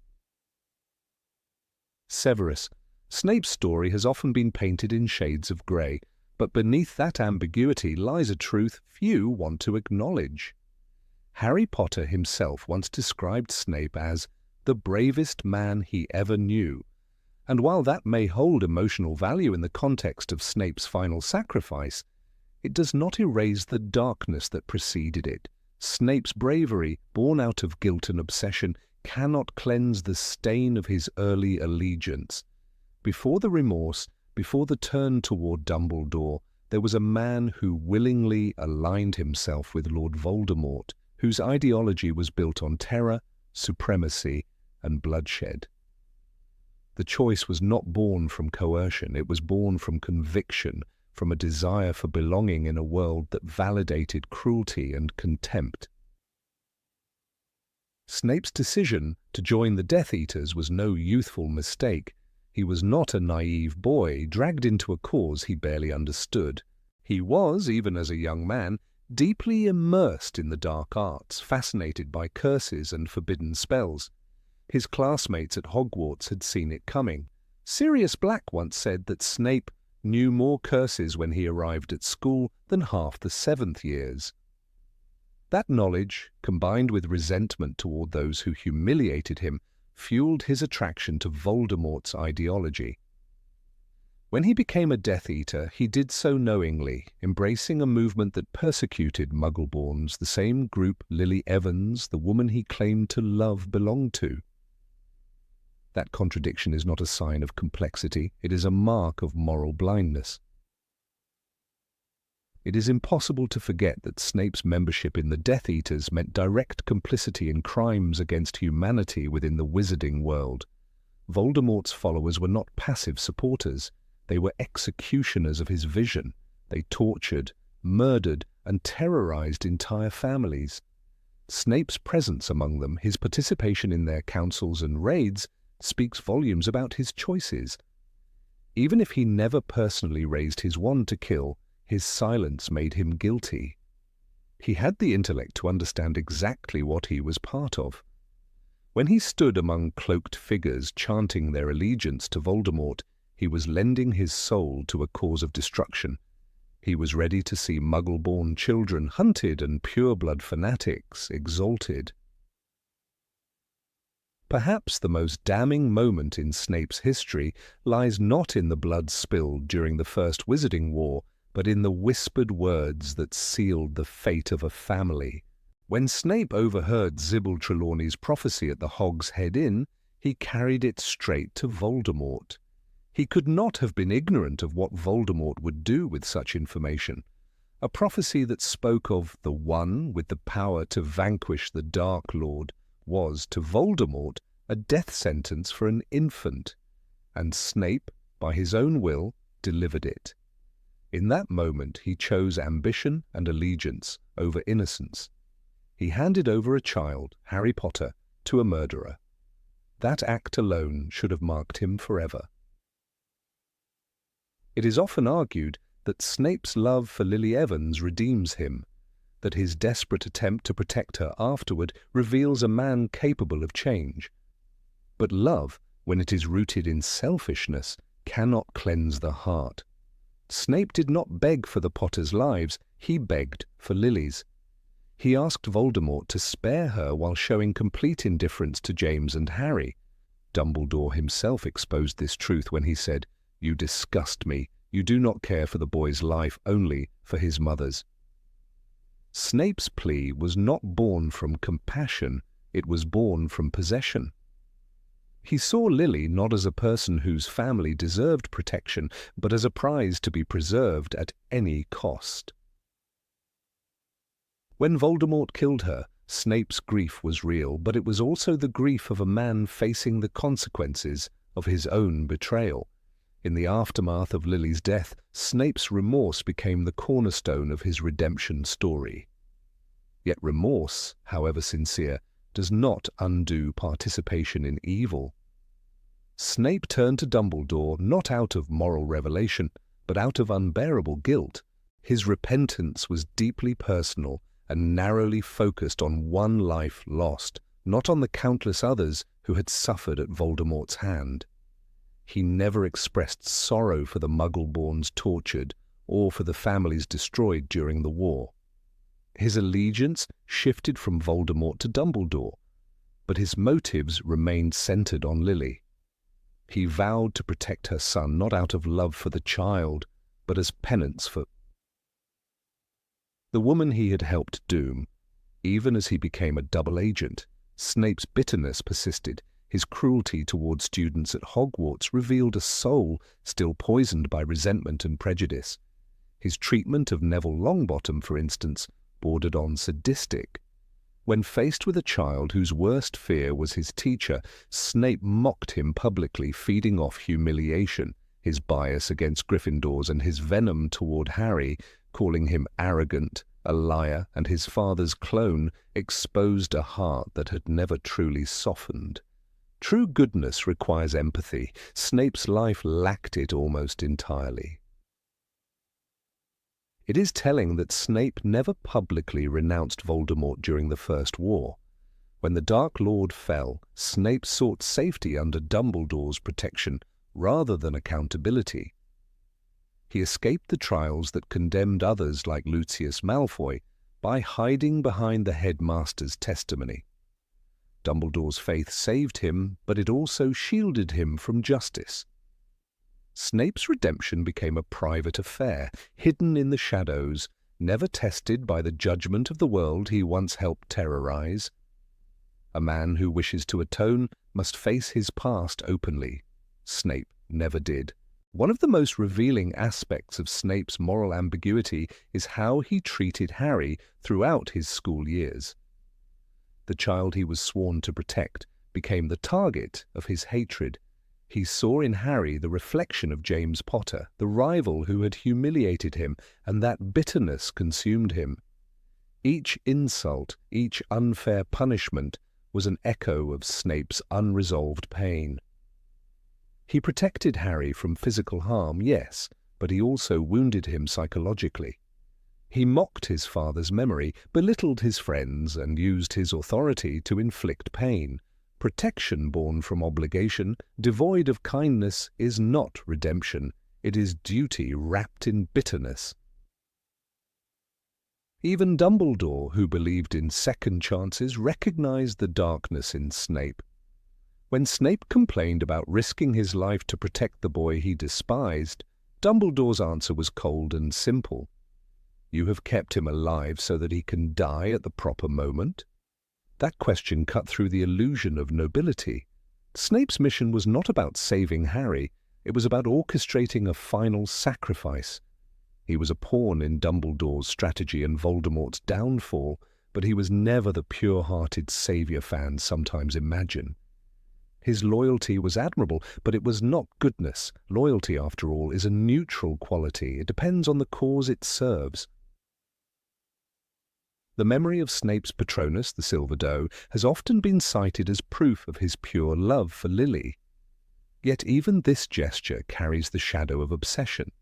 Severus. Snape's story has often been painted in shades of grey, but beneath that ambiguity lies a truth few want to acknowledge. Harry Potter himself once described Snape as the bravest man he ever knew, and while that may hold emotional value in the context of Snape's final sacrifice, it does not erase the darkness that preceded it. Snape's bravery, born out of guilt and obsession, cannot cleanse the stain of his early allegiance. Before the remorse, before the turn toward Dumbledore, there was a man who willingly aligned himself with Lord Voldemort, whose ideology was built on terror, supremacy, and bloodshed. The choice was not born from coercion, it was born from conviction, from a desire for belonging in a world that validated cruelty and contempt. Snape's decision to join the Death Eaters was no youthful mistake. He was not a naive boy, dragged into a cause he barely understood. He was, even as a young man, deeply immersed in the dark arts, fascinated by curses and forbidden spells. His classmates at Hogwarts had seen it coming. Sirius Black once said that Snape knew more curses when he arrived at school than half the 7th years. That knowledge, combined with resentment toward those who humiliated him, fueled his attraction to Voldemort's ideology. When he became a Death Eater, he did so knowingly, embracing a movement that persecuted Muggleborns, the same group Lily Evans, the woman he claimed to love, belonged to. That contradiction is not a sign of complexity, it is a mark of moral blindness. It is impossible to forget that Snape's membership in the Death Eaters meant direct complicity in crimes against humanity within the wizarding world. Voldemort's followers were not passive supporters. They were executioners of his vision. They tortured, murdered, and terrorized entire families. Snape's presence among them, his participation in their councils and raids, speaks volumes about his choices. Even if he never personally raised his wand to kill, his silence made him guilty. He had the intellect to understand exactly what he was part of. When he stood among cloaked figures chanting their allegiance to Voldemort, he was lending his soul to a cause of destruction. He was ready to see Muggle-born children hunted and pureblood fanatics exalted. Perhaps the most damning moment in Snape's history lies not in the blood spilled during the First Wizarding War, but in the whispered words that sealed the fate of a family. When Snape overheard Sybil Trelawney's prophecy at the Hog's Head Inn, he carried it straight to Voldemort. He could not have been ignorant of what Voldemort would do with such information. A prophecy that spoke of the one with the power to vanquish the Dark Lord was, to Voldemort, a death sentence for an infant, and Snape, by his own will, delivered it. In that moment he chose ambition and allegiance over innocence. He handed over a child, Harry Potter, to a murderer. That act alone should have marked him forever. It is often argued that Snape's love for Lily Evans redeems him, that his desperate attempt to protect her afterward reveals a man capable of change. But love, when it is rooted in selfishness, cannot cleanse the heart. Snape did not beg for the Potters' lives, he begged for Lily's. He asked Voldemort to spare her while showing complete indifference to James and Harry. Dumbledore himself exposed this truth when he said, "You disgust me. You do not care for the boy's life, only for his mother's." Snape's plea was not born from compassion, it was born from possession. He saw Lily not as a person whose family deserved protection, but as a prize to be preserved at any cost. When Voldemort killed her, Snape's grief was real, but it was also the grief of a man facing the consequences of his own betrayal. In the aftermath of Lily's death, Snape's remorse became the cornerstone of his redemption story. Yet remorse, however sincere, does not undo participation in evil. Snape turned to Dumbledore not out of moral revelation, but out of unbearable guilt. His repentance was deeply personal and narrowly focused on one life lost, not on the countless others who had suffered at Voldemort's hand. He never expressed sorrow for the Muggle-borns tortured or for the families destroyed during the war. His allegiance shifted from Voldemort to Dumbledore, but his motives remained centered on Lily. He vowed to protect her son not out of love for the child, but as penance for the woman he had helped doom. Even as he became a double agent, Snape's bitterness persisted. His cruelty toward students at Hogwarts revealed a soul still poisoned by resentment and prejudice. His treatment of Neville Longbottom, for instance, bordered on sadistic. When faced with a child whose worst fear was his teacher, Snape mocked him publicly, feeding off humiliation, his bias against Gryffindors and his venom toward Harry, calling him arrogant, a liar, and his father's clone, exposed a heart that had never truly softened. True goodness requires empathy. Snape's life lacked it almost entirely. It is telling that Snape never publicly renounced Voldemort during the First War. When the Dark Lord fell, Snape sought safety under Dumbledore's protection rather than accountability. He escaped the trials that condemned others like Lucius Malfoy by hiding behind the headmaster's testimony. Dumbledore's faith saved him, but it also shielded him from justice. Snape's redemption became a private affair, hidden in the shadows, never tested by the judgment of the world he once helped terrorize. A man who wishes to atone must face his past openly. Snape never did. One of the most revealing aspects of Snape's moral ambiguity is how he treated Harry throughout his school years. The child he was sworn to protect became the target of his hatred. He saw in Harry the reflection of James Potter, the rival who had humiliated him, and that bitterness consumed him. Each insult, each unfair punishment was an echo of Snape's unresolved pain. He protected Harry from physical harm, yes, but he also wounded him psychologically. He mocked his father's memory, belittled his friends, and used his authority to inflict pain. Protection born from obligation, devoid of kindness, is not redemption. It is duty wrapped in bitterness. Even Dumbledore, who believed in second chances, recognized the darkness in Snape. When Snape complained about risking his life to protect the boy he despised, Dumbledore's answer was cold and simple. You have kept him alive so that he can die at the proper moment? That question cut through the illusion of nobility. Snape's mission was not about saving Harry, it was about orchestrating a final sacrifice. He was a pawn in Dumbledore's strategy and Voldemort's downfall, but he was never the pure-hearted savior fans sometimes imagine. His loyalty was admirable, but it was not goodness. Loyalty, after all, is a neutral quality. It depends on the cause it serves. The memory of Snape's Patronus, the Silver Doe, has often been cited as proof of his pure love for Lily. Yet even this gesture carries the shadow of obsession.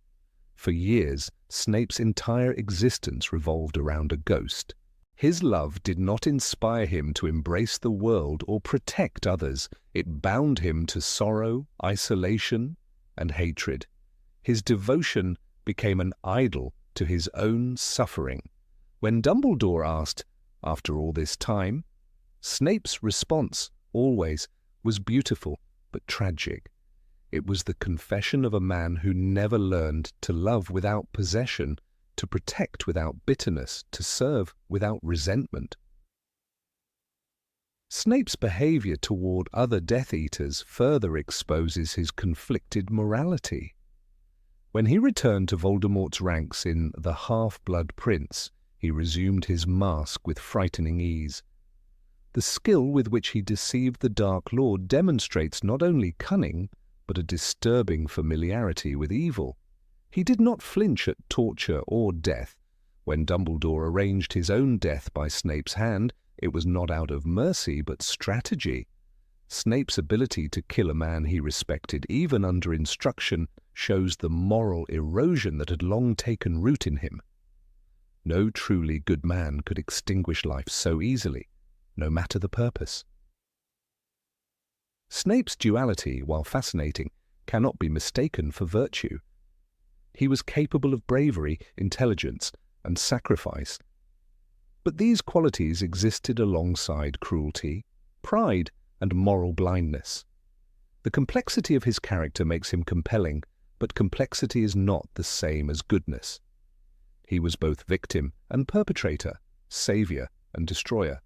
For years, Snape's entire existence revolved around a ghost. His love did not inspire him to embrace the world or protect others. It bound him to sorrow, isolation, and hatred. His devotion became an idol to his own suffering. When Dumbledore asked, "After all this time?" Snape's response, always, was beautiful but tragic. It was the confession of a man who never learned to love without possession, to protect without bitterness, to serve without resentment. Snape's behavior toward other Death Eaters further exposes his conflicted morality. When he returned to Voldemort's ranks in The Half-Blood Prince, he resumed his mask with frightening ease. The skill with which he deceived the Dark Lord demonstrates not only cunning, but a disturbing familiarity with evil. He did not flinch at torture or death. When Dumbledore arranged his own death by Snape's hand, it was not out of mercy but strategy. Snape's ability to kill a man he respected, even under instruction, shows the moral erosion that had long taken root in him. No truly good man could extinguish life so easily, no matter the purpose. Snape's duality, while fascinating, cannot be mistaken for virtue. He was capable of bravery, intelligence, and sacrifice. But these qualities existed alongside cruelty, pride, and moral blindness. The complexity of his character makes him compelling, but complexity is not the same as goodness. He was both victim and perpetrator, savior and destroyer.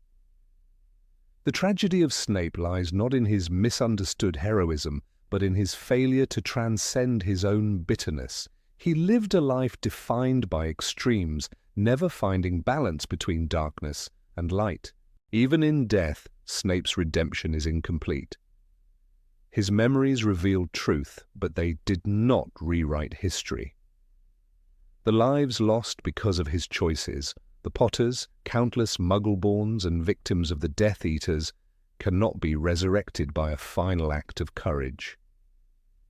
The tragedy of Snape lies not in his misunderstood heroism, but in his failure to transcend his own bitterness. He lived a life defined by extremes, never finding balance between darkness and light. Even in death, Snape's redemption is incomplete. His memories revealed truth, but they did not rewrite history. The lives lost because of his choices, the Potters, countless Muggle-borns and victims of the Death Eaters, cannot be resurrected by a final act of courage.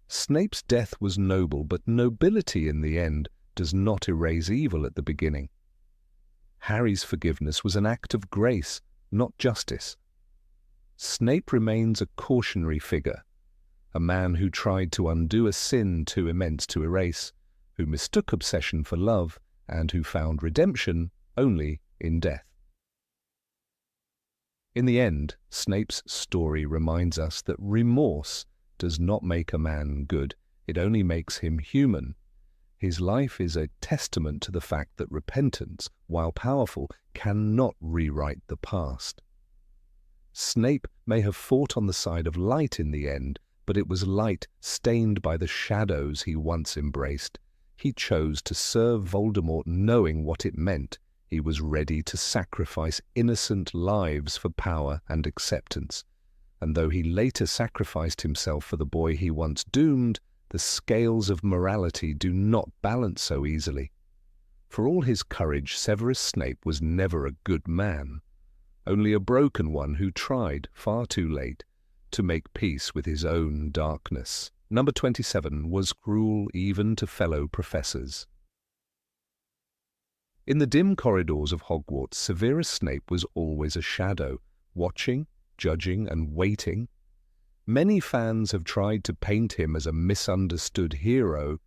Snape's death was noble, but nobility in the end does not erase evil at the beginning. Harry's forgiveness was an act of grace, not justice. Snape remains a cautionary figure, a man who tried to undo a sin too immense to erase, who mistook obsession for love, and who found redemption only in death. In the end, Snape's story reminds us that remorse does not make a man good, it only makes him human. His life is a testament to the fact that repentance, while powerful, cannot rewrite the past. Snape may have fought on the side of light in the end, but it was light stained by the shadows he once embraced. He chose to serve Voldemort knowing what it meant. He was ready to sacrifice innocent lives for power and acceptance. And though he later sacrificed himself for the boy he once doomed, the scales of morality do not balance so easily. For all his courage, Severus Snape was never a good man, only a broken one who tried, far too late, to make peace with his own darkness. Number 27 was cruel even to fellow professors. In the dim corridors of Hogwarts, Severus Snape was always a shadow, watching, judging, and waiting. Many fans have tried to paint him as a misunderstood hero,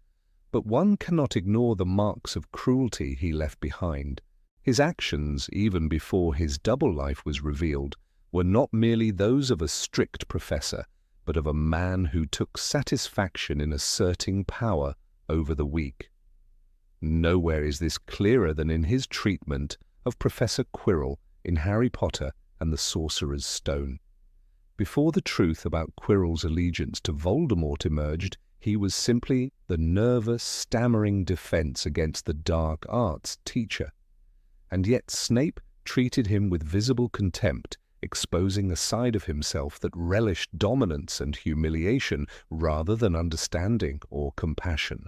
but one cannot ignore the marks of cruelty he left behind. His actions, even before his double life was revealed, were not merely those of a strict professor, but of a man who took satisfaction in asserting power over the weak. Nowhere is this clearer than in his treatment of Professor Quirrell in Harry Potter and the Sorcerer's Stone. Before the truth about Quirrell's allegiance to Voldemort emerged, he was simply the nervous, stammering defense against the dark arts teacher. And yet Snape treated him with visible contempt, exposing a side of himself that relished dominance and humiliation rather than understanding or compassion.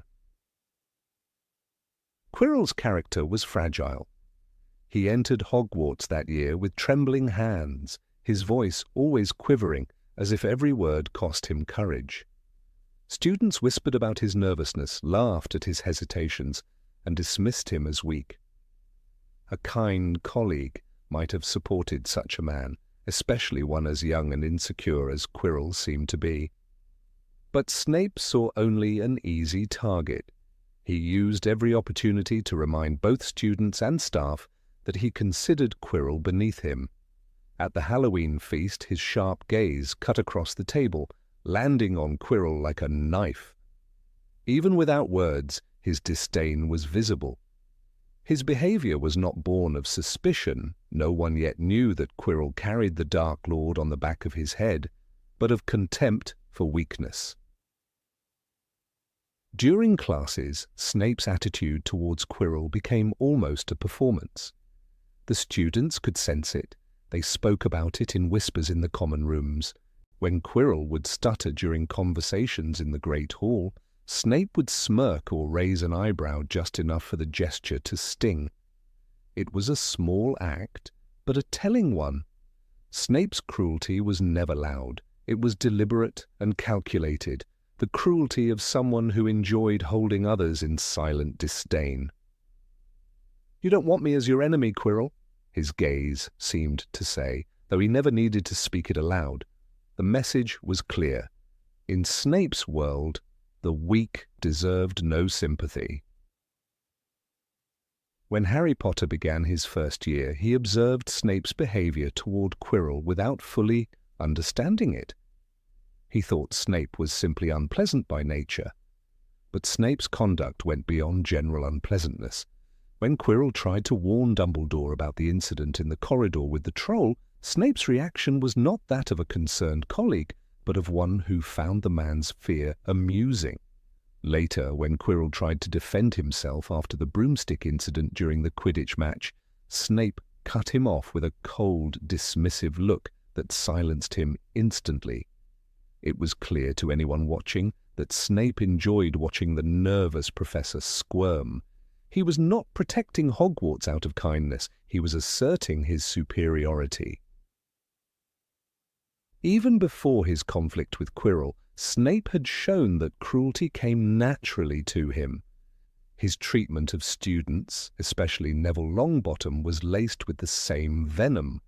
Quirrell's character was fragile. He entered Hogwarts that year with trembling hands, his voice always quivering as if every word cost him courage. Students whispered about his nervousness, laughed at his hesitations, and dismissed him as weak. A kind colleague might have supported such a man, especially one as young and insecure as Quirrell seemed to be. But Snape saw only an easy target. He used every opportunity to remind both students and staff that he considered Quirrell beneath him. At the Halloween feast, his sharp gaze cut across the table, landing on Quirrell like a knife. Even without words, his disdain was visible. His behavior was not born of suspicion. No one yet knew that Quirrell carried the Dark Lord on the back of his head, but of contempt for weakness. During classes, Snape's attitude towards Quirrell became almost a performance. The students could sense it. They spoke about it in whispers in the common rooms. When Quirrell would stutter during conversations in the Great Hall, Snape would smirk or raise an eyebrow just enough for the gesture to sting. It was a small act, but a telling one. Snape's cruelty was never loud. It was deliberate and calculated, the cruelty of someone who enjoyed holding others in silent disdain. "You don't want me as your enemy, Quirrell," his gaze seemed to say, though he never needed to speak it aloud. The message was clear. In Snape's world, the weak deserved no sympathy. When Harry Potter began his first year, he observed Snape's behavior toward Quirrell without fully understanding it. He thought Snape was simply unpleasant by nature. But Snape's conduct went beyond general unpleasantness. When Quirrell tried to warn Dumbledore about the incident in the corridor with the troll, Snape's reaction was not that of a concerned colleague, but of one who found the man's fear amusing. Later, when Quirrell tried to defend himself after the broomstick incident during the Quidditch match, Snape cut him off with a cold, dismissive look that silenced him instantly. It was clear to anyone watching that Snape enjoyed watching the nervous professor squirm. He was not protecting Hogwarts out of kindness, he was asserting his superiority. Even before his conflict with Quirrell, Snape had shown that cruelty came naturally to him. His treatment of students, especially Neville Longbottom, was laced with the same venom.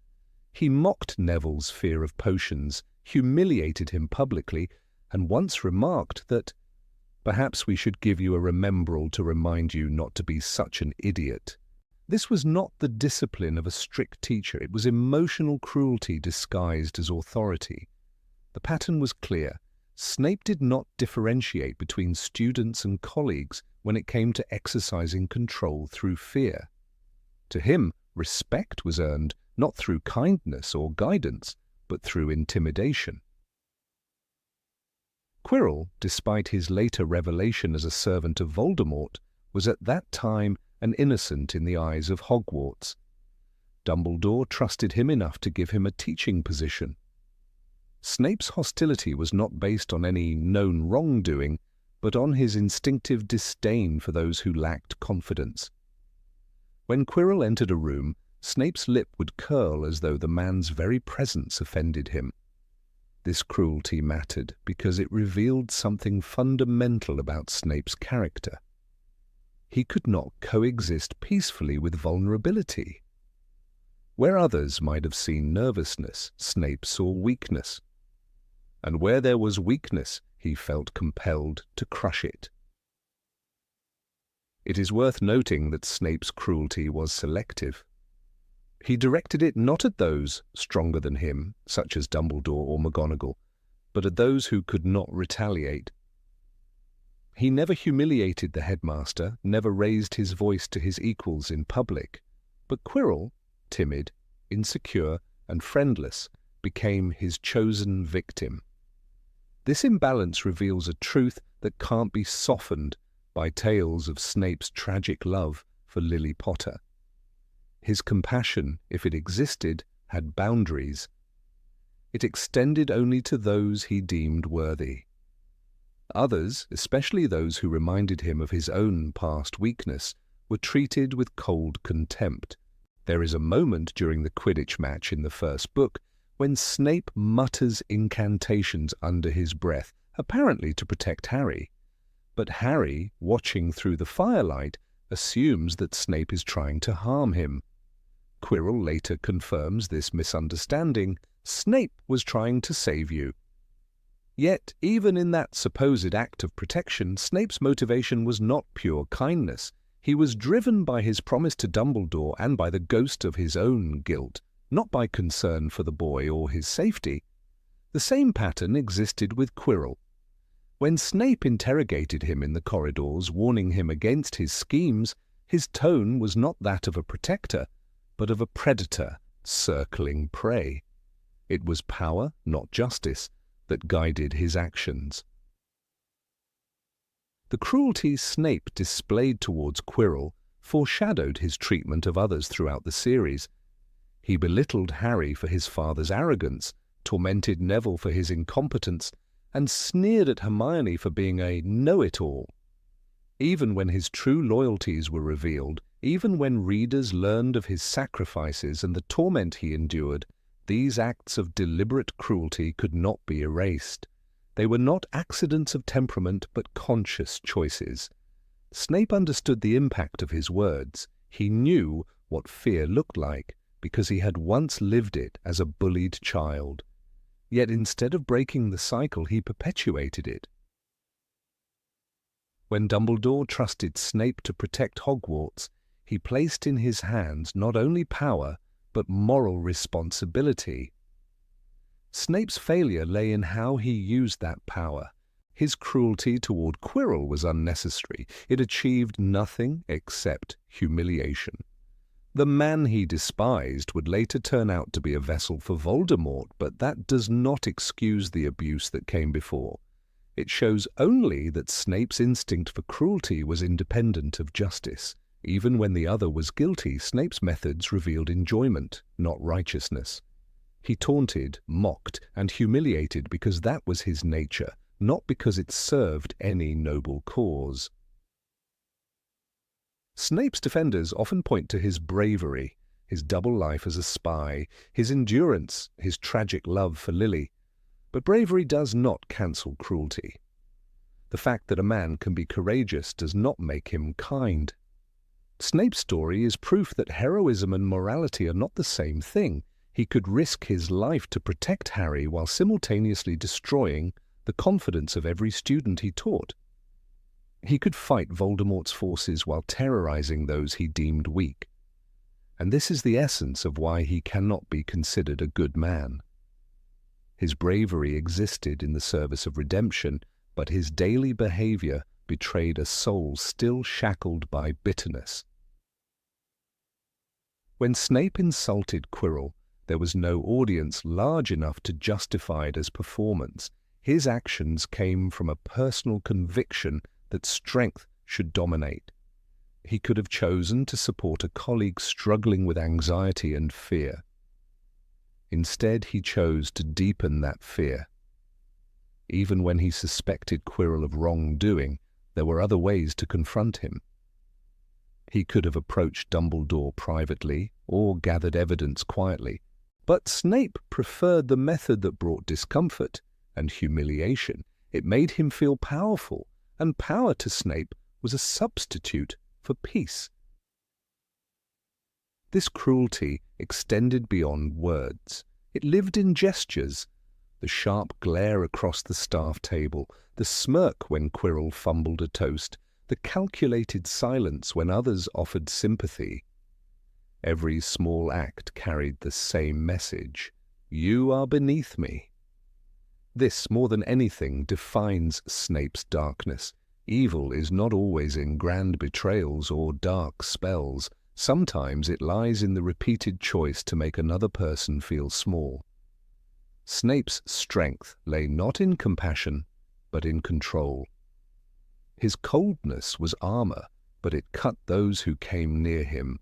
He mocked Neville's fear of potions, humiliated him publicly, and once remarked that, "Perhaps we should give you a remembrall to remind you not to be such an idiot." This was not the discipline of a strict teacher, it was emotional cruelty disguised as authority. The pattern was clear. Snape did not differentiate between students and colleagues when it came to exercising control through fear. To him, respect was earned not through kindness or guidance, but through intimidation. Quirrell, despite his later revelation as a servant of Voldemort, was at that time an innocent in the eyes of Hogwarts. Dumbledore trusted him enough to give him a teaching position. Snape's hostility was not based on any known wrongdoing, but on his instinctive disdain for those who lacked confidence. When Quirrell entered a room, Snape's lip would curl as though the man's very presence offended him. This cruelty mattered because it revealed something fundamental about Snape's character. He could not coexist peacefully with vulnerability. Where others might have seen nervousness, Snape saw weakness. And where there was weakness, he felt compelled to crush it. It is worth noting that Snape's cruelty was selective. He directed it not at those stronger than him, such as Dumbledore or McGonagall, but at those who could not retaliate. He never humiliated the headmaster, never raised his voice to his equals in public, but Quirrell, timid, insecure, and friendless, became his chosen victim. This imbalance reveals a truth that can't be softened by tales of Snape's tragic love for Lily Potter. His compassion, if it existed, had boundaries. It extended only to those he deemed worthy. Others, especially those who reminded him of his own past weakness, were treated with cold contempt. There is a moment during the Quidditch match in the first book when Snape mutters incantations under his breath, apparently to protect Harry. But Harry, watching through the firelight, assumes that Snape is trying to harm him. Quirrell later confirms this misunderstanding. Snape was trying to save you. Yet, even in that supposed act of protection, Snape's motivation was not pure kindness. He was driven by his promise to Dumbledore and by the ghost of his own guilt, not by concern for the boy or his safety. The same pattern existed with Quirrell. When Snape interrogated him in the corridors, warning him against his schemes, his tone was not that of a protector, but of a predator circling prey. It was power, not justice, that guided his actions. The cruelty Snape displayed towards Quirrell foreshadowed his treatment of others throughout the series. He belittled Harry for his father's arrogance, tormented Neville for his incompetence, and sneered at Hermione for being a know-it-all. Even when his true loyalties were revealed, even when readers learned of his sacrifices and the torment he endured, these acts of deliberate cruelty could not be erased. They were not accidents of temperament, but conscious choices. Snape understood the impact of his words. He knew what fear looked like, because he had once lived it as a bullied child. Yet instead of breaking the cycle, he perpetuated it. When Dumbledore trusted Snape to protect Hogwarts, he placed in his hands not only power, but moral responsibility. Snape's failure lay in how he used that power. His cruelty toward Quirrell was unnecessary. It achieved nothing except humiliation. The man he despised would later turn out to be a vessel for Voldemort, but that does not excuse the abuse that came before. It shows only that Snape's instinct for cruelty was independent of justice. Even when the other was guilty, Snape's methods revealed enjoyment, not righteousness. He taunted, mocked, and humiliated because that was his nature, not because it served any noble cause. Snape's defenders often point to his bravery, his double life as a spy, his endurance, his tragic love for Lily. But bravery does not cancel cruelty. The fact that a man can be courageous does not make him kind. Snape's story is proof that heroism and morality are not the same thing. He could risk his life to protect Harry while simultaneously destroying the confidence of every student he taught. He could fight Voldemort's forces while terrorizing those he deemed weak. And this is the essence of why he cannot be considered a good man. His bravery existed in the service of redemption, but his daily behavior betrayed a soul still shackled by bitterness. When Snape insulted Quirrell, there was no audience large enough to justify it as performance. His actions came from a personal conviction that strength should dominate. He could have chosen to support a colleague struggling with anxiety and fear. Instead, he chose to deepen that fear. Even when he suspected Quirrell of wrongdoing, there were other ways to confront him. He could have approached Dumbledore privately or gathered evidence quietly, but Snape preferred the method that brought discomfort and humiliation. It made him feel powerful, and power to Snape was a substitute for peace. This cruelty extended beyond words. It lived in gestures. The sharp glare across the staff table, the smirk when Quirrell fumbled a toast, the calculated silence when others offered sympathy. Every small act carried the same message: "You are beneath me." This, more than anything, defines Snape's darkness. Evil is not always in grand betrayals or dark spells. Sometimes it lies in the repeated choice to make another person feel small. Snape's strength lay not in compassion, but in control. His coldness was armor, but it cut those who came near him.